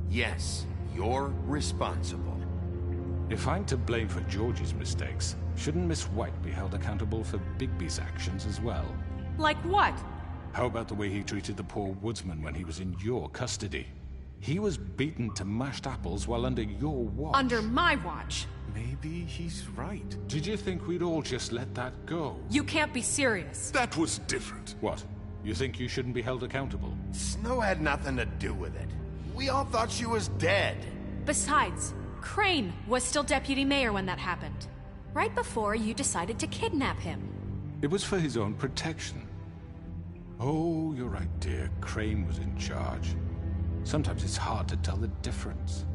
Yes, you're responsible. If I'm to blame for Georgie's mistakes, shouldn't Miss White be held accountable for Bigby's actions as well? Like what? How about the way he treated the poor woodsman when he was in your custody? He was beaten to mashed apples while under your watch. Under my watch. Maybe he's right. Did you think we'd all just let that go? You can't be serious. That was different. What? You think you shouldn't be held accountable? Snow had nothing to do with it. We all thought she was dead. Besides, Crane was still deputy mayor when that happened. Right before you decided to kidnap him. It was for his own protection. Oh, you're right, dear. Crane was in charge. Sometimes it's hard to tell the difference.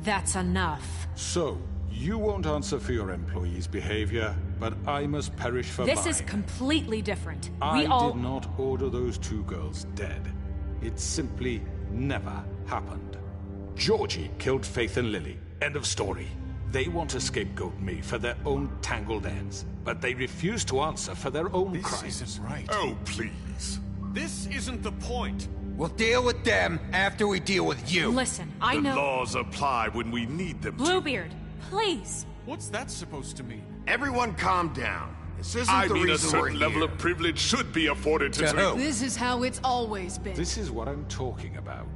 That's enough. So, you won't answer for your employees' behavior, but I must perish for mine. This is completely different. I did not order those two girls dead. It simply never happened. Georgie killed Faith and Lily. End of story. They want to scapegoat me for their own tangled ends, but they refuse to answer for their own crimes. This isn't right. Oh, please. This isn't the point. We'll deal with them after we deal with you. Listen, I know... The laws apply when we need them to. Bluebeard, please. What's that supposed to mean? Everyone calm down. This isn't I the mean, a reason we're certain level here. of privilege should be afforded to... This is how it's always been. This is what I'm talking about.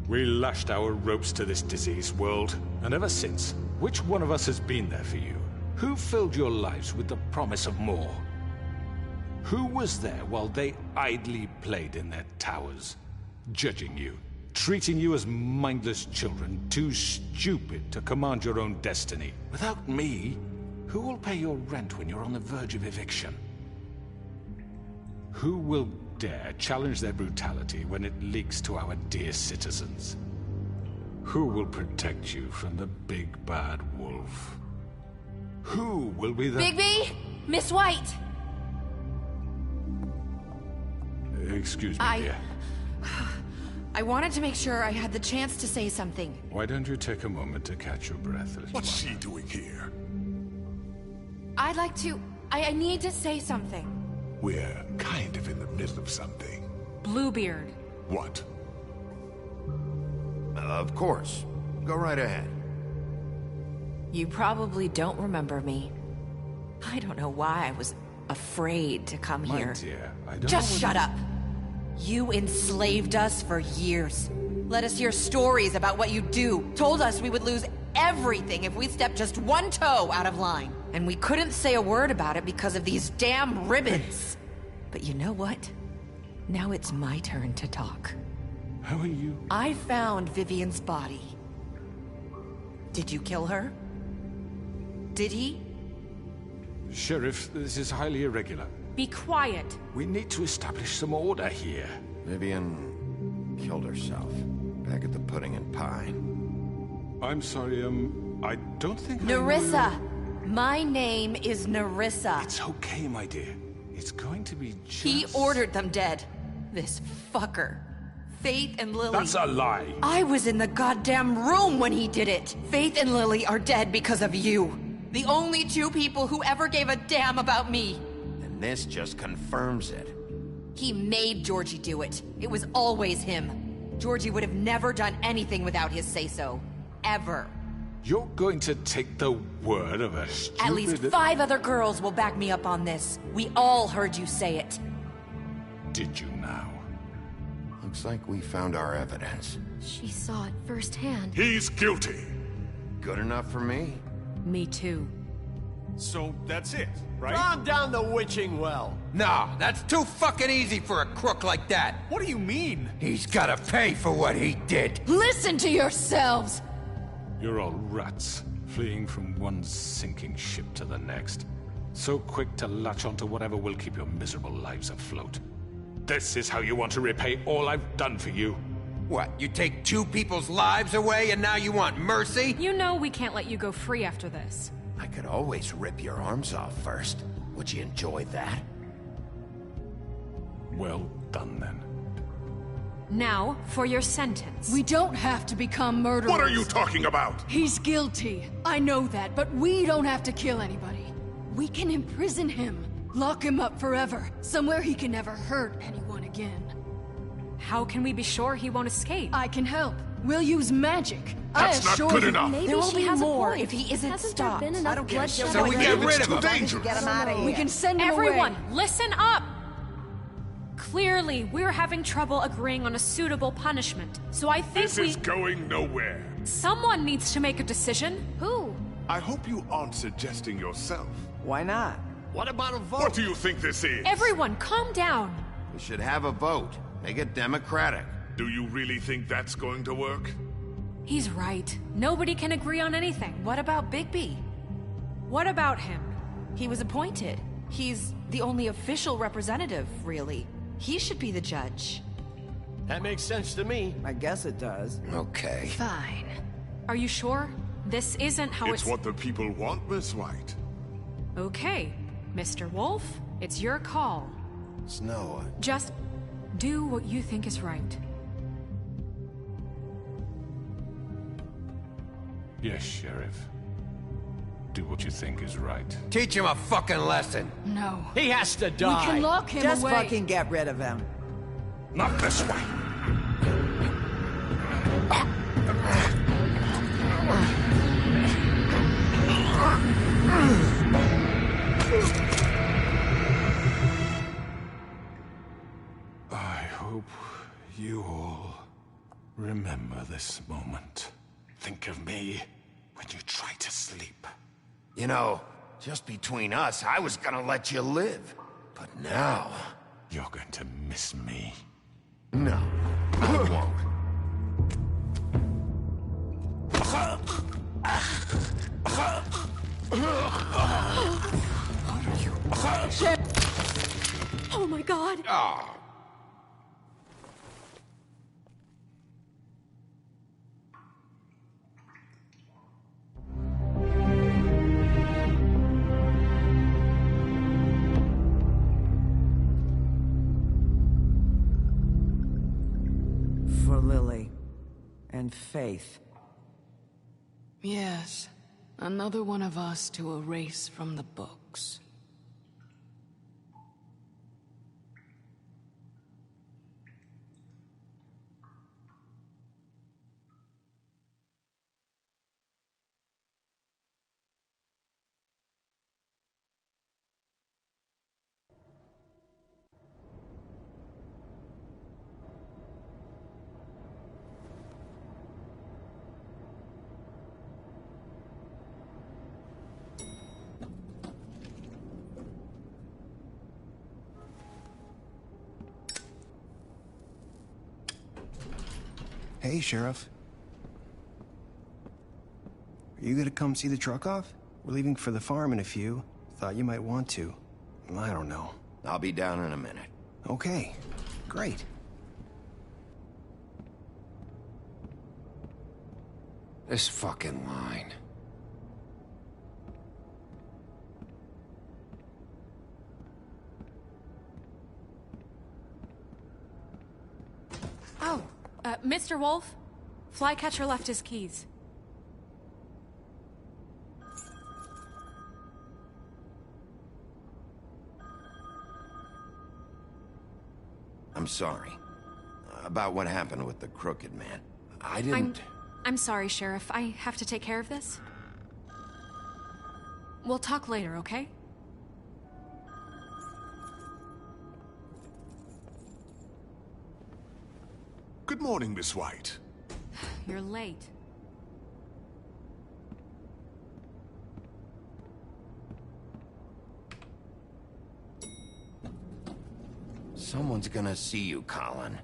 We lashed our ropes to this diseased world, and ever since, which one of us has been there for you? Who filled your lives with the promise of more? Who was there while they idly played in their towers, judging you, treating you as mindless children, too stupid to command your own destiny? Without me, who will pay your rent when you're on the verge of eviction? Who will dare challenge their brutality when it leaks to our dear citizens? Who will protect you from the big bad wolf? Who will be the... Bigby! Miss White! Excuse me, dear. I wanted to make sure I had the chance to say something. Why don't you take a moment to catch your breath, little What's she doing here? I'd like to... I need to say something. We're kind of in the middle of something. Bluebeard. What? Of course. Go right ahead. You probably don't remember me. I don't know why I was afraid to come My here. dear, I don't Just know shut up! You enslaved us for years. Let us hear stories about what you do. Told us we would lose everything if we stepped just one toe out of line. And we couldn't say a word about it because of these damn ribbons. But you know what? Now it's my turn to talk. How are you? I found Vivian's body. Did you kill her? Did he? Sheriff, this is highly irregular. Be quiet. We need to establish some order here. Vivian killed herself back at the Pudding and Pie. I'm sorry, I don't think Nerissa! My name is Nerissa. It's okay, my dear. It's going to be just... He ordered them dead. This fucker. Faith and Lily... That's a lie! I was in the goddamn room when he did it! Faith and Lily are dead because of you. The only two people who ever gave a damn about me. And this just confirms it. He made Georgie do it. It was always him. Georgie would have never done anything without his say-so. Ever. You're going to take the word of a stupid... At least 5 other girls will back me up on this. We all heard you say it. Did you now? Looks like we found our evidence. She saw it firsthand. He's guilty. Good enough for me? Me too. So that's it, right? Calm down the witching well. No, that's too fucking easy for a crook like that. What do you mean? He's gotta pay for what he did. Listen to yourselves! You're all rats, fleeing from one sinking ship to the next. So quick to latch onto whatever will keep your miserable lives afloat. This is how you want to repay all I've done for you? What, you take 2 people's lives away and now you want mercy? You know we can't let you go free after this. I could always rip your arms off first. Would you enjoy that? Well done, then. Now, for your sentence. We don't have to become murderers. What are you talking about? He's guilty. I know that, but we don't have to kill anybody. We can imprison him. Lock him up forever. Somewhere he can never hurt anyone again. How can we be sure he won't escape? I can help. We'll use magic. That's not good enough. Maybe There will she be has more a point. if he isn't Hasn't stopped. There been enough I don't give a bloodshed? shit. So we get rid of him. Get him out of here. We can send him Everyone, away. listen up! Clearly, we're having trouble agreeing on a suitable punishment. So I think This is going nowhere. Someone needs to make a decision. Who? I hope you aren't suggesting yourself. Why not? What about a vote? What do you think this is? Everyone, calm down. We should have a vote. Make it democratic. Do you really think that's going to work? He's right. Nobody can agree on anything. What about Bigby? What about him? He was appointed. He's the only official representative, really. He should be the judge. That makes sense to me. I guess it does. Okay. Fine. Are you sure? This isn't how It's what the people want, Miss White. Okay, Mr. Wolf, it's your call. Snow, Just do what you think is right. Yes, Sheriff. Do what you think is right. Teach him a fucking lesson. No. He has to We die. can lock him Just away. fucking get rid of him. Not this way. I hope you all remember this moment. Think of me when you try to sleep. you know, just between us, I was gonna let you live. But now... You're going to miss me. No, I won't. Oh my god! Ah. For Lily. And Faith. Yes. Another one of us to erase from the books. Hey, Sheriff. Are you gonna come see the truck off? We're leaving for the farm in a few. Thought you might want to. I don't know. I'll be down in a minute. Okay, great. This fucking line. Oh, Mr. Wolf, Flycatcher left his keys. I'm sorry. About what happened with the Crooked Man. I didn't... I'm sorry, Sheriff. I have to take care of this. We'll talk later, okay? Good morning, Miss White. You're late. Someone's gonna see you, Colin.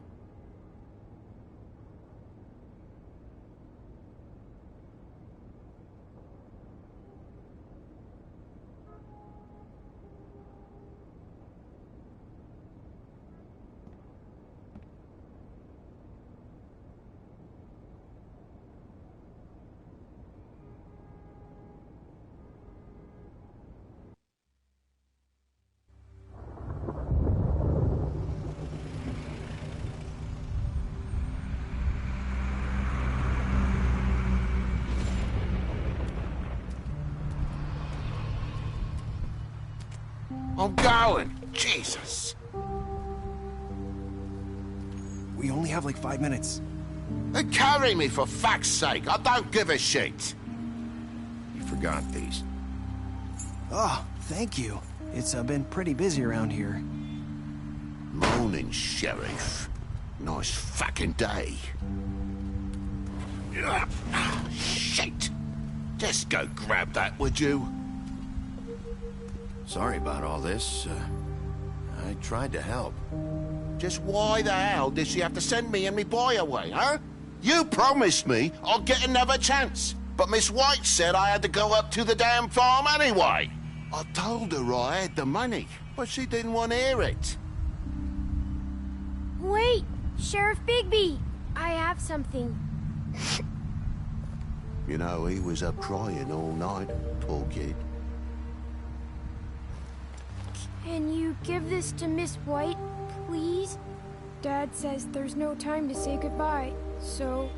I'm going. Jesus. We only have like 5 minutes. Then carry me, for fuck's sake. I don't give a shit. You forgot these. Oh, thank you. It's been pretty busy around here. Morning, Sheriff. Nice fucking day. Shit. Just go grab that, would you? Sorry about all this. I tried to help. Just why the hell did she have to send me and me boy away, huh? You promised me I'd get another chance, but Miss White said I had to go up to the damn farm anyway. I told her I had the money, but she didn't want to hear it. Wait, Sheriff Bigby! I have something. You know, he was up crying all night, poor kid. Can you give this to Miss White, please? Dad says there's no time to say goodbye, so...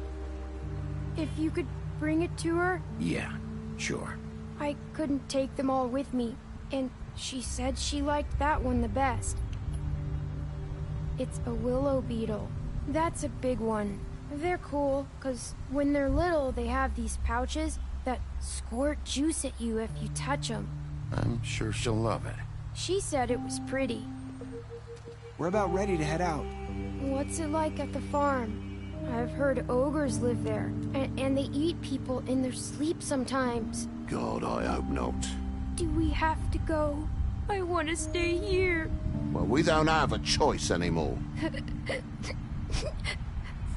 if you could bring it to her? Yeah, sure. I couldn't take them all with me, and she said she liked that one the best. It's a willow beetle. That's a big one. They're cool, 'cause when they're little, they have these pouches that squirt juice at you if you touch them. I'm sure she'll love it. She said it was pretty. We're about ready to head out. What's it like at the farm? I've heard ogres live there, and they eat people in their sleep sometimes. God, I hope not. Do we have to go? I want to stay here. Well, we don't have a choice anymore.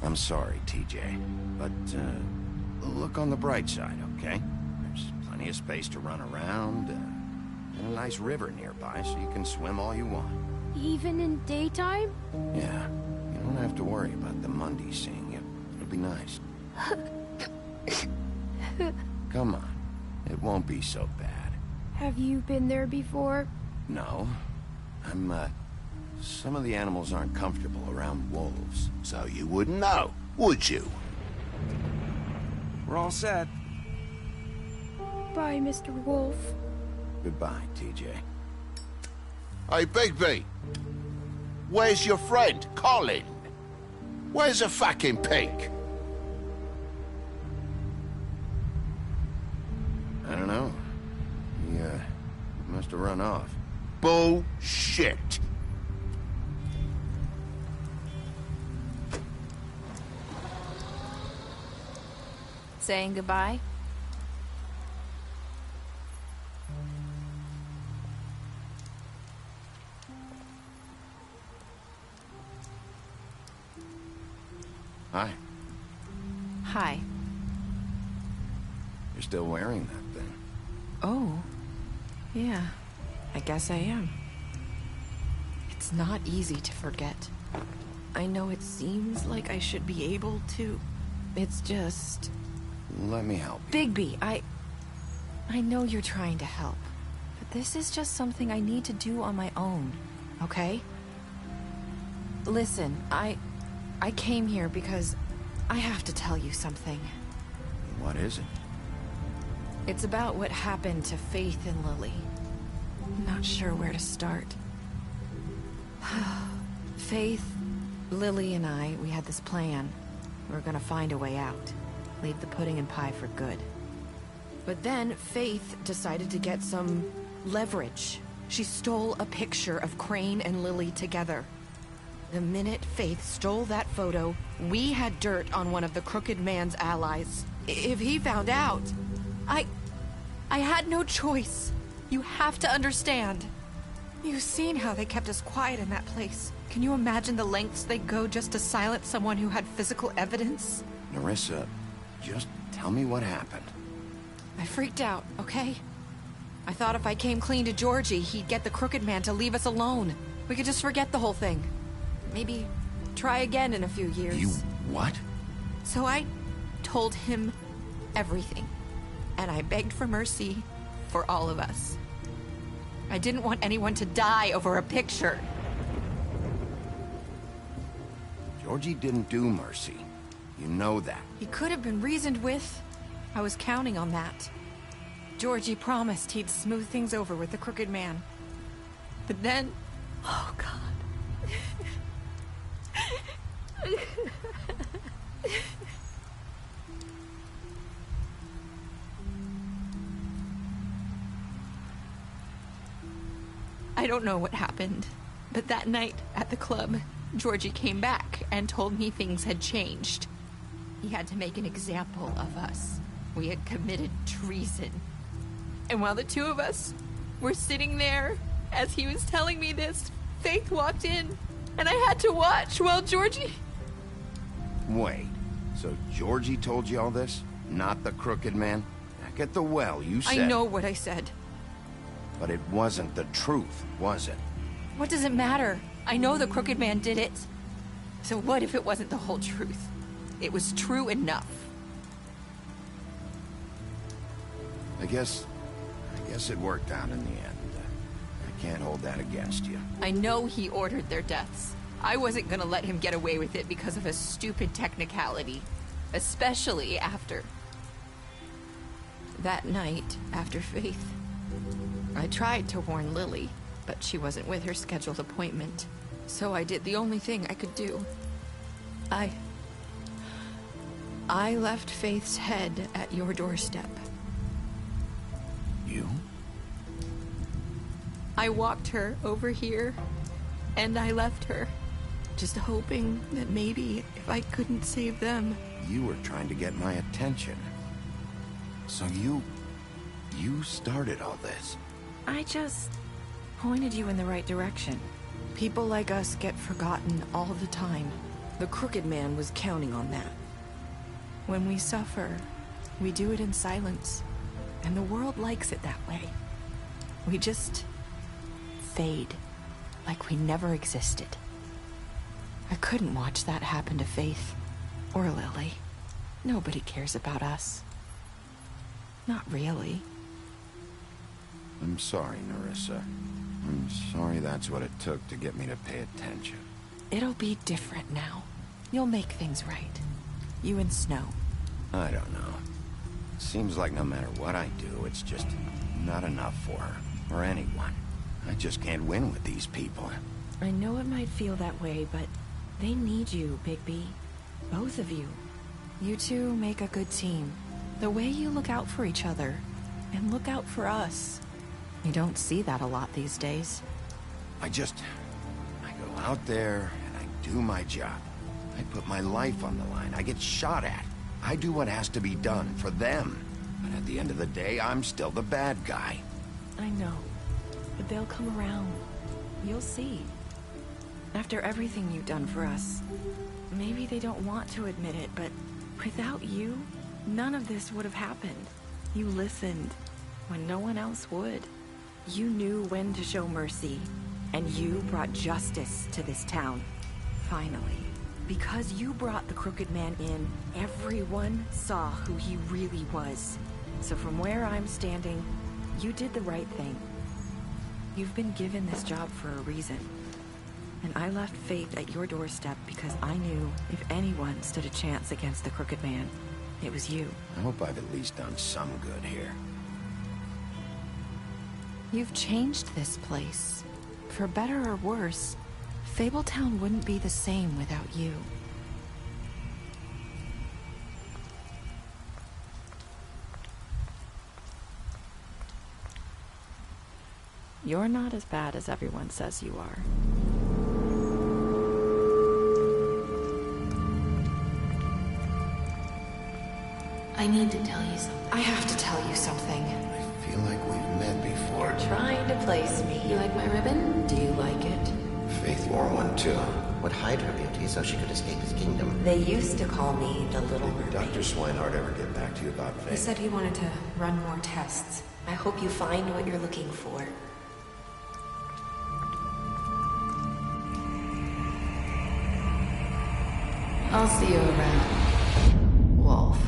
I'm sorry, TJ, but look on the bright side, okay? There's plenty of space to run around, and a nice river nearby so you can swim all you want. Even in daytime? Yeah, you don't have to worry about the Mundy seeing you. It'll be nice. Come on, it won't be so bad. Have you been there before? No, some of the animals aren't comfortable around wolves. So you wouldn't know, would you? We're all set. Bye, Mr. Wolf. Goodbye, TJ. Hey, Bigby. Where's your friend, Colin? Where's the fucking pig? I don't know. He, must have run off. Bullshit. Saying goodbye? Hi. Hi. You're still wearing that thing. Oh. Yeah. I guess I am. It's not easy to forget. I know it seems like I should be able to. It's just... Let me help you. Bigby, I know you're trying to help. But this is just something I need to do on my own, okay? Listen, I came here because I have to tell you something. What is it? It's about what happened to Faith and Lily. I'm not sure where to start. Faith, Lily, and I, we had this plan. We were gonna find a way out. Leave the pudding and pie for good. But then Faith decided to get some leverage. She stole a picture of Crane and Lily together. The minute Faith stole that photo, we had dirt on one of the Crooked Man's allies. If he found out, I had no choice. You have to understand. You've seen how they kept us quiet in that place. Can you imagine the lengths they go just to silence someone who had physical evidence? Nerissa, just tell me what happened. I freaked out, okay? I thought if I came clean to Georgie, he'd get the Crooked Man to leave us alone. We could just forget the whole thing. Maybe try again in a few years. You what? So I told him everything. And I begged for mercy for all of us. I didn't want anyone to die over a picture. Georgie didn't do mercy. You know that. He could have been reasoned with. I was counting on that. Georgie promised he'd smooth things over with the Crooked Man. But then... Oh, God. I don't know what happened, but that night at the club, Georgie came back and told me things had changed. He had to make an example of us. We had committed treason. And while the two of us were sitting there, as he was telling me this, Faith walked in, and I had to watch while Georgie... Wait, so Georgie told you all this? Not the crooked man? Back at the well, you said... I know what I said. But it wasn't the truth, was it? What does it matter? I know the crooked man did it. So what if it wasn't the whole truth? It was true enough. I guess it worked out in the end. I can't hold that against you. I know he ordered their deaths. I wasn't gonna let him get away with it because of a stupid technicality. Especially after... that night, after Faith. I tried to warn Lily, but she wasn't with her scheduled appointment. So I did the only thing I could do. I left Faith's head at your doorstep. You? I walked her over here, and I left her. Just hoping that maybe if I couldn't save them... You were trying to get my attention. So you started all this. I just pointed you in the right direction. People like us get forgotten all the time. The crooked man was counting on that. When we suffer, we do it in silence, and the world likes it that way. We just fade, like we never existed. I couldn't watch that happen to Faith, or Lily. Nobody cares about us. Not really. I'm sorry, Nerissa. I'm sorry that's what it took to get me to pay attention. It'll be different now. You'll make things right. You and Snow. I don't know. Seems like no matter what I do, it's just not enough for her, or anyone. I just can't win with these people. I know it might feel that way, but they need you, Bigby. Both of you. You two make a good team. The way you look out for each other, and look out for us. You don't see that a lot these days. I go out there, and I do my job. I put my life on the line. I get shot at. I do what has to be done for them. But at the end of the day, I'm still the bad guy. I know. But they'll come around. You'll see. After everything you've done for us. Maybe they don't want to admit it, but without you, none of this would have happened. You listened when no one else would. You knew when to show mercy, and you brought justice to this town. Finally. Because you brought the crooked man in, everyone saw who he really was. So from where I'm standing, you did the right thing. You've been given this job for a reason. And I left Faith at your doorstep because I knew if anyone stood a chance against the crooked man, it was you. I hope I've at least done some good here. You've changed this place. For better or worse, Fabletown wouldn't be the same without you. You're not as bad as everyone says you are. I need to tell you something. I have to tell you something. I feel like we've met before. You're trying to place me. You like my ribbon? Do you like it? Faith wore one too. Would hide her beauty so she could escape his kingdom. They used to call me the Little Mermaid. Did Dr. Swinehart ever get back to you about Faith? He said he wanted to run more tests. I hope you find what you're looking for. I'll see you around, Wolf.